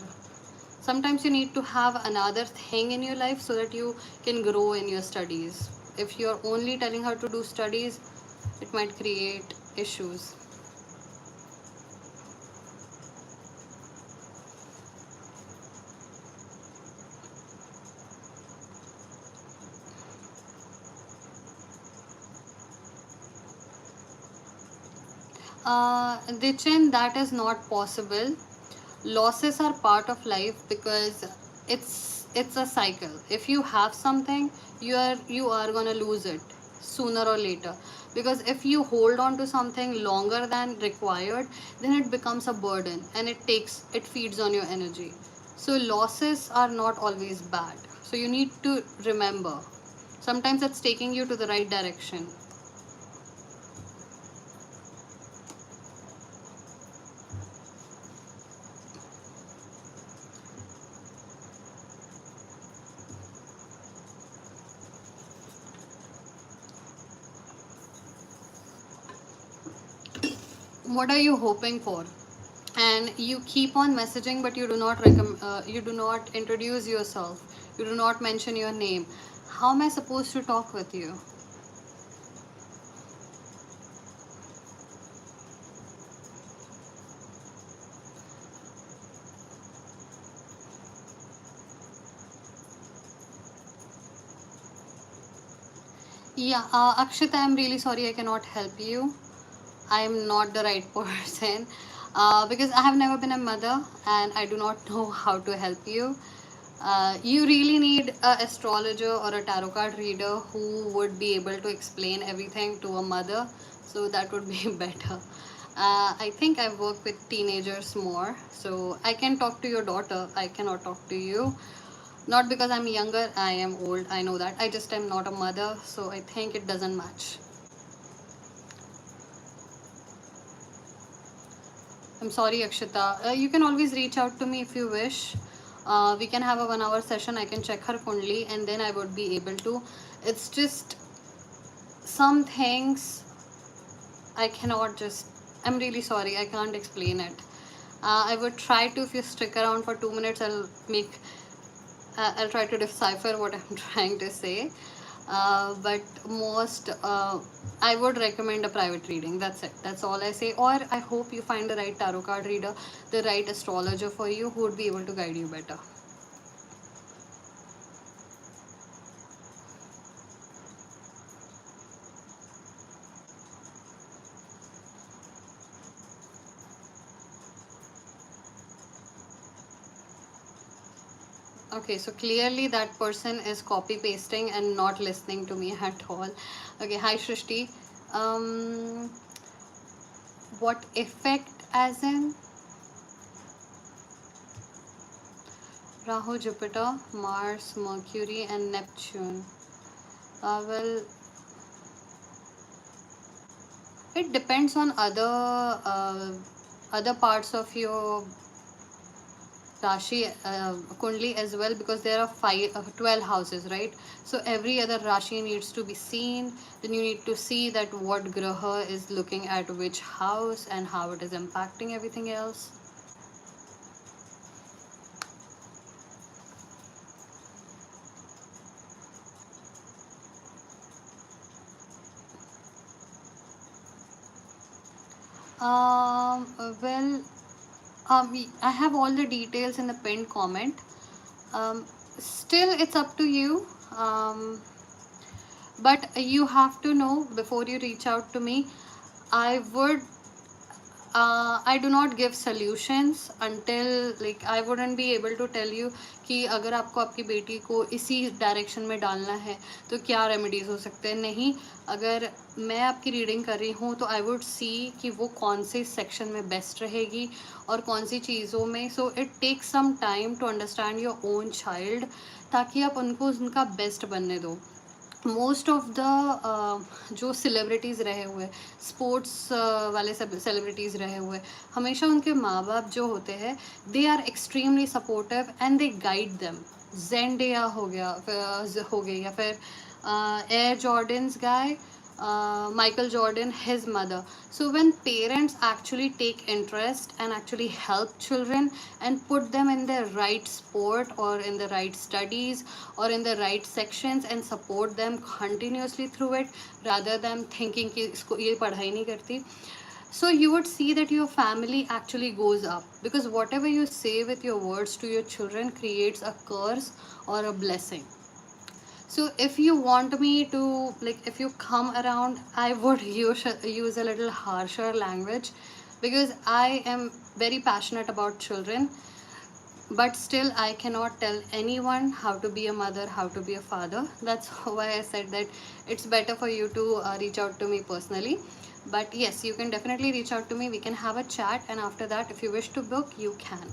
Sometimes you need to have another thing in your life so that you can grow in your studies. If you're only telling her to do studies, it might create issues. Dichin, that is not possible. Losses are part of life because it's a cycle. If you have something, you are gonna lose it. sooner or later. Because if you hold on to something longer than required, then it becomes a burden and it feeds on your energy. So losses are not always bad. So you need to remember, sometimes it's taking you to the right direction. What are you hoping for? And you keep on messaging, but you do not you do not introduce yourself, you do not mention your name. How am I supposed to talk with you? Yeah, Akshita, I'm really sorry I cannot help you. I am not the right person because I have never been a mother and I do not know how to help you. You really need an astrologer or a tarot card reader who would be able to explain everything to a mother, so that would be better. I think I work with teenagers more, so I can talk to your daughter. I cannot talk to you. Not because I'm younger, I am old. I know that. I just am not a mother, so I think it doesn't match. I'm sorry, Akshita. You can always reach out to me if you wish. We can have a 1 hour session. I can check her kundli and then I would be able to. It's just some things I cannot just. I'm really sorry. I can't explain it. I would try to. If you stick around for 2 minutes, I'll try to decipher what I'm trying to say. But most, I would recommend a private reading. That's it. That's all I say. Or I hope you find the right tarot card reader, the right astrologer for you who would be able to guide you better. Okay, so clearly that person is copy pasting and not listening to me at all. Okay, hi Shrishti. Um, what effect, as in Rahu, Jupiter, Mars, Mercury, and Neptune? Well, it depends on other parts of your Rashi Kundli as well, because there are 12 houses, right? So every other Rashi needs to be seen. Then you need to see that what Graha is looking at which house and how it is impacting everything else. Well, I have all the details in the pinned comment. Still, it's up to you. But you have to know before you reach out to me. I would I do not give solutions until, like, I wouldn't be able to tell you कि अगर आपको आपकी बेटी को इसी direction में डालना है तो क्या रेमेडीज हो सकते हैं. नहीं, अगर मैं आपकी रीडिंग कर रही हूँ तो आई वुड सी कि वो कौन से सेक्शन में बेस्ट रहेगी और कौन सी चीज़ों में. So it takes some time to understand your own child, ताकि आप उनको उनका बेस्ट बनने दो. मोस्ट ऑफ द जो सेलिब्रिटीज़ रहे हुए, स्पोर्ट्स वाले सब सेलिब्रिटीज़ रहे हुए, हमेशा उनके माँ बाप जो होते हैं, they are extremely supportive and they guide them. जेंडिया हो गई, या फिर Air Jordans guy, Michael Jordan, his mother. So when parents actually take interest and actually help children and put them in the right sport or in the right studies or in the right sections and support them continuously through it, rather than thinking कि इसको ये पढ़ाई नहीं करती, so you would see that your family actually goes up, because whatever you say with your words to your children creates a curse or a blessing. So if you want me to, like, if you come around, I would use a little harsher language, because I am very passionate about children. but still I cannot tell anyone how to be a mother, how to be a father. That's why I said that it's better for you to reach out to me personally. But yes, you can definitely reach out to me, we can have a chat, and after that if you wish to book, you can.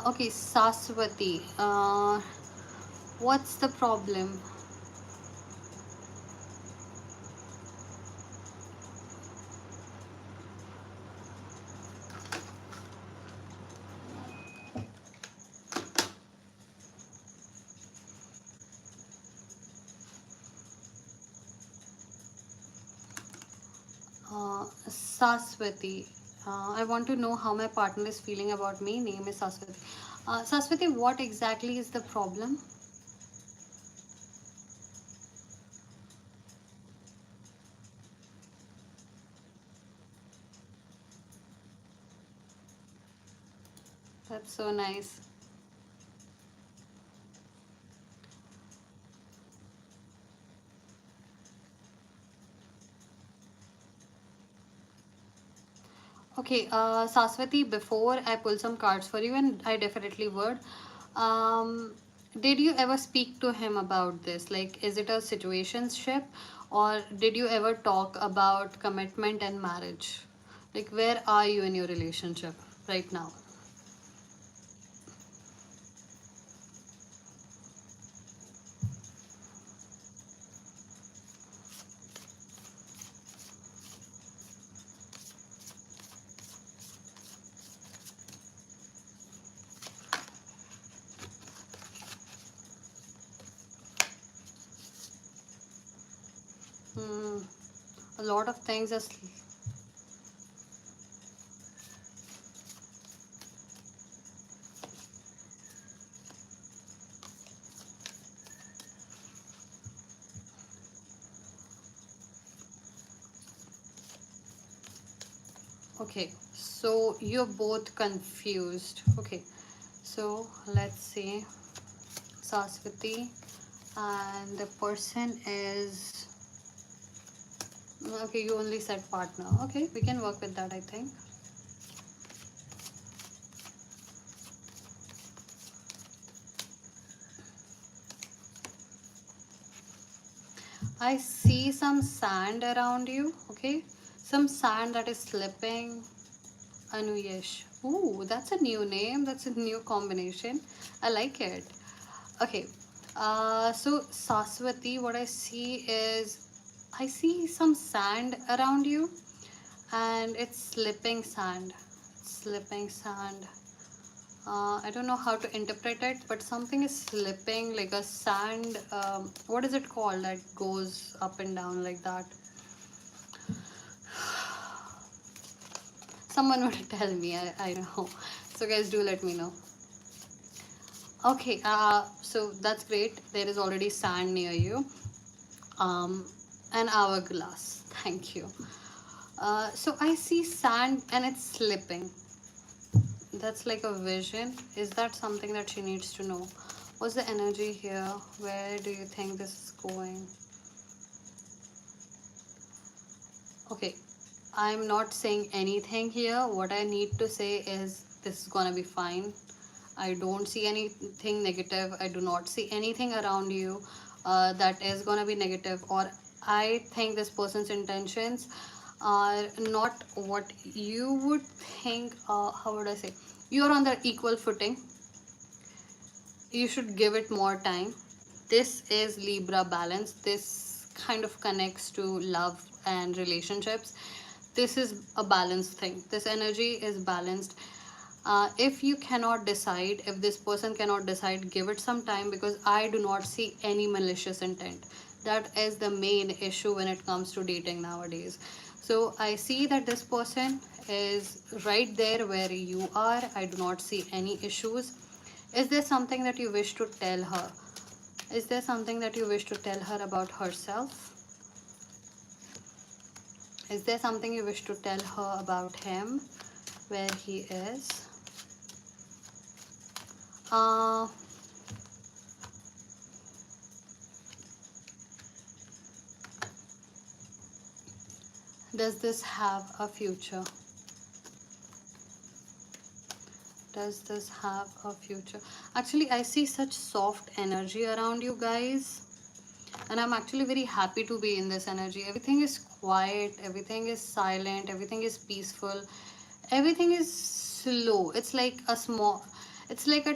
Okay, Saswati, what's the problem? Saswati, I want to know how my partner is feeling about me. Name is Saswati. Saswati, what exactly is the problem? That's so nice. Okay, Saswati, before I pull some cards for you, and I definitely would, did you ever speak to him about this? Like, is it a situationship, or did you ever talk about commitment and marriage? Like, where are you in your relationship right now? Hmm, a lot of things are. Okay, so you're both confused. Okay, so let's see, Saswati, and the person is. Okay, you only said partner. Okay, we can work with that, I think. I see some sand around you. Okay, some sand that is slipping. Anuyesh. Ooh, that's a new name. That's a new combination. I like it. Okay. So Saswati, what I see is I see some sand around you, and it's slipping sand. Slipping sand. I don't know how to interpret it, but something is slipping like a sand. What is it called that goes up and down like that? Someone would tell me. I know. So guys, do let me know. Okay. So that's great. There is already sand near you. Um, an hourglass. Thank you. So I see sand and it's slipping. That's like a vision. Is that something that she needs to know? What's the energy here? Where do you think this is going? Okay, I'm not saying anything here. What I need to say is this is gonna be fine. I don't see anything negative. I do not see anything around you that is gonna be negative, or I think this person's intentions are not what you would think. How would I say? You're on the equal footing. You should give it more time. This is Libra balance. This kind of connects to love and relationships. This is a balanced thing. This energy is balanced. If you cannot decide, if this person cannot decide, give it some time, because I do not see any malicious intent. That is the main issue when it comes to dating nowadays. So I see that this person is right there where you are. I do not see any issues. Is there something that you wish to tell her? Is there something that you wish to tell her about herself? Is there something you wish to tell her about him, where he is? Uh, Does this have a future? Does this have a future? Actually, I see such soft energy around you guys, and I'm actually very happy to be in this energy. Everything is quiet, everything is silent, everything is peaceful, everything is slow. It's like a small, it's like a,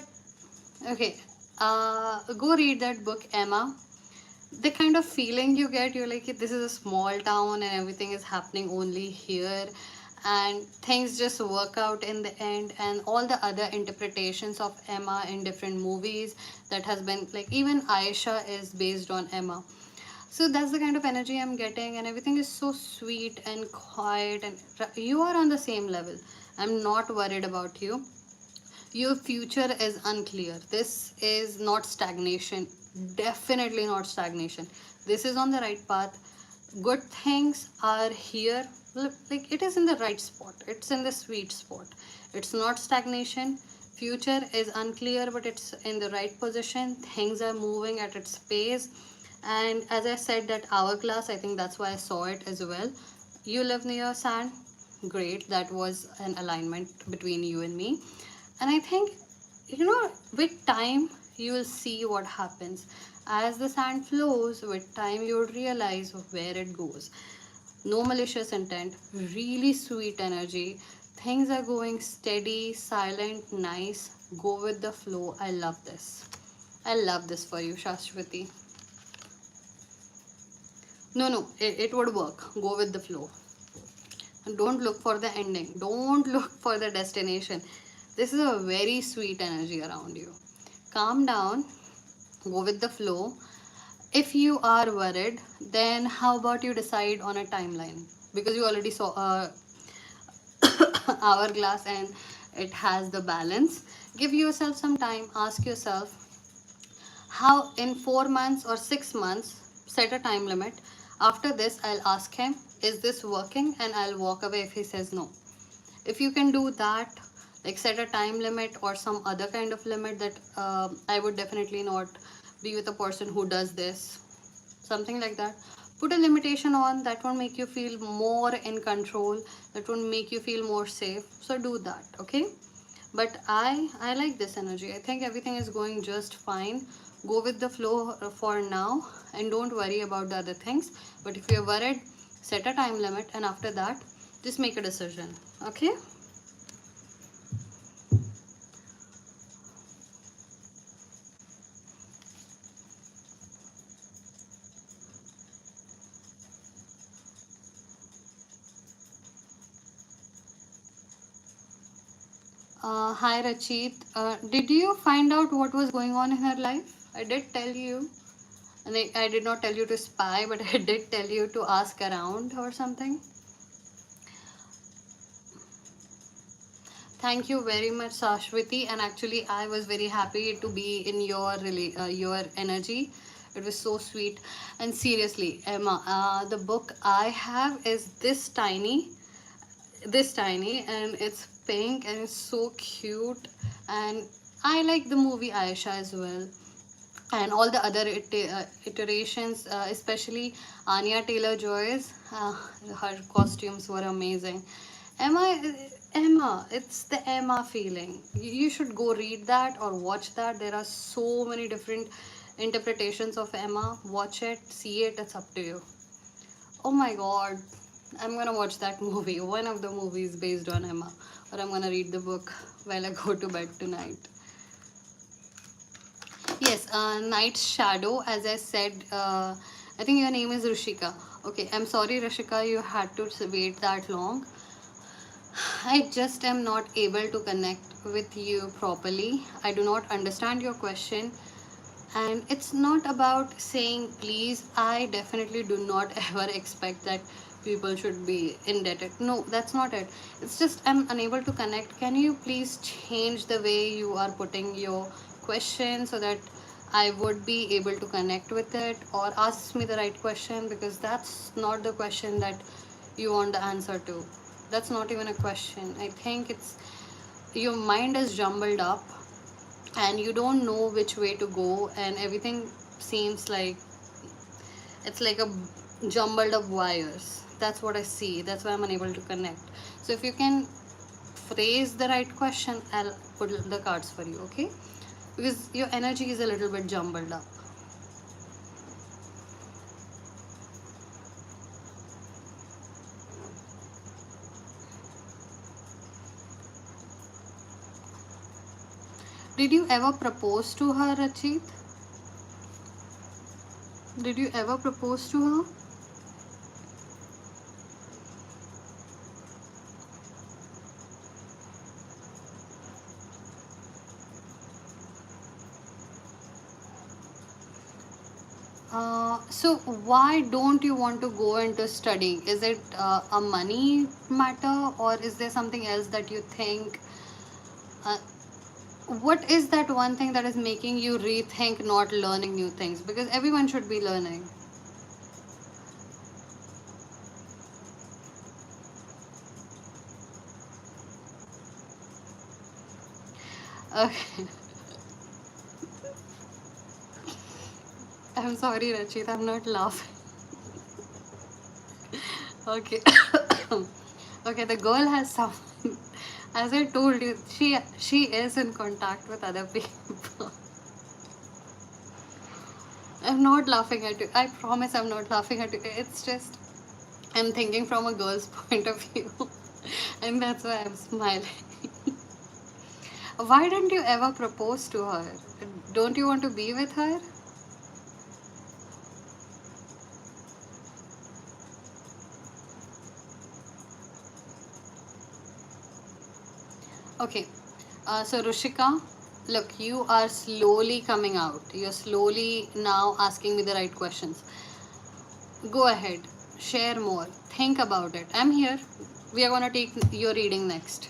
okay, go read that book, Emma. The kind of feeling you get, you're like, this is a small town and everything is happening only here, and things just work out in the end. And all the other interpretations of Emma in different movies that has been like, even Aisha is based on Emma. So that's the kind of energy I'm getting, and everything is so sweet and quiet, and you are on the same level. I'm not worried about you. Your future is unclear. This is not stagnation. Definitely not stagnation. This is on the right path. Good things are here. Like, it is in the right spot. It's in the sweet spot. It's not stagnation. Future is unclear, but it's in the right position. Things are moving at its pace. And as I said, that hourglass, I think that's why I saw it as well. You live near sand. Great. That was an alignment between you and me. And I think, with time, you will see what happens. As the sand flows, with time, you would realize where it goes. No malicious intent, really sweet energy. Things are going steady, silent, nice. Go with the flow. I love this. I love this for you, Shashwati. No, no, it would work. Go with the flow. Don't look for the ending. Don't look for the destination. This is a very sweet energy around you. Calm down. Go with the flow. If you are worried, then how about you decide on a timeline? Because you already saw a hourglass and it has the balance. Give yourself some time. Ask yourself, how in 4 months or 6 months, set a time limit. After this, I'll ask him, is this working? And I'll walk away if he says no. If you can do that, like set a time limit or some other kind of limit, that I would definitely not be with a person who does this, something like that. Put a limitation on that, won't make you feel more in control, that won't make you feel more safe. So do that, okay? But I like this energy. I think everything is going just fine. Go with the flow for now, and don't worry about the other things. But if you're worried, set a time limit, and after that, just make a decision, okay? Hi Rachit. Did you find out what was going on in her life? I did tell you, and I did not tell you to spy, but I did tell you to ask around or something. Thank you very much, Sashwati. And actually, I was very happy to be in your energy. It was so sweet. And seriously, Emma, the book I have is this tiny, and it's pink and it's so cute. And I like the movie Aisha as well, and all the other iterations, especially Anya Taylor-Joy's. Her costumes were amazing. Emma, Emma, it's the Emma feeling. You should go read that or watch that. There are so many different interpretations of Emma. Watch it, see it. It's up to you. Oh my God, I'm gonna watch that movie. One of the movies based on Emma, or I'm gonna read the book while I go to bed tonight. Yes, Night Shadow, as I said, I think your name is Rushika. Okay, I'm sorry, Rushika, you had to wait that long. I just am not able to connect with you properly. I do not understand your question. And it's not about saying please. I definitely do not ever expect that people should be indebted. No, that's not it. It's just I'm unable to connect. Can you please change the way you are putting your question so that I would be able to connect with it, or ask me the right question, because that's not the question that you want the answer to. That's not even a question. I think it's your mind is jumbled up and you don't know which way to go, and everything seems like it's like a jumbled up wires. that's what I see. That's why I'm unable to connect. So if you can phrase the right question, I'll put the cards for you, okay? Because your energy is a little bit jumbled up. Did you ever propose to her, Rachit? Did you ever propose to her? So why don't you want to go into studying? Is it a money matter, or is there something else that you think? Uh, what is that one thing that is making you rethink not learning new things? Because everyone should be learning. Okay. I'm sorry, Rachit. I'm not laughing. Okay. Okay, the girl has some. As I told you, she is in contact with other people. I'm not laughing at you. I promise I'm not laughing at you. It's just I'm thinking from a girl's point of view, and that's why I'm smiling. Why don't you ever propose to her? Don't you want to be with her? Okay. So Rushika, look, you are slowly coming out. You're slowly now asking me the right questions. Go ahead, share more, think about it. I'm here. We are gonna take your reading next.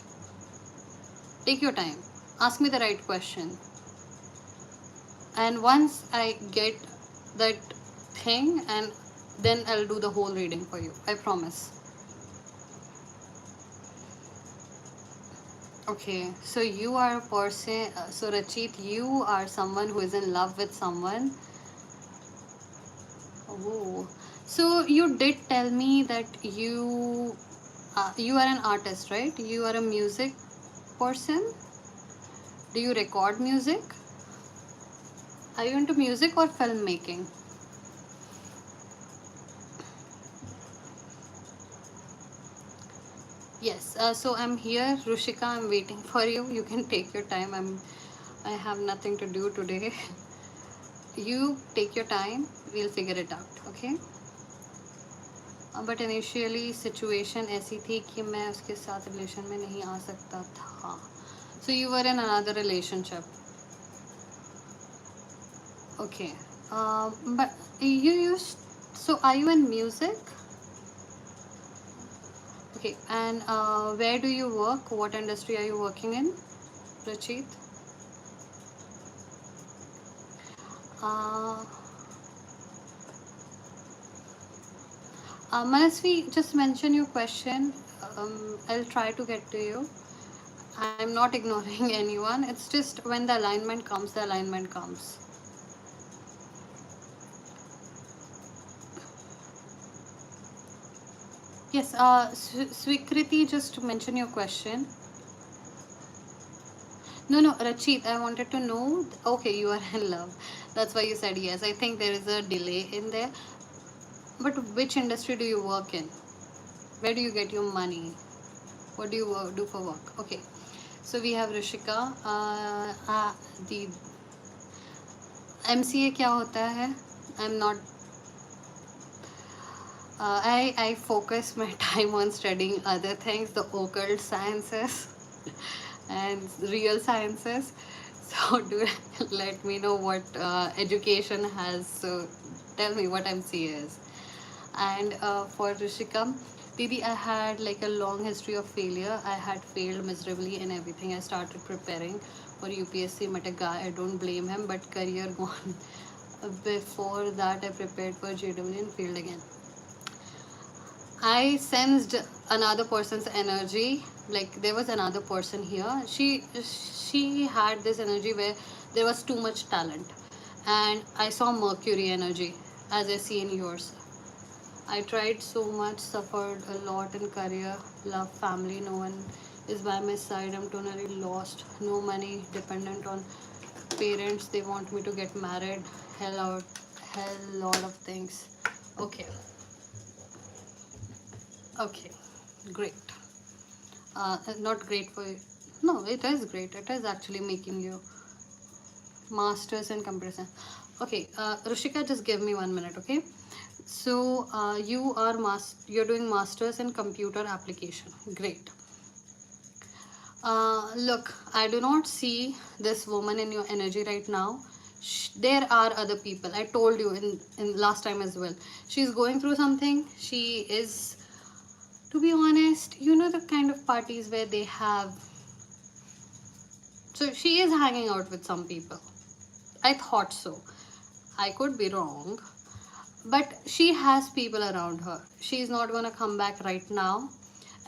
Take your time. Ask me the right question. And once I get that thing, and then I'll do the whole reading for you. I promise. Okay, so you are a person. So Rachit, you are someone who is in love with someone. Oh, so you did tell me that you are an artist, right? You are a music person. Do you record music? Are you into music or filmmaking? Yes. So I'm here, Rushika. I'm waiting for you. You can take your time. I have nothing to do today. You take your time. We'll figure it out. Okay. But initially situation ऐसी थी कि मैं उसके साथ relation में नहीं आ सकता था. So you were in another relationship. Okay. But you use. So are you in music? Okay, and where do you work? What industry are you working in, Rachit? Uh, Manasvi, just mention your question. I'll try to get to you. I'm not ignoring anyone. It's just when the alignment comes, the alignment comes. Yes, Swikriti, just mention your question. No, Rachit, I wanted to know. Okay, you are in love. That's why you said yes. I think there is a delay in there. But which industry do you work in? Where do you get your money? What do you do for work? Okay, so we have Rishika. The MCA क्या होता है? I'm not. I focus my time on studying other things, the occult sciences and real sciences. So do let me know what education has. So tell me what MCA is. And for Rishika, Didi, I had like a long history of failure. I had failed miserably in everything. I started preparing for UPSC. Met a guy, I don't blame him, but career gone. Before that, I prepared for JW and failed again. I sensed another person's energy. Like there was another person here. She had this energy where there was too much talent, and I saw Mercury energy as I see in yours. I tried so much, suffered a lot in career, love, family, no one is by my side. I'm totally lost. No money, dependent on parents. They want me to get married. Hell lot of things. Okay, okay, great. Not great for you. No, it is great. It is actually making you masters in computer science. Okay, Rushika, just give me 1 minute, okay? So you're doing masters in computer application. Great. Look, I do not see this woman in your energy right now. There are other people. I told you in last time as well. She's going through something. She is, to be honest, you know the kind of parties where they have. So she is hanging out with some people. I thought so. I could be wrong, but she has people around her. She's not going to come back right now.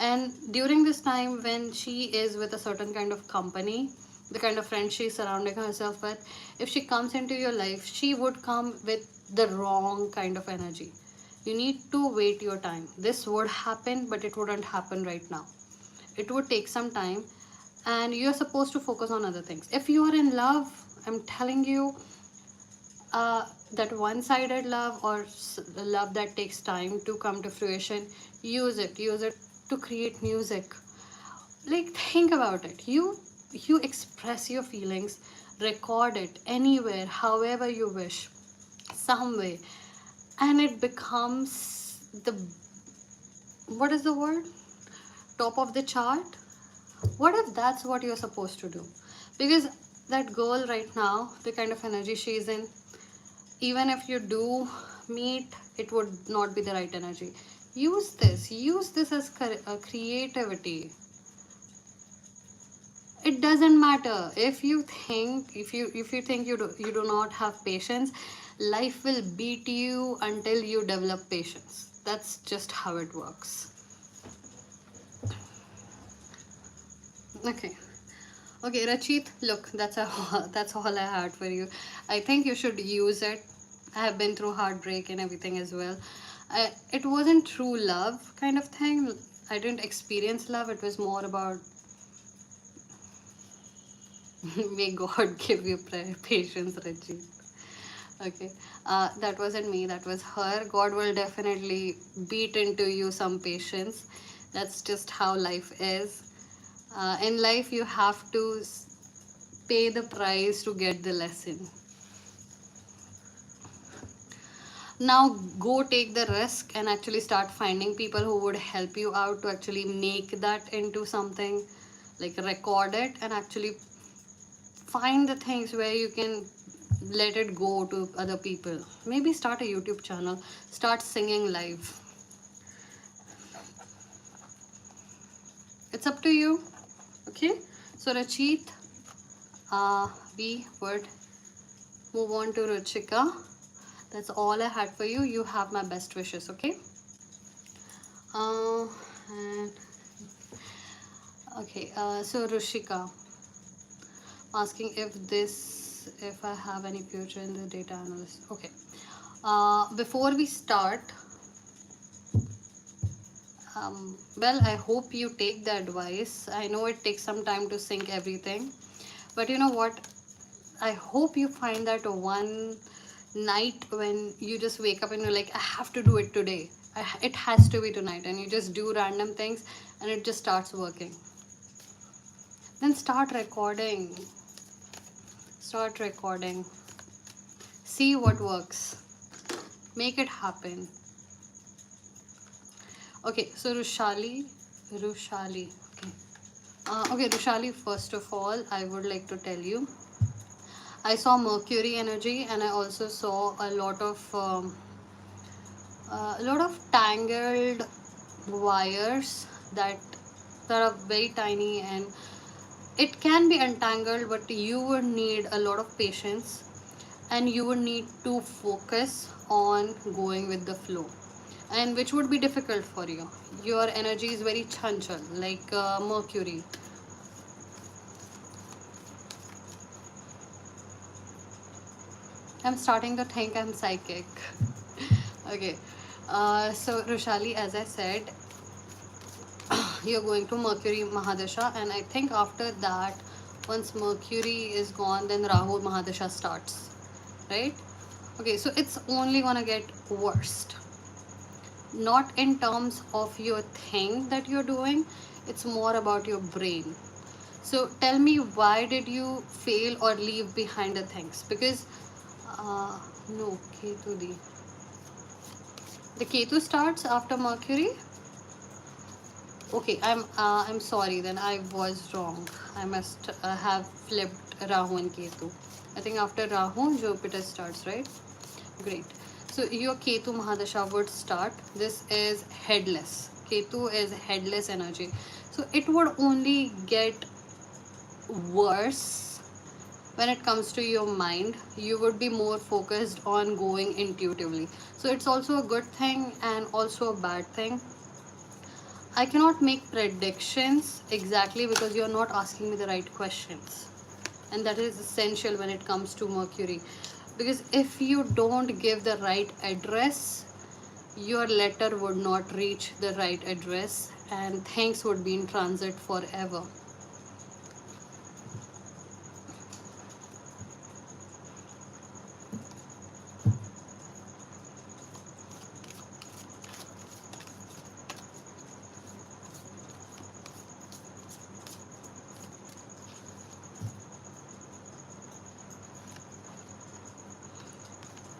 And during this time, when she is with a certain kind of company, the kind of friends she's surrounding herself with, if she comes into your life, she would come with the wrong kind of energy. You need to wait your time. This would happen, but it wouldn't happen right now. It would take some time, and you're supposed to focus on other things. If you are in love, I'm telling you, that one-sided love or love that takes time to come to fruition, use it to create music. Like, think about it. You express your feelings, record it anywhere, however you wish, some way, and it becomes the, what is the word, top of the chart. What if that's what you're supposed to do? Because that girl right now, the kind of energy she's in, even if you do meet, it would not be the right energy. Use this as creativity. It doesn't matter if you think, if you do not have patience, life will beat you until you develop patience. That's just how it works. Okay. Okay, Rachit, look, that's all I had for you. I think you should use it. I have been through heartbreak and everything as well. It wasn't true love kind of thing. I didn't experience love. It was more about may God give you patience, Rachit. Okay, that wasn't me. That was her. God will definitely beat into you some patience. That's just how life is. In life, you have to pay the price to get the lesson. Now go take the risk and actually start finding people who would help you out to actually make that into something, like record it and actually find the things where you can let it go to other people. Maybe start a YouTube channel, start singing live. It's up to you. Okay, so Rachit, we would move on to Ruchika. That's all I had for you. You have my best wishes, okay? And okay, so Rushika asking if I have any future in the data analyst. Okay. Before we start, well, I hope you take the advice. I know it takes some time to sync everything, but you know what? I hope you find that one night when you just wake up and you're like, I have to do it today. It has to be tonight, and you just do random things and it just starts working. Then start recording. Start recording. See what works. Make it happen. Okay, so Rushali. Okay. Okay, Rushali, first of all, I would like to tell you, I saw Mercury energy, and I also saw a lot of tangled wires that are very tiny, and it can be untangled, but you would need a lot of patience and you would need to focus on going with the flow, and which would be difficult for you. Your energy is very chanchal, like Mercury. I'm starting to think I'm psychic. Okay. So Roshali, as I said, you're going to Mercury Mahadasha, and I think after that, once Mercury is gone, then Rahu Mahadasha starts, right? Okay, so it's only gonna get worst. Not in terms of your thing that you're doing, it's more about your brain. So tell me, why did you fail or leave behind the things? Because no, Ketu di. The Ketu starts after Mercury. Okay, I'm sorry. Then I was wrong. I must have flipped Rahu and Ketu. I think after Rahu, Jupiter starts, right? Great. So your Ketu Mahadasha would start. This is headless. Ketu is headless energy. So it would only get worse when it comes to your mind. You would be more focused on going intuitively. So it's also a good thing and also a bad thing. I cannot make predictions exactly because you're not asking me the right questions. And that is essential when it comes to Mercury. Because if you don't give the right address, your letter would not reach the right address and things would be in transit forever.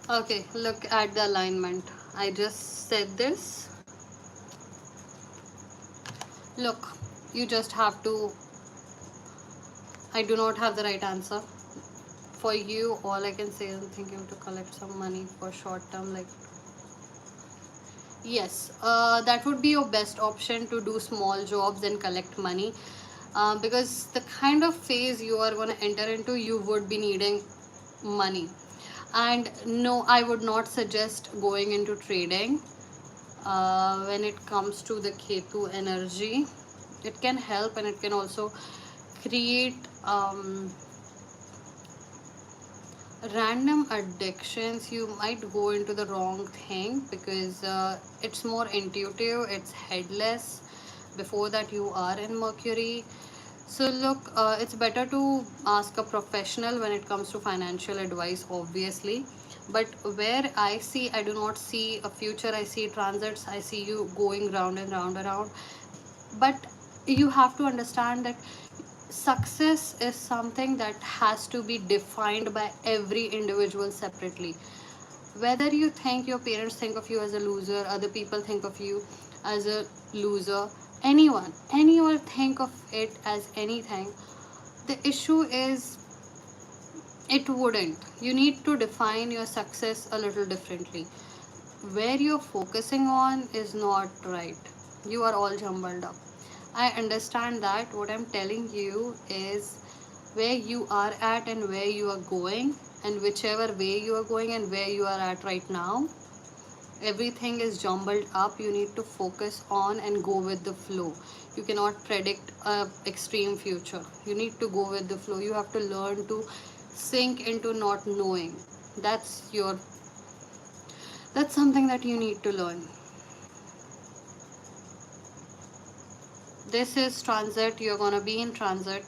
Okay, look at the alignment. I just said this. Look, you just have to. I do not have the right answer. For you, all I can say is I'm thinking to collect some money for short term, like yes, that would be your best option to do small jobs and collect money. Because the kind of phase you are going to enter into, you would be needing money. And no, I would not suggest going into trading when it comes to the Ketu energy. It can help and it can also create random addictions. You might go into the wrong thing because it's more intuitive, it's headless. Before that, you are in Mercury. So look, it's better to ask a professional when it comes to financial advice, obviously. But where I do not see a future. I see transits. I see you going round and round around. But you have to understand that success is something that has to be defined by every individual separately. Whether you think your parents think of you as a loser, other people think of you as a loser, anyone think of it as anything, the issue is it wouldn't. You need to define your success a little differently. Where you're focusing on is not right. You are all jumbled up. I understand that. What I'm telling you is where you are at and where you are going, and whichever way you are going and where you are at right now, everything is jumbled up. You need to focus on and go with the flow. You cannot predict a extreme future. You need to go with the flow. You have to learn to sink into not knowing. That's something that you need to learn. This is transit. You're going to be in transit,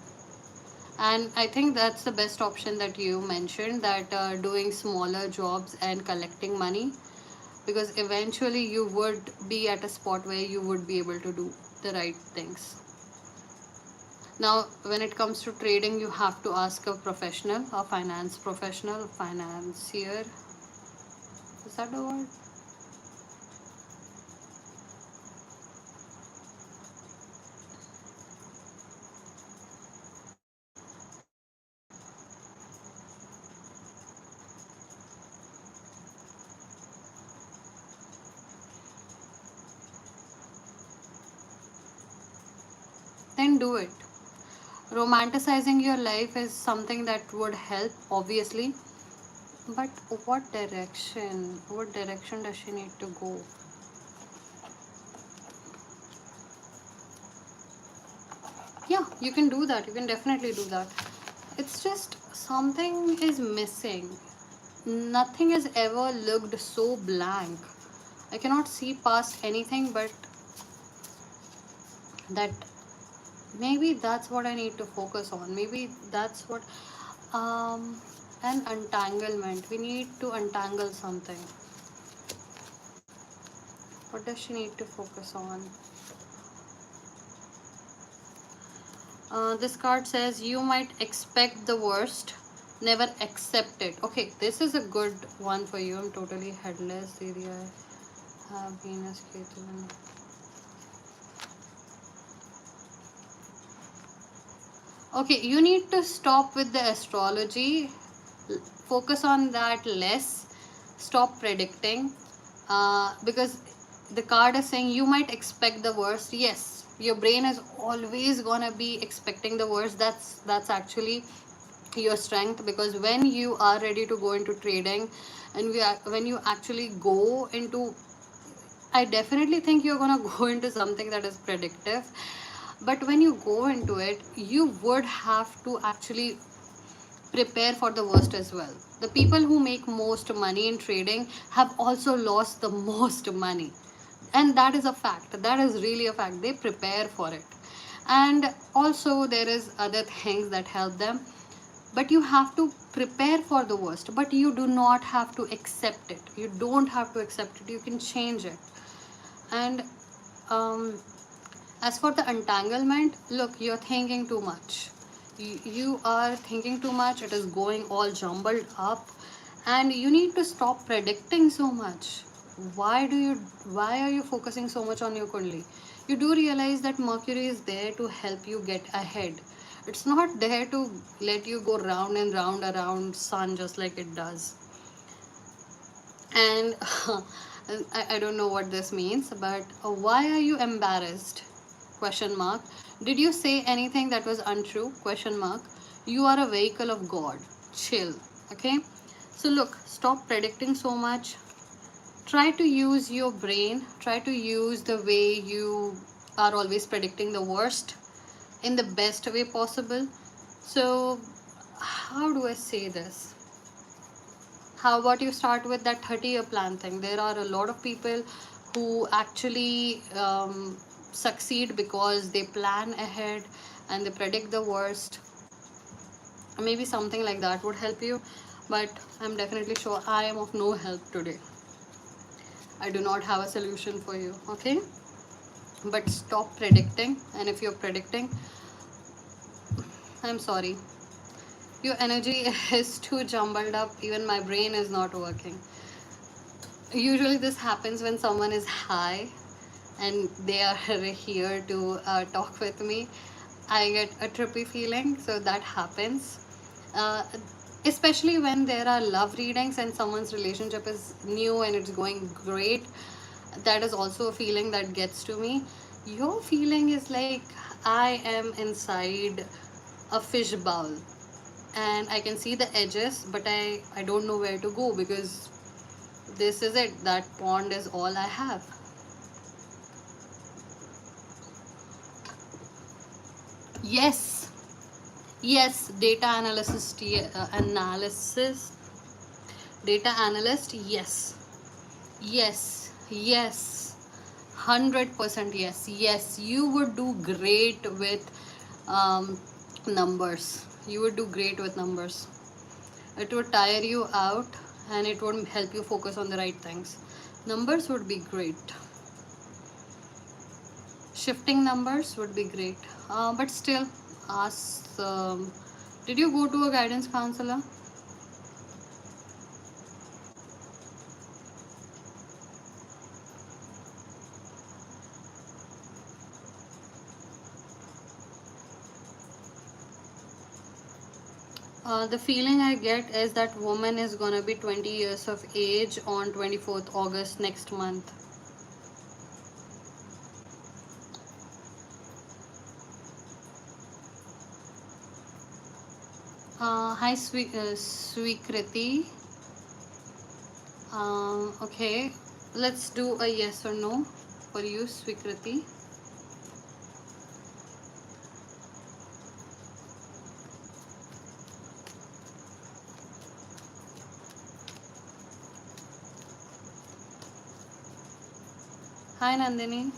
and I think that's the best option that you mentioned, that doing smaller jobs and collecting money, because eventually you would be at a spot where you would be able to do the right things. Now when it comes to trading, you have to ask a professional, a finance professional, financier, is that the word? Then do it. Romanticizing your life is something that would help, obviously, but what direction does she need to go? Yeah, you can do that. You can definitely do that. It's just something is missing. Nothing has ever looked so blank. I cannot see past anything, but that maybe that's what I need to focus on. Maybe that's what an entanglement. We need to untangle something. What does she need to focus on? This card says you might expect the worst, never accept it. Okay, this is a good one for you. I'm totally headless. Didi, I have Venus, Ketu. Okay, you need to stop with the astrology. Focus on that less. Stop predicting. Because the card is saying you might expect the worst. Yes, your brain is always gonna be expecting the worst. That's actually your strength, because when you are ready to go into trading, and when you actually go into, I definitely think you're gonna go into something that is predictive, but when you go into it, you would have to actually prepare for the worst as well. The people who make most money in trading have also lost the most money, and that is a fact. That is really a fact. They prepare for it, and also there is other things that help them, but you have to prepare for the worst, but you do not have to accept it. You don't have to accept it. You can change it. And um, as for the entanglement, look, you're thinking too much. You are thinking too much. It is going all jumbled up, and you need to stop predicting so much. Why are you focusing so much on your kundli? You do realize that Mercury is there to help you get ahead. It's not there to let you go round and round around sun just like it does. And I don't know what this means, but why are you embarrassed? Question mark. Did you say anything that was untrue? Question mark. You are a vehicle of God. Chill. Okay. So look, stop predicting so much. Try to use your brain. Try to use the way you are always predicting the worst in the best way possible. So how do I say this? How about you start with that 30-year plan thing? There are a lot of people who actually succeed because they plan ahead and they predict the worst. Maybe something like that would help you, but I'm definitely sure I am of no help today. I do not have a solution for you. Okay, but stop predicting. And if you're predicting, I'm sorry, your energy is too jumbled up. Even my brain is not working. Usually this happens when someone is high and they are here to talk with me. I get a trippy feeling, so that happens. uh, Especially when there are love readings and someone's relationship is new and it's going great. That is also a feeling that gets to me. Your feeling is like I am inside a fish bowl and I can see the edges, but I don't know where to go, because this is it. That pond is all I have. Yes, yes, analysis, data analyst. Yes, yes, yes, 100% yes, yes. You would do great with um, numbers. You would do great with numbers. It would tire you out, and it would help you focus on the right things. Numbers would be great. Shifting numbers would be great. But still, ask. Did you go to a guidance counselor? The feeling I get is that woman is gonna be 20 years of age on 24th August next month. Hi, Sweekriti. Okay, let's do a yes or no for you, Sweekriti. Hi Nandini.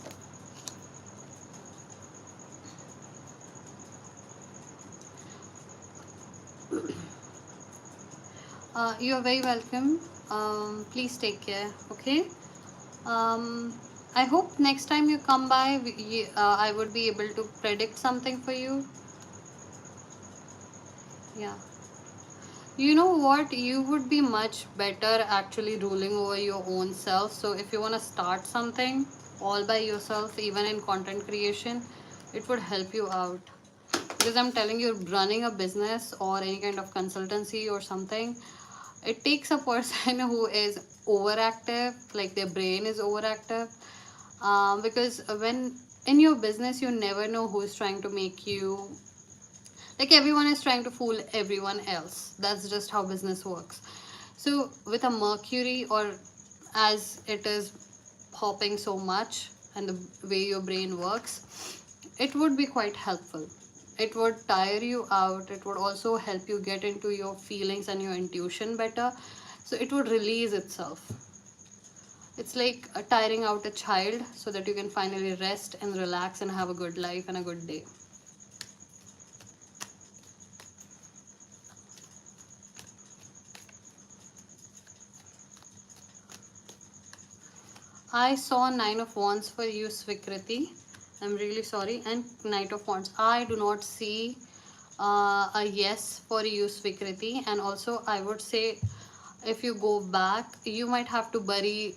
You're very welcome. Please take care. Okay. Um, I hope next time you come by, I would be able to predict something for you. Yeah. You know what? You would be much better actually ruling over your own self. So if you want to start something all by yourself, even in content creation, it would help you out. Because I'm telling you, running a business or any kind of consultancy or something, it takes a person who is overactive, like their brain is overactive. Because when in your business, you never know who is trying to make you, like everyone is trying to fool everyone else. That's just how business works. So with a Mercury, or as it is hopping so much, and the way your brain works, it would be quite helpful. It would tire you out. It would also help you get into your feelings and your intuition better. So it would release itself. It's like tiring out a child so that you can finally rest and relax and have a good life and a good day. I saw Nine of Wands for you, Svikriti. I'm really sorry. And Knight of Wands. I do not see a yes for you, Svikriti. And also, I would say if you go back, you might have to bury.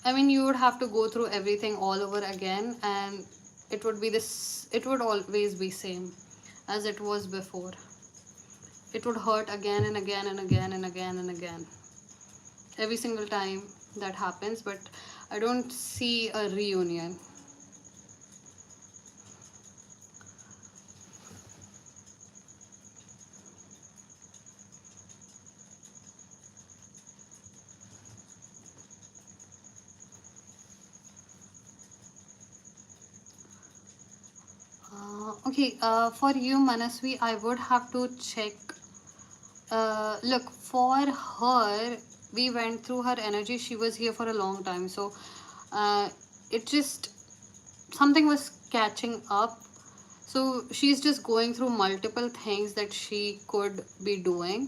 I mean, you would have to go through everything all over again, and it would be this. It would always be same as it was before. It would hurt again and again and again and again and again. Every single time that happens, but I don't see a reunion. Okay, for you, Manasvi, I would have to check. Look, for her, we went through her energy. She was here for a long time, so uh, it just something was catching up. So she's just going through multiple things that she could be doing.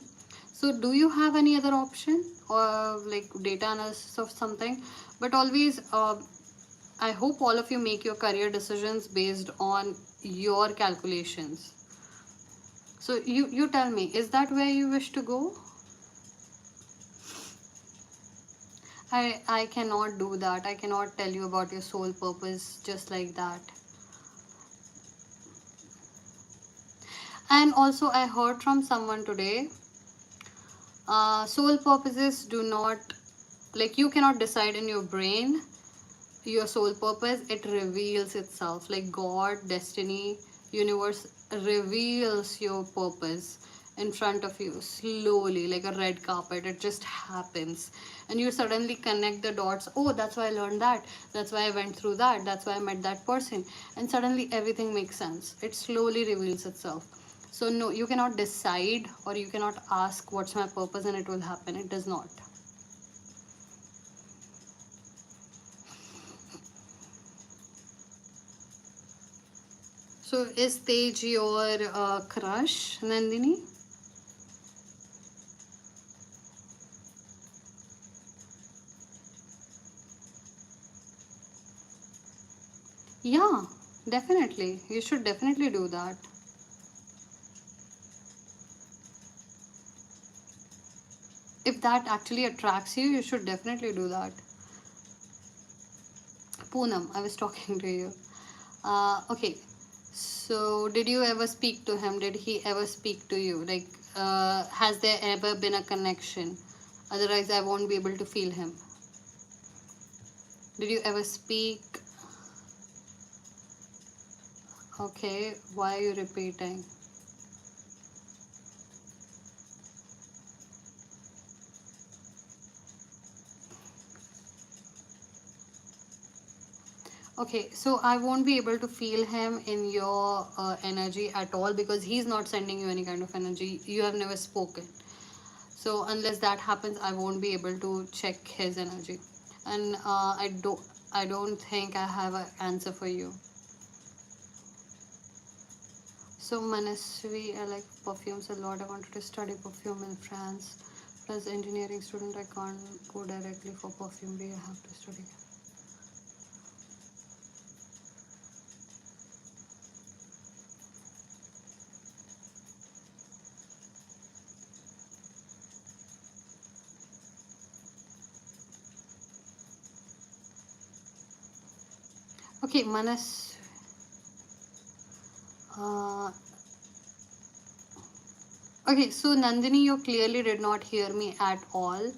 So do you have any other option, or like data analysis of something? But always, I hope all of you make your career decisions based on your calculations. So you tell me, is that where you wish to go? I cannot do that. I cannot tell you about your soul purpose just like that. And also, I heard from someone today, soul purposes do not, like, you cannot decide in your brain your soul purpose. It reveals itself, like God, destiny, universe reveals your purpose in front of you slowly, like a red carpet. It just happens, and you suddenly connect the dots. Oh, that's why I learned that, that's why I went through that, that's why I met that person, and suddenly everything makes sense. It slowly reveals itself. So no, you cannot decide, or you cannot ask what's my purpose and it will happen. It does not. So is Tej your crush, Nandini? Yeah, definitely. You should definitely do that. If that actually attracts you, you should definitely do that. Poonam, I was talking to you. Okay, so did you ever speak to him? Did he ever speak to you? Like, has there ever been a connection? Otherwise, I won't be able to feel him. Did you ever speak? Okay, why are you repeating? Okay, so I won't be able to feel him in your energy at all, because he's not sending you any kind of energy. You have never spoken. So unless that happens, I won't be able to check his energy. and I don't think I have an answer for you. So Manasvi, I like perfumes a lot. I wanted to study perfume in France. Plus engineering student, I can't go directly for perfume. We have to study. Okay, Manas. Uh, okay, so Nandini, you clearly did not hear me at all.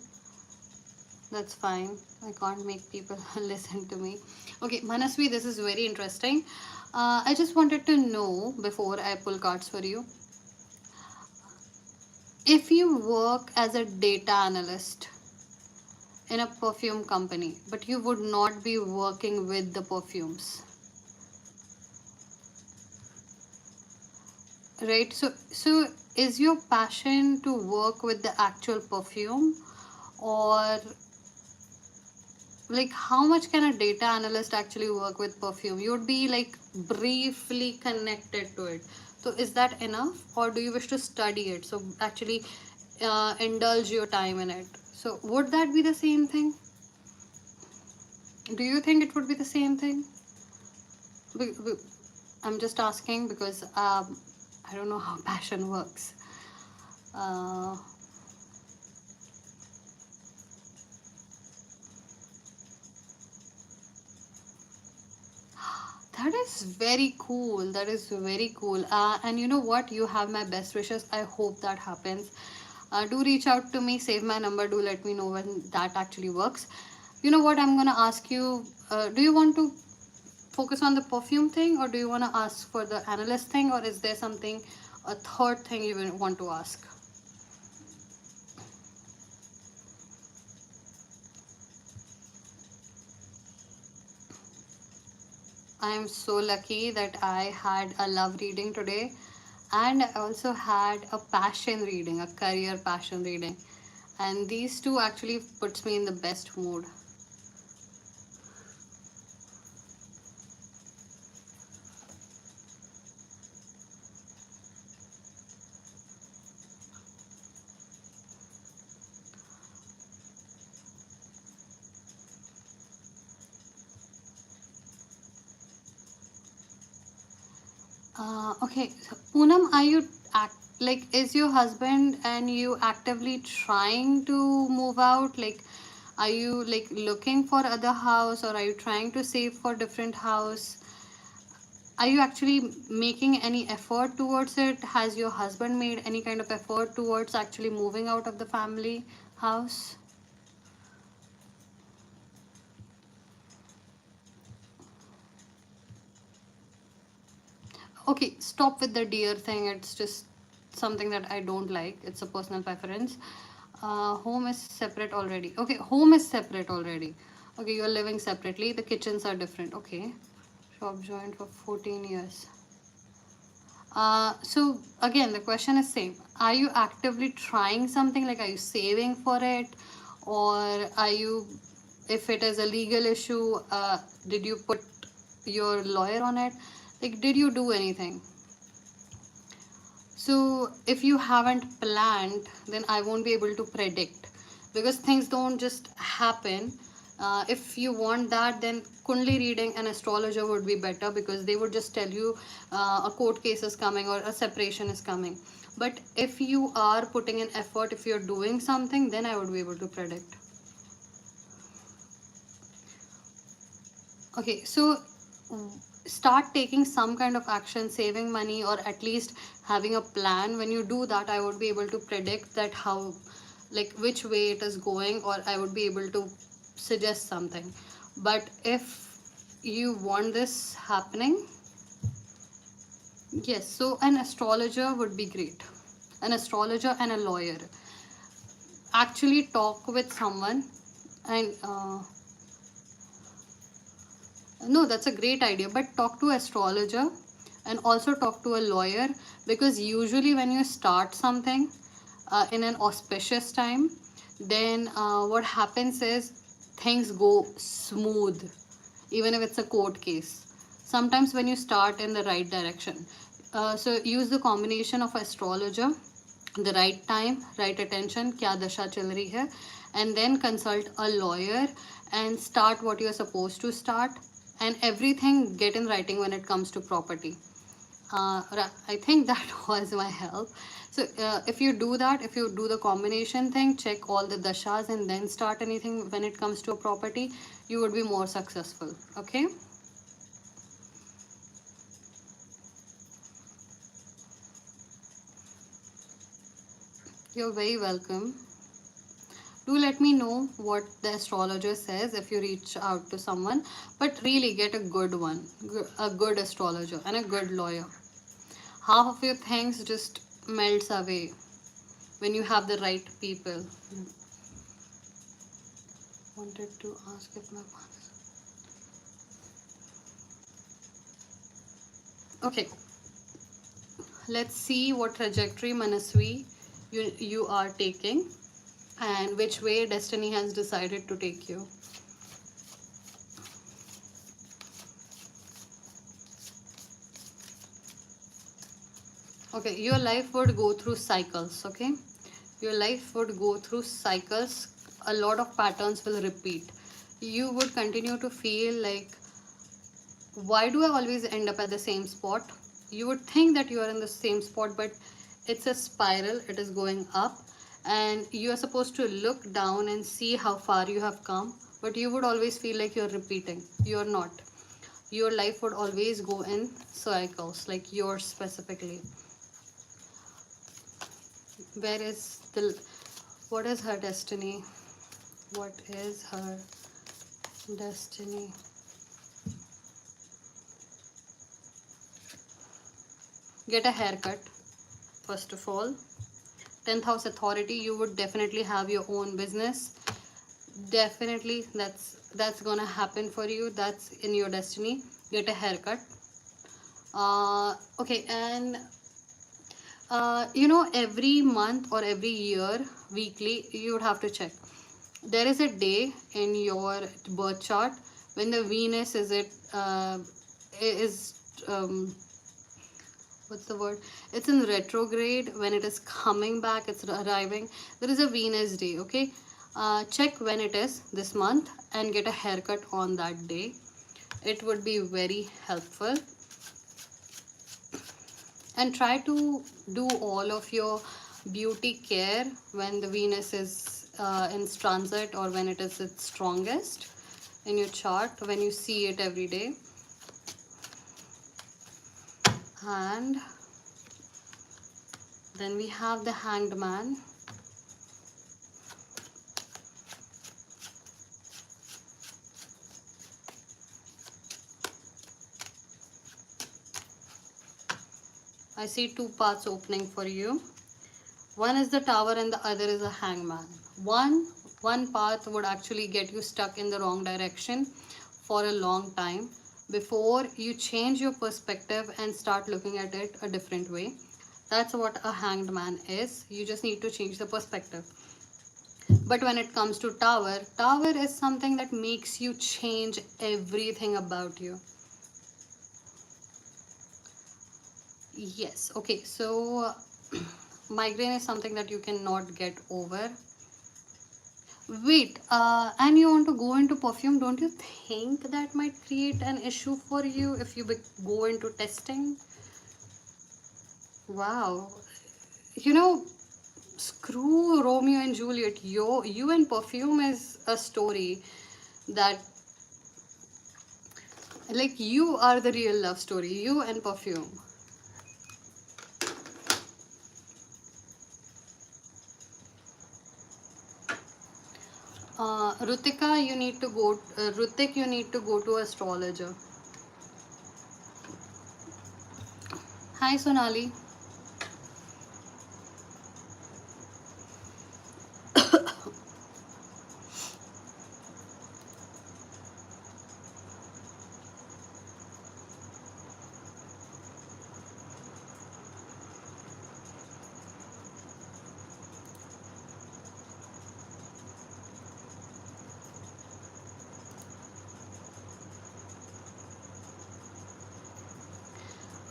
That's fine. I can't make people listen to me. Okay, Manasvi, this is very interesting. I just wanted to know before I pull cards for you. If you work as a data analyst in a perfume company, but you would not be working with the perfumes, right? So is your passion to work with the actual perfume, or like how much can a data analyst actually work with perfume? You would be like briefly connected to it. So is that enough, or do you wish to study it? So actually indulge your time in it. So would that be the same thing? Do you think it would be the same thing? I'm just asking because I don't know how passion works. Uh, that is very cool. That is very cool. And you know what? You have my best wishes. I hope that happens. Do reach out to me, save my number. Do let me know when that actually works. You know what? I'm gonna ask you. Do you want to focus on the perfume thing, or do you want to ask for the analyst thing, or is there something, a third thing you want to ask? I am so lucky that I had a love reading today, and I also had a passion reading, a career passion reading. And these two actually puts me in the best mood. Okay, so Poonam, are you is your husband and you actively trying to move out? Like, are you like looking for other house, or are you trying to save for different house? Are you actually making any effort towards it? Has your husband made any kind of effort towards actually moving out of the family house? Okay, stop with the dear thing. It's just something that I don't like. It's a personal preference. Home is separate already. Okay, home is separate already. Okay, you're living separately. The kitchens are different. Okay, shop joint for 14 years. So again, the question is same. Are you actively trying something? Like, are you saving for it, or are you? If it is a legal issue, did you put your lawyer on it? Like, did you do anything? So if you haven't planned, then I won't be able to predict, because things don't just happen. If you want that, then Kundli reading an astrologer would be better, because they would just tell you a court case is coming or a separation is coming. But if you are putting in effort, if you're doing something, then I would be able to predict. Okay, so start taking some kind of action, saving money, or at least having a plan. When you do that, I would be able to predict that how, like which way it is going, or I would be able to suggest something. But if you want this happening, yes, so an astrologer would be great. An astrologer and a lawyer. Actually talk with someone, and no, that's a great idea. But talk to astrologer and also talk to a lawyer, because usually when you start something in an auspicious time, then what happens is things go smooth, even if it's a court case. Sometimes when you start in the right direction. So use the combination of astrologer, the right time, right attention, kya dasha chal rahi hai, and then consult a lawyer and start what you're supposed to start, and everything get in writing when it comes to property. I think that was my help. So if you do that, if you do the combination thing, check all the dashas and then start anything when it comes to a property, you would be more successful. Okay. You're very welcome. Do let me know what the astrologer says if you reach out to someone, but really get a good one, a good astrologer and a good lawyer. Half of your things just melts away when you have the right people. Wanted to ask if my okay, let's see what trajectory Manasvi you are taking and which way destiny has decided to take you. Okay, your life would go through cycles. Okay, your life would go through cycles. A lot of patterns will repeat. You would continue to feel like, why do I always end up at the same spot? You would think that you are in the same spot, but it's a spiral. It is going up, and you are supposed to look down and see how far you have come, but you would always feel like you're repeating. You're not. Your life would always go in cycles, like yours specifically. Where is the, what is her destiny? What is her destiny? Get a haircut, first of all. 10th house authority, you would definitely have your own business. Definitely that's gonna happen for you. That's in your destiny. Get a haircut. Okay, and every month or every year, weekly, you would have to check. There is a day in your birth chart when the Venus is what's the word? It's in retrograde. When it is coming back, it's arriving. There is a Venus day. Okay, check when it is this month and get a haircut on that day. It would be very helpful. And try to do all of your beauty care when the Venus is in transit, or when it is its strongest in your chart, when you see it every day. And then we have the Hanged Man. I see two paths opening for you. One is the Tower and the other is a Hangman. One path would actually get you stuck in the wrong direction for a long time before you change your perspective and start looking at it a different way. That's what a Hanged Man is. You just need to change the perspective. But when it comes to Tower is something that makes you change everything about you. Yes, okay, so migraine is something that you cannot get over. Wait, and you want to go into perfume? Don't you think that might create an issue for you if you go into testing? Wow, screw Romeo and Juliet. You and perfume is a story that, like, you are the real love story. You and perfume. Rutika, you need to go. Rutik, you need to go to astrologer. Hi, Sonali.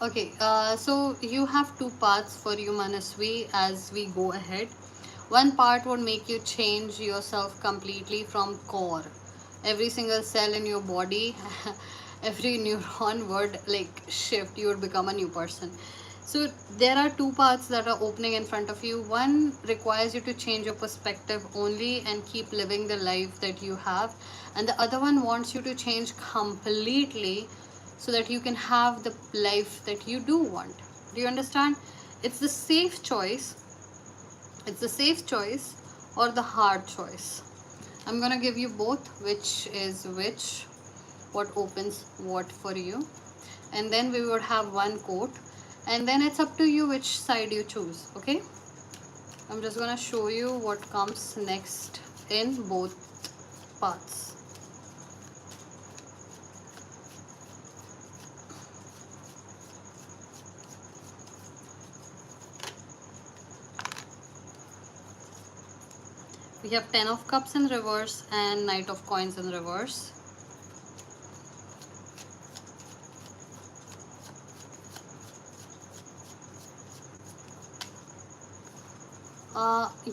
Okay, so you have two paths for you, Manasvi, as we go ahead. One part would make you change yourself completely from core. Every single cell in your body, every neuron would like shift. You would become a new person. So there are two paths that are opening in front of you. One requires you to change your perspective only and keep living the life that you have, and the other one wants you to change completely so that you can have the life that you do want. Do you understand? It's the safe choice. It's the safe choice or the hard choice. I'm gonna give you both, which is which, what opens what for you, and then we would have one quote, and then it's up to you which side you choose. Okay, I'm just gonna show you what comes next in both parts. We have 10 of cups in reverse and knight of coins in reverse.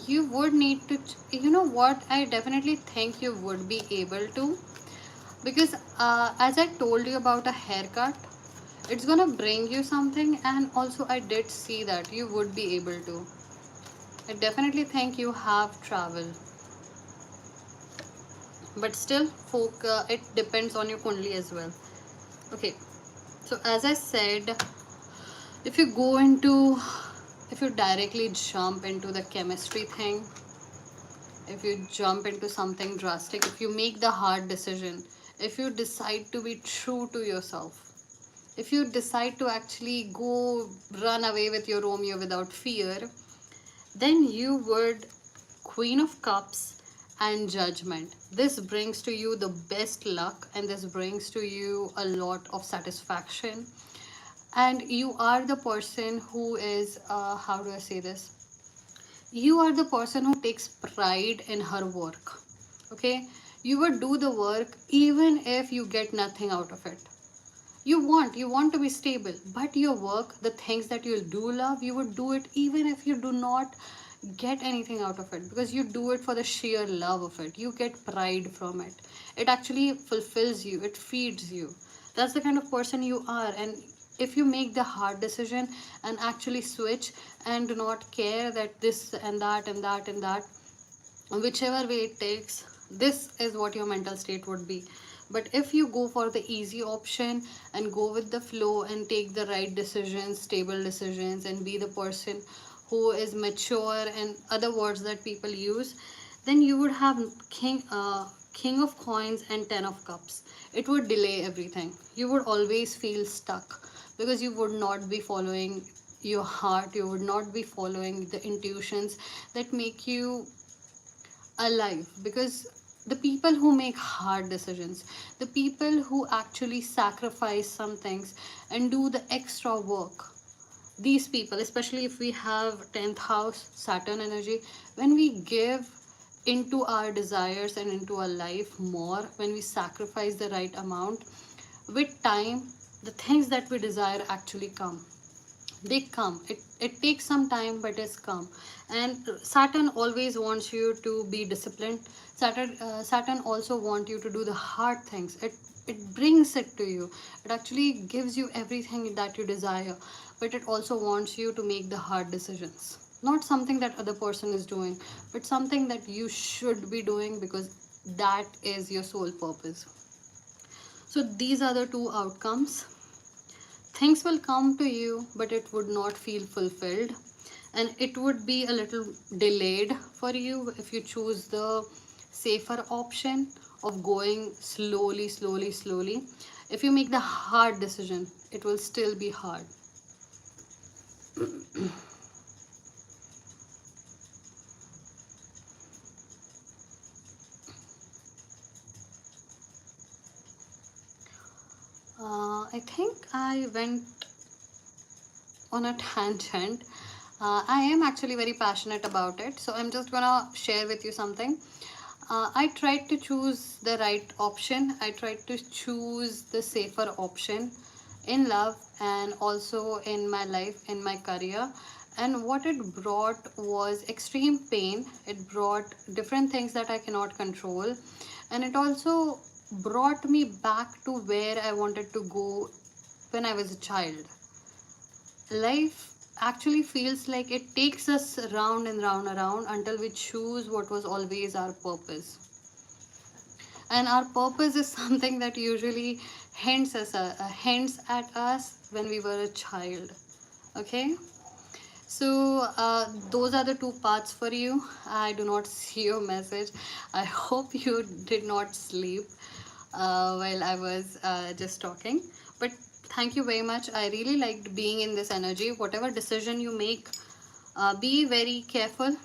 You would need to, you know what, I definitely think you would be able to, because as I told you about a haircut, it's gonna bring you something, and also I did see that you would be able to. I definitely think you have travel, but still folk, it depends on your kundli as well. Okay, so as I said, if you go into, if you directly jump into the chemistry thing, if you jump into something drastic, if you make the hard decision, if you decide to be true to yourself, if you decide to actually go run away with your Romeo without fear, then you would Queen of Cups and Judgment. This brings to you the best luck, and this brings to you a lot of satisfaction. And you are the person who is, how do I say this? You are the person who takes pride in her work. Okay? You would do the work even if you get nothing out of it. You want to be stable, but your work, the things that you do love, you would do it even if you do not get anything out of it, because you do it for the sheer love of it. You get pride from it. It actually fulfills you, it feeds you. That's the kind of person you are. And if you make the hard decision and actually switch and do not care that this and that and that and that, whichever way it takes, this is what your mental state would be. But if you go for the easy option and go with the flow and take the right decisions, stable decisions, and be the person who is mature and other words that people use, then you would have king of coins and 10 of cups. It would delay everything. You would always feel stuck because you would not be following your heart. You would not be following the intuitions that make you alive. Because the people who make hard decisions, the people who actually sacrifice some things and do the extra work, these people, especially if we have 10th house Saturn energy, when we give into our desires and into our life more, when we sacrifice the right amount, with time the things that we desire actually come. They come. It takes some time, but it's come. And Saturn always wants you to be disciplined. Saturn also wants you to do the hard things. It brings it to you. It actually gives you everything that you desire, but it also wants you to make the hard decisions. Not something that other person is doing, but something that you should be doing, because that is your sole purpose. So these are the two outcomes. Things will come to you, but it would not feel fulfilled, and it would be a little delayed for you if you choose the safer option of going slowly, slowly, slowly. If you make the hard decision, it will still be hard. I think I went on a tangent. I am actually very passionate about it, so I'm just gonna share with you something. I tried to choose the right option. I tried to choose the safer option in love and also in my life, in my career. And what it brought was extreme pain. It brought different things that I cannot control, and it also brought me back to where I wanted to go when I was a child. Life actually feels like it takes us round and round and round until we choose what was always our purpose. And our purpose is something that usually hints at us when we were a child. Okay, so those are the two parts for you. I do not see your message. I hope you did not sleep while I was just talking. But thank you very much. I really liked being in this energy. Whatever decision you make, be very careful.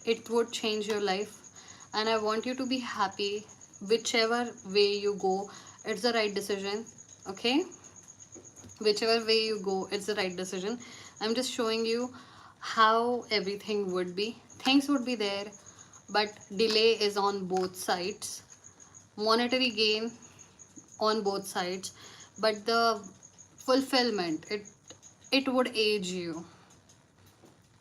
It would change your life. And I want you to be happy. Whichever way you go, it's the right decision. Okay? Whichever way you go, it's the right decision. I'm just showing you how everything would be. Things would be there, but delay is on both sides. Monetary gain on both sides, but the fulfillment, it would age you.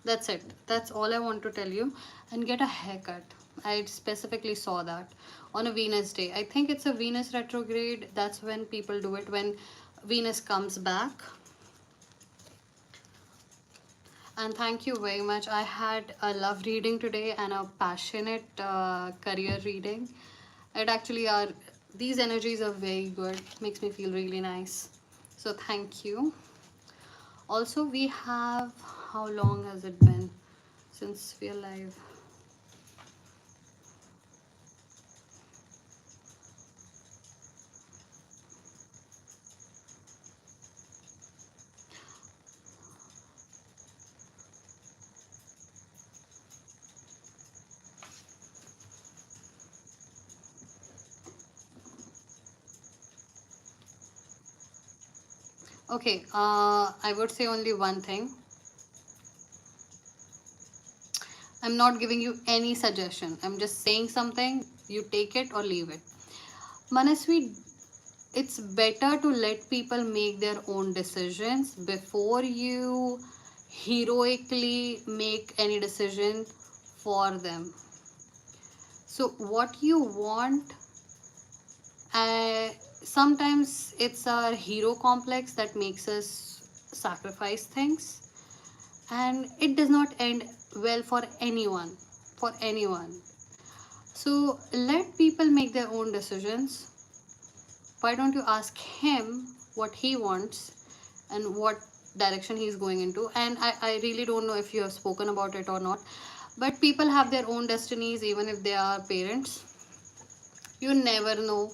That's it. That's all I want to tell you. And get a haircut. I specifically saw that on a Venus day. I think it's a Venus retrograde. That's when people do it, when Venus comes back. And thank you very much. I had a love reading today and a passionate career reading. It actually are, these energies are very good. Makes me feel really nice. So thank you. Also, we have, how long has it been since we're live? Okay, I would say only one thing. I'm not giving you any suggestion. I'm just saying something. You take it or leave it. Manasvi, it's better to let people make their own decisions before you heroically make any decision for them. So what you want, uh, sometimes it's our hero complex that makes us sacrifice things, and it does not end well for anyone. So let people make their own decisions. Why don't you ask him what he wants and what direction he's going into? And I really don't know if you have spoken about it or not, but people have their own destinies even if they are parents. You never know.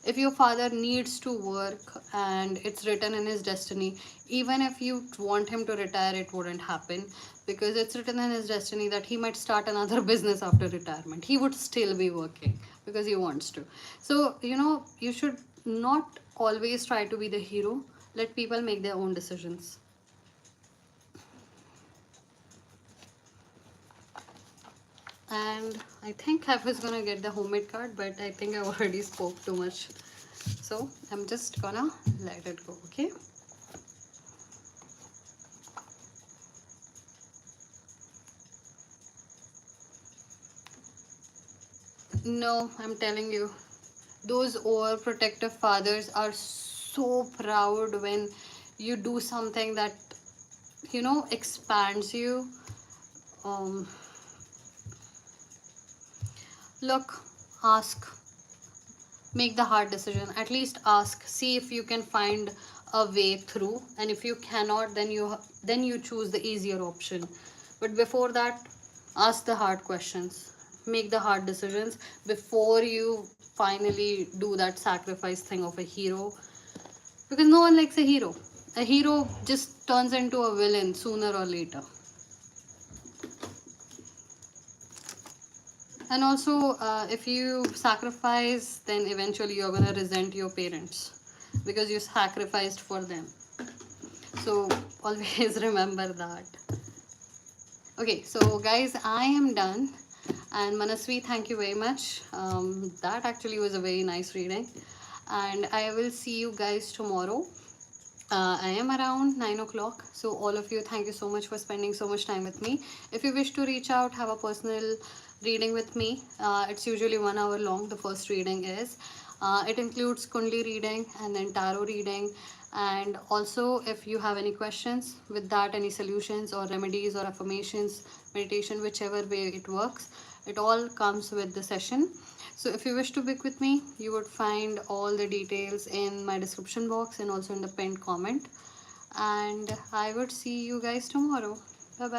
If your father needs to work and it's written in his destiny, even if you want him to retire, it wouldn't happen, because it's written in his destiny that he might start another business after retirement. He would still be working because he wants to. So you should not always try to be the hero. Let people make their own decisions. And I think I was gonna get the homemade card, but I think I already spoke too much, so I'm just gonna let it go. Okay. No, I'm telling you, those overprotective fathers are so proud when you do something that expands you. um Look, ask, make the hard decision. At least ask, see if you can find a way through, and if you cannot, then you choose the easier option. But before that, ask the hard questions, make the hard decisions before you finally do that sacrifice thing of a hero, because no one likes a hero. A hero just turns into a villain sooner or later. And also, if you sacrifice, then eventually you're going to resent your parents because you sacrificed for them. So always remember that. Okay, so guys, I am done. And Manasvi, thank you very much. That actually was a very nice reading. And I will see you guys tomorrow. I am around 9 o'clock. So, all of you, thank you so much for spending so much time with me. If you wish to reach out, have a personal reading with me, it's usually 1 hour long. The first reading is. It includes Kundli reading and then tarot reading. And also, if you have any questions with that, any solutions or remedies or affirmations, meditation, whichever way it works, it all comes with the session. So if you wish to book with me, you would find all the details in my description box and also in the pinned comment. And I would see you guys tomorrow. Bye bye.